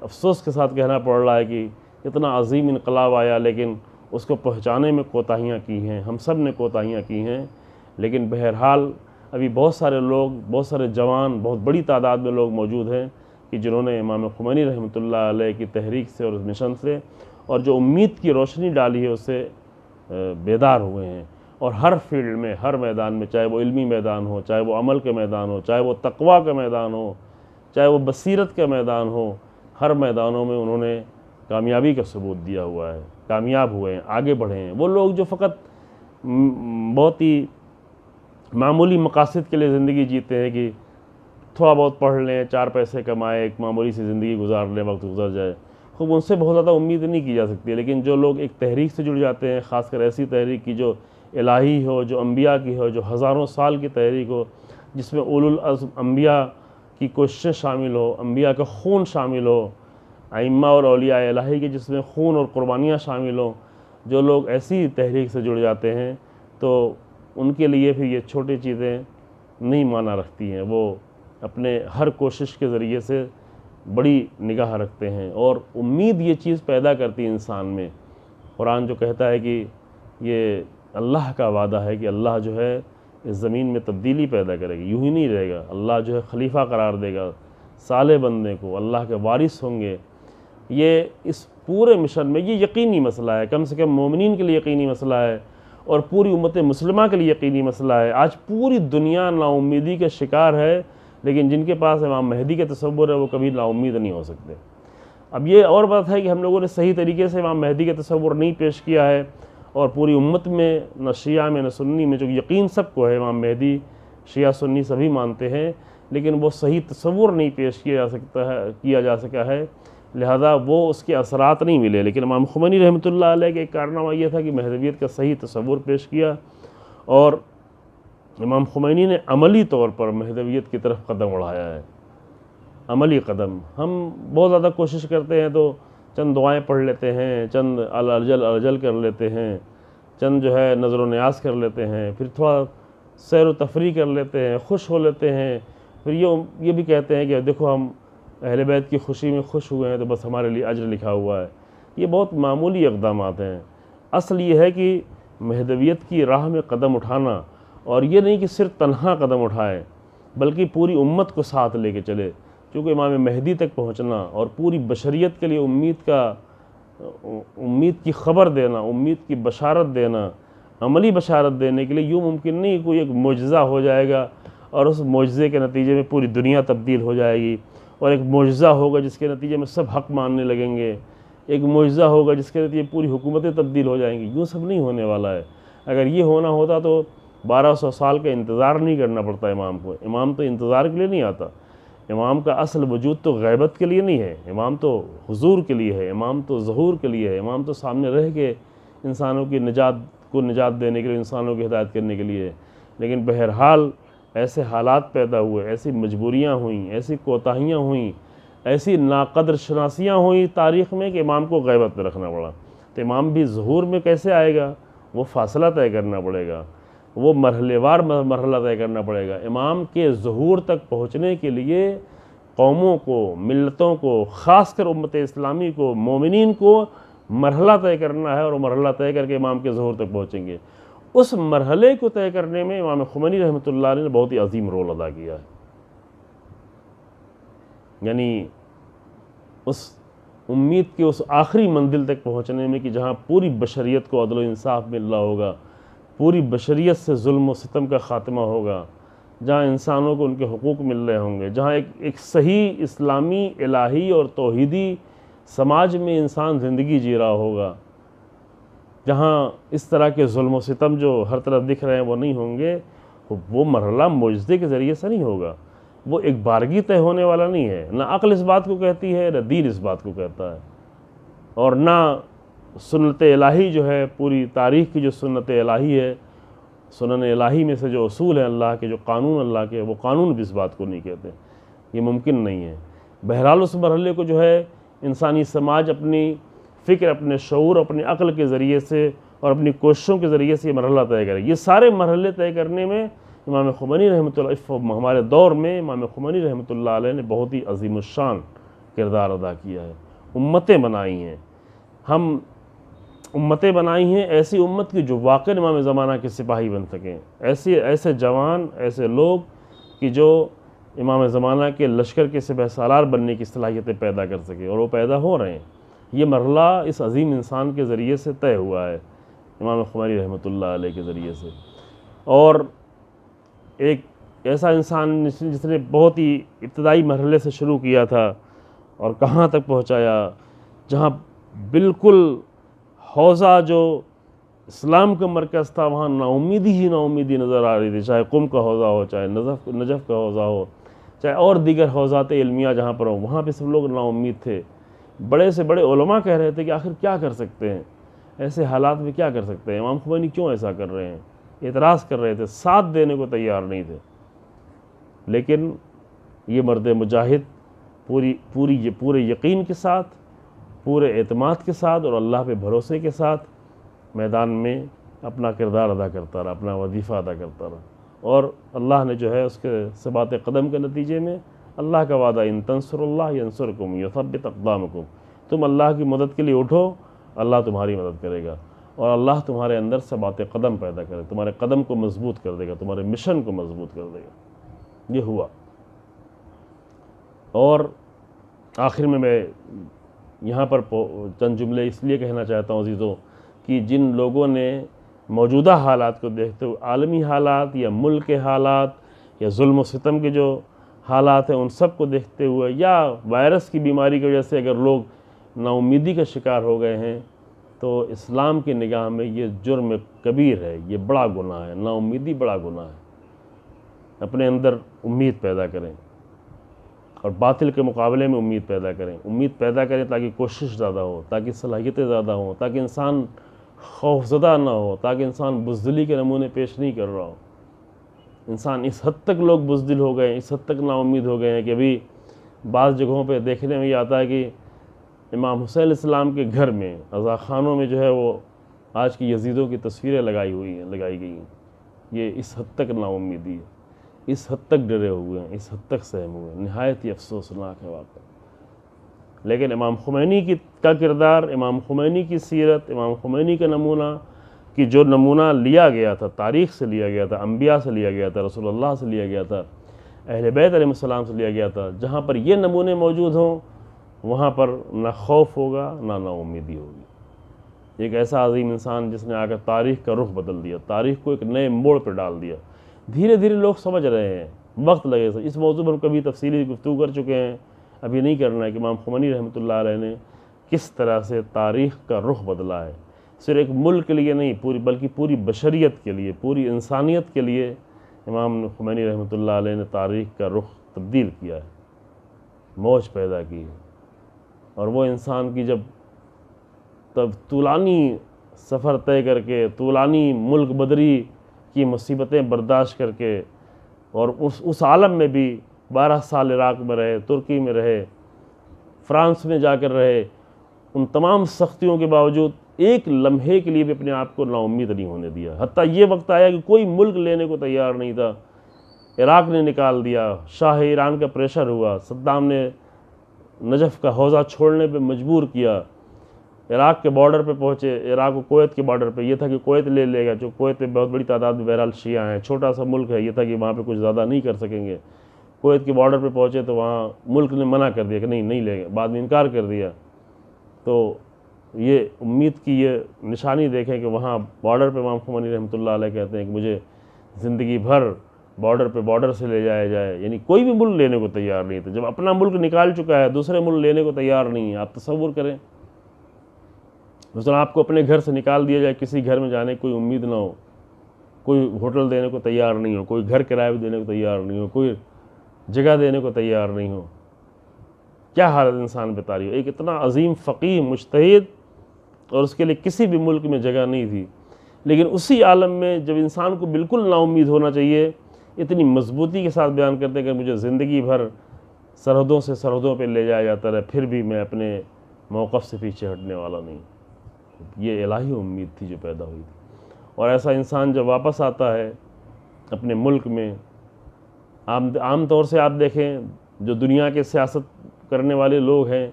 افسوس کے ساتھ کہنا پڑ رہا ہے کہ اتنا عظیم انقلاب آیا لیکن اس کو پہنچانے میں کوتاہیاں کی ہیں, ہم سب نے کوتاہیاں کی ہیں. لیکن بہرحال ابھی بہت سارے لوگ, بہت سارے جوان, بہت بڑی تعداد میں لوگ موجود ہیں کہ جنہوں نے امام خمینی رحمۃ اللہ علیہ کی تحریک سے اور اس مشن سے اور جو امید کی روشنی ڈالی ہے اس سے بیدار ہوئے ہیں. اور ہر فیلڈ میں, ہر میدان میں, چاہے وہ علمی میدان ہو, چاہے وہ عمل کے میدان ہو, چاہے وہ تقویٰ کا میدان ہو, چاہے وہ بصیرت کا میدان ہو, ہر میدانوں میں انہوں نے کامیابی کا ثبوت دیا ہوا ہے, کامیاب ہوئے ہیں, آگے بڑھے ہیں. وہ لوگ جو فقط بہت ہی معمولی مقاصد کے لیے زندگی جیتے ہیں کہ تھوڑا بہت پڑھ لیں, 4 پیسے کمائے, ایک معمولی سی زندگی گزار لیں, وقت گزر جائے, خوب ان سے بہت زیادہ امید نہیں کی جا سکتی. لیکن جو لوگ ایک تحریک سے جڑ جاتے ہیں, خاص کر ایسی تحریک کی جو الہی ہو, جو انبیاء کی ہو, جو ہزاروں سال کی تحریک ہو, جس میں اولو العزم انبیاء کی کوششیں شامل ہو, انبیاء کا خون شامل ہو, ائمہ اور اولیاء الہی کے جس میں خون اور قربانیاں شامل ہوں, جو لوگ ایسی تحریک سے جڑ جاتے ہیں تو ان کے لیے پھر یہ چھوٹی چیزیں نہیں معنی رکھتی ہیں. وہ اپنے ہر کوشش کے ذریعے سے بڑی نگاہ رکھتے ہیں اور امید یہ چیز پیدا کرتی ہے انسان میں. قرآن جو کہتا ہے کہ یہ اللہ کا وعدہ ہے کہ اللہ جو ہے اس زمین میں تبدیلی پیدا کرے گی, یوں ہی نہیں رہے گا. اللہ جو ہے خلیفہ قرار دے گا صالح بندے کو, اللہ کے وارث ہوں گے. یہ اس پورے مشن میں یہ یقینی مسئلہ ہے, کم سے کم مومنین کے لیے یقینی مسئلہ ہے اور پوری امت مسلمہ کے لیے یقینی مسئلہ ہے. آج پوری دنیا نا امیدی کا شکار ہے, لیکن جن کے پاس امام مہدی کا تصور ہے وہ کبھی نا امید نہیں ہو سکتے. اب یہ اور بات ہے کہ ہم لوگوں نے صحیح طریقے سے امام مہدی کا تصور نہیں پیش کیا ہے اور پوری امت میں نہ شیعہ میں نہ سنی میں, جو یقین سب کو ہے امام مہدی شیعہ سنی سبھی مانتے ہیں, لیکن وہ صحیح تصور نہیں پیش کیا جا سکا ہے, لہذا وہ اس کے اثرات نہیں ملے. لیکن امام خمینی رحمۃ اللہ علیہ کا ایک کارنامہ یہ تھا کہ مہدویت کا صحیح تصور پیش کیا اور امام خمینی نے عملی طور پر مہدویت کی طرف قدم بڑھایا ہے. عملی قدم. ہم بہت زیادہ کوشش کرتے ہیں تو چند دعائیں پڑھ لیتے ہیں, چند الجل کر لیتے ہیں, چند جو ہے نظر و نیاز کر لیتے ہیں, پھر تھوڑا سیر و تفریح کر لیتے ہیں, خوش ہو لیتے ہیں, پھر یہ بھی کہتے ہیں کہ دیکھو ہم اہل بیت کی خوشی میں خوش ہوئے ہیں تو بس ہمارے لیے اجر لکھا ہوا ہے. یہ بہت معمولی اقدامات ہیں. اصل یہ ہے کہ مہدویت کی راہ میں قدم اٹھانا, اور یہ نہیں کہ صرف تنہا قدم اٹھائے بلکہ پوری امت کو ساتھ لے کے چلے, کیونکہ امام مہدی تک پہنچنا اور پوری بشریت کے لیے امید کی خبر دینا, امید کی بشارت دینا, عملی بشارت دینے کے لیے یوں ممکن نہیں کوئی ایک معجزہ ہو جائے گا اور اس معجزے کے نتیجے میں پوری دنیا تبدیل ہو جائے گی, اور ایک معجزہ ہوگا جس کے نتیجے میں سب حق ماننے لگیں گے, ایک معجزہ ہوگا جس کے نتیجے پوری حکومتیں تبدیل ہو جائیں گی. یوں سب نہیں ہونے والا ہے. اگر یہ ہونا ہوتا تو 1200 سال کا انتظار نہیں کرنا پڑتا امام کو. امام تو انتظار کے لیے نہیں آتا, امام کا اصل وجود تو غیبت کے لیے نہیں ہے, امام تو حضور کے لیے ہے, امام تو ظہور کے لیے ہے, امام تو سامنے رہ کے انسانوں کی نجات دینے کے لیے, انسانوں کی ہدایت کرنے کے لیے ہے. لیکن بہرحال ایسے حالات پیدا ہوئے, ایسی مجبوریاں ہوئیں, ایسی کوتاہیاں ہوئیں, ایسی ناقدر شناسیاں ہوئیں تاریخ میں کہ امام کو غیبت میں رکھنا پڑا. تو امام بھی ظہور میں کیسے آئے گا؟ وہ فاصلہ طے کرنا پڑے گا, وہ مرحلے وار مرحلہ طے کرنا پڑے گا. امام کے ظہور تک پہنچنے کے لیے قوموں کو, ملتوں کو, خاص کر امت اسلامی کو, مومنین کو مرحلہ طے کرنا ہے, اور وہ مرحلہ طے کر کے امام کے ظہور تک پہنچیں گے. اس مرحلے کو طے کرنے میں امام خمینی رحمۃ اللہ علیہ نے بہت ہی عظیم رول ادا کیا ہے. یعنی اس امید کے اس آخری منزل تک پہنچنے میں کہ جہاں پوری بشریت کو عدل و انصاف مل رہا ہوگا, پوری بشریت سے ظلم و ستم کا خاتمہ ہوگا, جہاں انسانوں کو ان کے حقوق مل رہے ہوں گے, جہاں ایک صحیح اسلامی الہی اور توحیدی سماج میں انسان زندگی جی رہا ہوگا, جہاں اس طرح کے ظلم و ستم جو ہر طرف دکھ رہے ہیں وہ نہیں ہوں گے. وہ مرحلہ معجزے کے ذریعے سے نہیں ہوگا, وہ ایک بارگی طے ہونے والا نہیں ہے. نہ عقل اس بات کو کہتی ہے, نہ دین اس بات کو کہتا ہے, اور نہ سنت الہی جو ہے, پوری تاریخ کی جو سنت الہی ہے, سنن الہی میں سے جو اصول ہیں اللہ کے, جو قانون اللہ کے, وہ قانون بھی اس بات کو نہیں کہتے. یہ ممکن نہیں ہے. بہرحال اس مرحلے کو جو ہے انسانی سماج اپنی فکر, اپنے شعور, اپنے عقل کے ذریعے سے اور اپنی کوششوں کے ذریعے سے یہ مرحلہ طے کرے. یہ سارے مرحلے طے کرنے میں امام خمینی رحمۃ اللہ، ہمارے دور میں امام خمینی رحمۃ اللہ علیہ نے بہت ہی عظیم الشان کردار ادا کیا ہے. امتیں بنائی ہیں، ہم امتیں بنائی ہیں، ایسی امت کی جو واقع امام زمانہ کے سپاہی بن سکیں، ایسے جوان، ایسے لوگ کہ جو امام زمانہ کے لشکر کے سپہ سالار بننے کی صلاحیتیں پیدا کر سکیں، اور وہ پیدا ہو رہے ہیں. یہ مرحلہ اس عظیم انسان کے ذریعے سے طے ہوا ہے، امام خمینی رحمۃ اللہ علیہ کے ذریعے سے. اور ایک ایسا انسان جس نے بہت ہی ابتدائی مرحلے سے شروع کیا تھا اور کہاں تک پہنچایا، جہاں بالکل حوزہ جو اسلام کا مرکز تھا وہاں نا امیدی ہی نا امیدی نظر آ رہی تھی، چاہے قم کا حوزہ ہو، چاہے نجف کا حوزہ ہو، چاہے اور دیگر حوزات علمیہ جہاں پر ہوں، وہاں پہ سب لوگ نا امید تھے. بڑے سے بڑے علماء کہہ رہے تھے کہ آخر کیا کر سکتے ہیں، ایسے حالات میں کیا کر سکتے ہیں، امام خمینی کیوں ایسا کر رہے ہیں، اعتراض کر رہے تھے، ساتھ دینے کو تیار نہیں تھے. لیکن یہ مرد مجاہد پورے یقین کے ساتھ، پورے اعتماد کے ساتھ اور اللہ پہ بھروسے کے ساتھ میدان میں اپنا کردار ادا کرتا رہا، اپنا وظیفہ ادا کرتا رہا. اور اللہ نے جو ہے اس کے ثبات قدم کے نتیجے میں اللہ کا وعدہ، ان تنصروا اللہ ینصرکم یثبت اقدامکم، تم اللہ کی مدد کے لیے اٹھو، اللہ تمہاری مدد کرے گا، اور اللہ تمہارے اندر ثبات قدم پیدا کرے، تمہارے قدم کو مضبوط کر دے گا، تمہارے مشن کو مضبوط کر دے گا. یہ ہوا. اور آخر میں یہاں پر چند جملے اس لیے کہنا چاہتا ہوں عزیزوں کہ جن لوگوں نے موجودہ حالات کو دیکھتے ہوئے، عالمی حالات یا ملک کے حالات یا ظلم و ستم کے جو حالات ہیں ان سب کو دیکھتے ہوئے، یا وائرس کی بیماری کی وجہ سے اگر لوگ نا امیدی کا شکار ہو گئے ہیں، تو اسلام کی نگاہ میں یہ جرم کبیر ہے، یہ بڑا گناہ ہے. نا امیدی بڑا گناہ ہے. اپنے اندر امید پیدا کریں اور باطل کے مقابلے میں امید پیدا کریں تاکہ کوشش زیادہ ہو، تاکہ صلاحیتیں زیادہ ہوں، تاکہ انسان خوفزدہ نہ ہو، تاکہ انسان بزدلی کے نمونے پیش نہیں کر رہا ہو. انسان اس حد تک لوگ بزدل ہو گئے ہیں، اس حد تک نا امید ہو گئے ہیں کہ ابھی بعض جگہوں پہ دیکھنے میں یہ آتا ہے کہ امام حسین علیہ السلام کے گھر میں عزاخانوں میں جو ہے وہ آج کی یزیدوں کی تصویریں لگائی گئی ہیں. یہ اس حد تک نا امیدی ہے، اس حد تک ڈرے ہوئے ہیں، اس حد تک سہم ہوئے ہیں. نہایت ہی افسوسناک ہے واقعہ. لیکن امام خمینی کا کردار، امام خمینی کی سیرت، امام خمینی کا نمونہ کہ جو نمونہ لیا گیا تھا، تاریخ سے لیا گیا تھا، انبیاء سے لیا گیا تھا، رسول اللہ سے لیا گیا تھا، اہل بیت علیہ السلام سے لیا گیا تھا، جہاں پر یہ نمونے موجود ہوں وہاں پر نہ خوف ہوگا نہ نا امیدی ہوگی. ایک ایسا عظیم انسان جس نے آ کر تاریخ کا رخ بدل دیا، تاریخ کو ایک نئے موڑ پہ ڈال دیا. دھیرے دھیرے لوگ سمجھ رہے ہیں، وقت لگے. اس موضوع پر ہم کبھی تفصیلی گفتگو کر چکے ہیں، ابھی نہیں کرنا ہے کہ امام خمینی رحمۃ اللہ علیہ نے کس طرح سے تاریخ کا رخ بدلا ہے. صرف ایک ملک کے لیے نہیں، بلکہ پوری بشریت کے لیے، پوری انسانیت کے لیے امام خمینی رحمۃ اللہ علیہ نے تاریخ کا رخ تبدیل کیا ہے، موج پیدا کی ہے. اور وہ انسان کی جب طولانی سفر طے کر کے، طولانی ملک بدری کی مصیبتیں برداشت کر کے، اور اس عالم میں بھی 12 سال عراق میں رہے، ترکی میں رہے، فرانس میں جا کر رہے، ان تمام سختیوں کے باوجود ایک لمحے کے لیے بھی اپنے آپ کو نا امید نہیں ہونے دیا. حتیٰ یہ وقت آیا کہ کوئی ملک لینے کو تیار نہیں تھا، عراق نے نکال دیا، شاہ ایران کا پریشر ہوا، صدام نے نجف کا حوزہ چھوڑنے پہ مجبور کیا. عراق کے بارڈر پہ پہنچے، عراق و کویت کے بارڈر پہ یہ تھا کہ کویت لے لے گا، جو کویت میں بہت بڑی تعداد میں بہرحال شیعہ ہیں، چھوٹا سا ملک ہے، یہ تھا کہ وہاں پہ کچھ زیادہ نہیں کر سکیں گے. کویت کے بارڈر پہ پہنچے تو وہاں ملک نے منع کر دیا کہ نہیں لے گا، بعد میں انکار کر دیا. تو یہ امید کی یہ نشانی دیکھیں کہ وہاں بارڈر پہ امام خمینی رحمۃ اللہ علیہ کہتے ہیں کہ مجھے زندگی بھر بارڈر سے لے جایا جائے. یعنی کوئی بھی ملک لینے کو تیار نہیں تھا. جب اپنا ملک نکال چکا ہے، دوسرے ملک لینے کو تیار نہیں ہے. آپ تصور کریں، مثلا آپ کو اپنے گھر سے نکال دیا جائے، کسی گھر میں جانے کی کوئی امید نہ ہو، کوئی ہوٹل دینے کو تیار نہیں ہو، کوئی گھر کرایہ دینے کو تیار نہیں ہو، کوئی جگہ دینے کو تیار نہیں ہو، کیا حالت انسان پہ طاری ہو. ایک اتنا عظیم فقیہ، مجتہد، اور اس کے لیے کسی بھی ملک میں جگہ نہیں تھی. لیکن اسی عالم میں جب انسان کو بالکل نا امید ہونا چاہیے، اتنی مضبوطی کے ساتھ بیان کرتے ہیں کہ مجھے زندگی بھر سرحدوں سے سرحدوں پہ لے جایا جاتا رہا، پھر بھی میں اپنے موقف سے پیچھے ہٹنے والا نہیں. یہ الہی امید تھی جو پیدا ہوئی تھی۔ اور ایسا انسان جب واپس آتا ہے اپنے ملک میں، عام طور سے آپ دیکھیں جو دنیا کے سیاست کرنے والے لوگ ہیں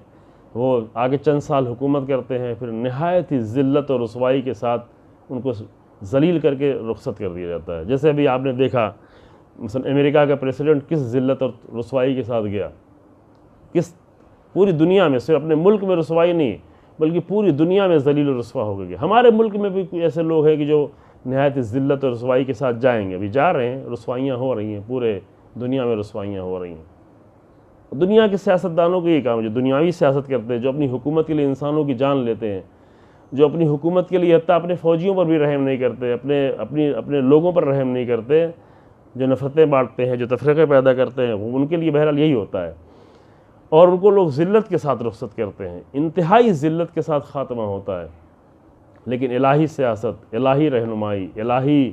وہ آگے چند سال حکومت کرتے ہیں، پھر نہایت ہی ذلت اور رسوائی کے ساتھ ان کو ذلیل کر کے رخصت کر دیا جاتا ہے۔ جیسے ابھی آپ نے دیکھا مثلا امریکہ کا پریسیڈنٹ کس ذلت اور رسوائی کے ساتھ گیا، کس پوری دنیا میں، صرف اپنے ملک میں رسوائی نہیں بلکہ پوری دنیا میں ذلیل و رسوا ہو گیا۔ ہمارے ملک میں بھی کوئی ایسے لوگ ہیں کہ جو نہایت ہی ذلت اور رسوائی کے ساتھ جائیں گے، ابھی جا رہے ہیں، رسوائیاں ہو رہی ہیں، پورے دنیا میں رسوائیاں ہو رہی ہیں۔ دنیا کے سیاستدانوں کا یہ کام ہے جو دنیاوی سیاست کرتے ہیں، جو اپنی حکومت کے لیے انسانوں کی جان لیتے ہیں، جو اپنی حکومت کے لیے حتیٰ اپنے فوجیوں پر بھی رحم نہیں کرتے، اپنے لوگوں پر رحم نہیں کرتے، جو نفرتیں بانٹتے ہیں، جو تفرقے پیدا کرتے ہیں، وہ ان کے لیے بہرحال یہی ہوتا ہے، اور ان کو لوگ ذلت کے ساتھ رخصت کرتے ہیں، انتہائی ذلت کے ساتھ خاتمہ ہوتا ہے۔ لیکن الہی سیاست، الہی رہنمائی، الہی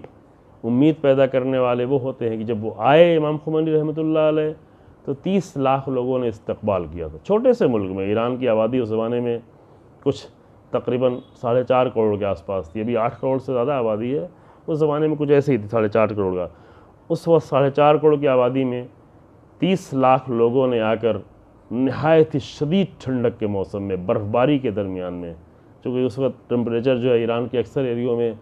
امید پیدا کرنے والے وہ ہوتے ہیں کہ جب وہ آئے امام خمینی رحمۃ اللہ علیہ تو 30 لاکھ لوگوں نے استقبال کیا تھا۔ چھوٹے سے ملک میں، ایران کی آبادی اس زمانے میں کچھ تقریباً 4.5 کروڑ کے آس پاس تھی، ابھی 8 کروڑ سے زیادہ آبادی ہے، اس زمانے میں کچھ ایسے ہی تھی 4.5 کروڑ کا۔ اس وقت 4.5 کروڑ کی آبادی میں 30 لاکھ لوگوں نے آ کر نہایت ہی شدید ٹھنڈک کے موسم میں، برف باری کے درمیان میں، چونکہ اس وقت ٹمپریچر جو ہے ایران کے اکثر ایریوں میں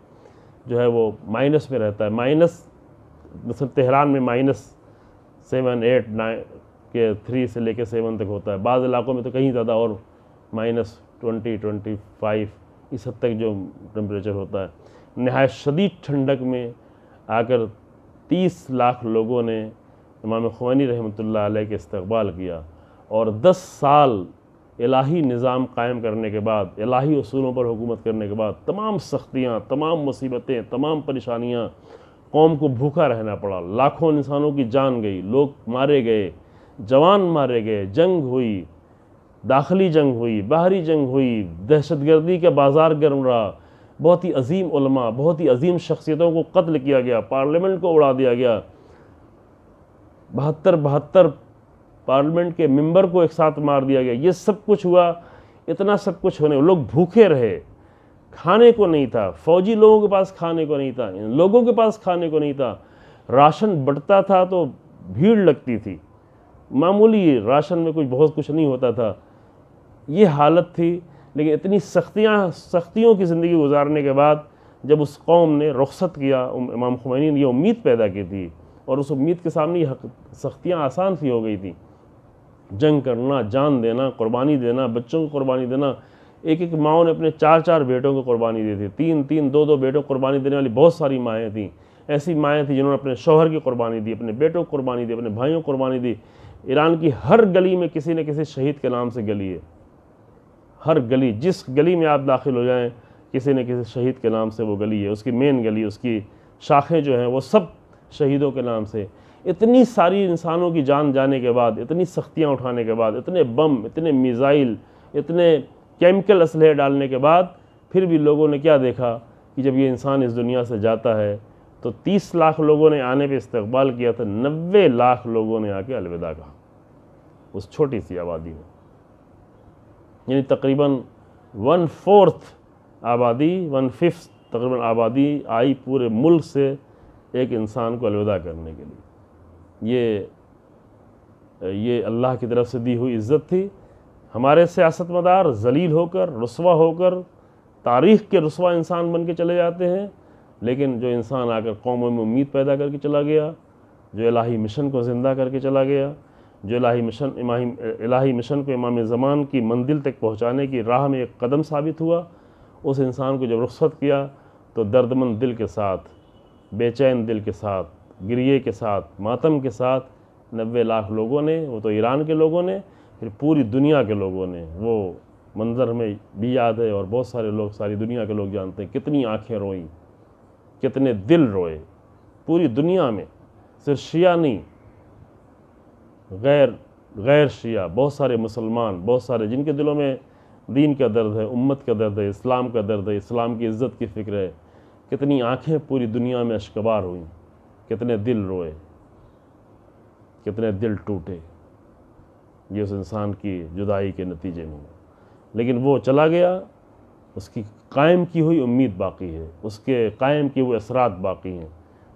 جو ہے وہ مائنس میں رہتا ہے، مثلا تہران میں -7 8 9 کے 3 سے لے کے 7 تک ہوتا ہے، بعض علاقوں میں تو کہیں زیادہ، اور -20 25 اس حد تک جو ٹمپریچر ہوتا ہے۔ نہایت شدید ٹھنڈک میں آ کر 30 لاکھ لوگوں نے امام خمینی رحمۃ اللہ علیہ کے استقبال کیا، اور 10 سال الہی نظام قائم کرنے کے بعد، الہی اصولوں پر حکومت کرنے کے بعد، تمام سختیاں، تمام مصیبتیں، تمام پریشانیاں، قوم کو بھوکا رہنا پڑا، لاکھوں انسانوں کی جان گئی، لوگ مارے گئے، جوان مارے گئے، جنگ ہوئی، داخلی جنگ ہوئی، باہری جنگ ہوئی، دہشت گردی کا بازار گرم رہا، بہت ہی عظیم علماء، بہت ہی عظیم شخصیتوں کو قتل کیا گیا، پارلیمنٹ کو اڑا دیا گیا، 72 پارلیمنٹ کے ممبر کو ایک ساتھ مار دیا گیا۔ یہ سب کچھ ہوا، اتنا سب کچھ ہونے، لوگ بھوکے رہے، کھانے کو نہیں تھا، فوجی لوگوں کے پاس کھانے کو نہیں تھا، لوگوں کے پاس کھانے کو نہیں تھا، راشن بٹتا تھا تو بھیڑ لگتی تھی، معمولی راشن میں بہت کچھ نہیں ہوتا تھا، یہ حالت تھی۔ لیکن اتنی سختیوں کی زندگی گزارنے کے بعد جب اس قوم نے رخصت کیا، امام خمینی نے یہ امید پیدا کی تھی، اور اس امید کے سامنے یہ سختیاں آسان سی ہو گئی تھی، جنگ کرنا، جان دینا، قربانی دینا، بچوں کو قربانی دینا۔ ایک ماؤں نے اپنے 4 بیٹوں کو قربانی دی تھی، 2 بیٹوں کو قربانی دینے والی بہت ساری مائیں تھیں، ایسی مائیں تھیں جنہوں نے اپنے شوہر کی قربانی دی، اپنے بیٹوں کو قربانی دی، اپنے بھائیوں کو قربانی دی۔ ایران کی ہر گلی میں کسی نہ کسی شہید کے نام سے گلی ہے، ہر گلی، جس گلی میں آپ داخل ہو جائیں کسی نہ کسی شہید کے نام سے وہ گلی ہے، اس کی مین گلی، اس کی شاخیں جو ہیں وہ سب شہیدوں کے نام سے۔ اتنی ساری انسانوں کی جان جانے کے بعد، اتنی سختیاں اٹھانے کے بعد، اتنے بم، اتنے میزائل، اتنے کیمیکل اسلحے ڈالنے کے بعد، پھر بھی لوگوں نے کیا دیکھا کہ جب یہ انسان اس دنیا سے جاتا ہے تو 30 لاکھ لوگوں نے آنے پہ استقبال کیا تھا، 90 لاکھ لوگوں نے آ کے الوداع کہا اس چھوٹی سی آبادی میں، یعنی تقریباً 1/4 آبادی، 1/5 تقریباً آبادی آئی پورے ملک سے ایک انسان کو الوداع کرنے کے لیے۔ یہ اللہ کی طرف سے دی ہوئی عزت تھی۔ ہمارے سیاست مدار ذلیل ہو کر، رسوا ہو کر، تاریخ کے رسوا انسان بن کے چلے جاتے ہیں، لیکن جو انسان آ کر قوموں میں امید پیدا کر کے چلا گیا، جو الہی مشن کو زندہ کر کے چلا گیا، جو الہی مشن کو امام زمان کی منزل تک پہنچانے کی راہ میں ایک قدم ثابت ہوا، اس انسان کو جب رخصت کیا تو دردمند دل کے ساتھ، بے چین دل کے ساتھ، گریے کے ساتھ، ماتم کے ساتھ 90 لاکھ لوگوں نے، وہ تو ایران کے لوگوں نے، پھر پوری دنیا کے لوگوں نے، وہ منظر ہمیں بھی یاد ہے اور بہت سارے لوگ، ساری دنیا کے لوگ جانتے ہیں، کتنی آنکھیں روئیں، کتنے دل روئے پوری دنیا میں، صرف شیعہ نہیں، غیر شیعہ، بہت سارے مسلمان، بہت سارے جن کے دلوں میں دین کا درد ہے، امت کا درد ہے، اسلام کا درد ہے، اسلام کی عزت کی فکر ہے، کتنی آنکھیں پوری دنیا میں اشکبار ہوئیں، کتنے دل روئے، کتنے دل ٹوٹے یہ اس انسان کی جدائی کے نتیجے میں۔ لیکن وہ چلا گیا اس کی قائم کی ہوئی امید باقی ہے، اس کے قائم کیے ہوئے اثرات باقی ہیں،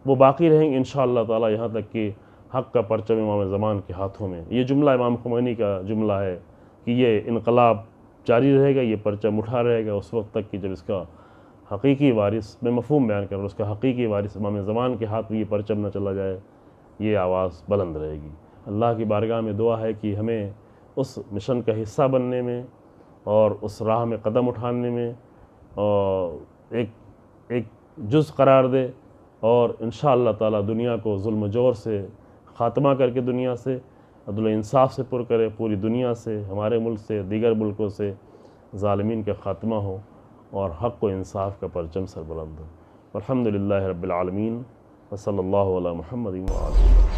وہ باقی رہیں گے انشاءاللہ تعالی یہاں تک کہ حق کا پرچم امام زمان کے ہاتھوں میں۔ یہ جملہ امام خمینی کا جملہ ہے کہ یہ انقلاب جاری رہے گا، یہ پرچم اٹھا رہے گا اس وقت تک کہ جب اس کا حقیقی وارث، میں مفہوم بیان کر رہا ہوں، اس کا حقیقی وارث امام زمان کے ہاتھ میں یہ پرچم نہ چلا جائے، یہ آواز بلند رہے گی۔ اللہ کی بارگاہ میں دعا ہے کہ ہمیں اس مشن کا حصہ بننے میں اور اس راہ میں قدم اٹھانے میں ایک جز قرار دے، اور انشاءاللہ تعالی دنیا کو ظلم و جور سے خاتمہ کر کے دنیا سے عدل و انصاف سے پر کرے، پوری دنیا سے، ہمارے ملک سے، دیگر ملکوں سے ظالمین کا خاتمہ ہو اور حق و انصاف کا پرچم سر بلند ہو۔ الحمدللہ رب العالمین، وصلی اللہ علی محمد وآلہ۔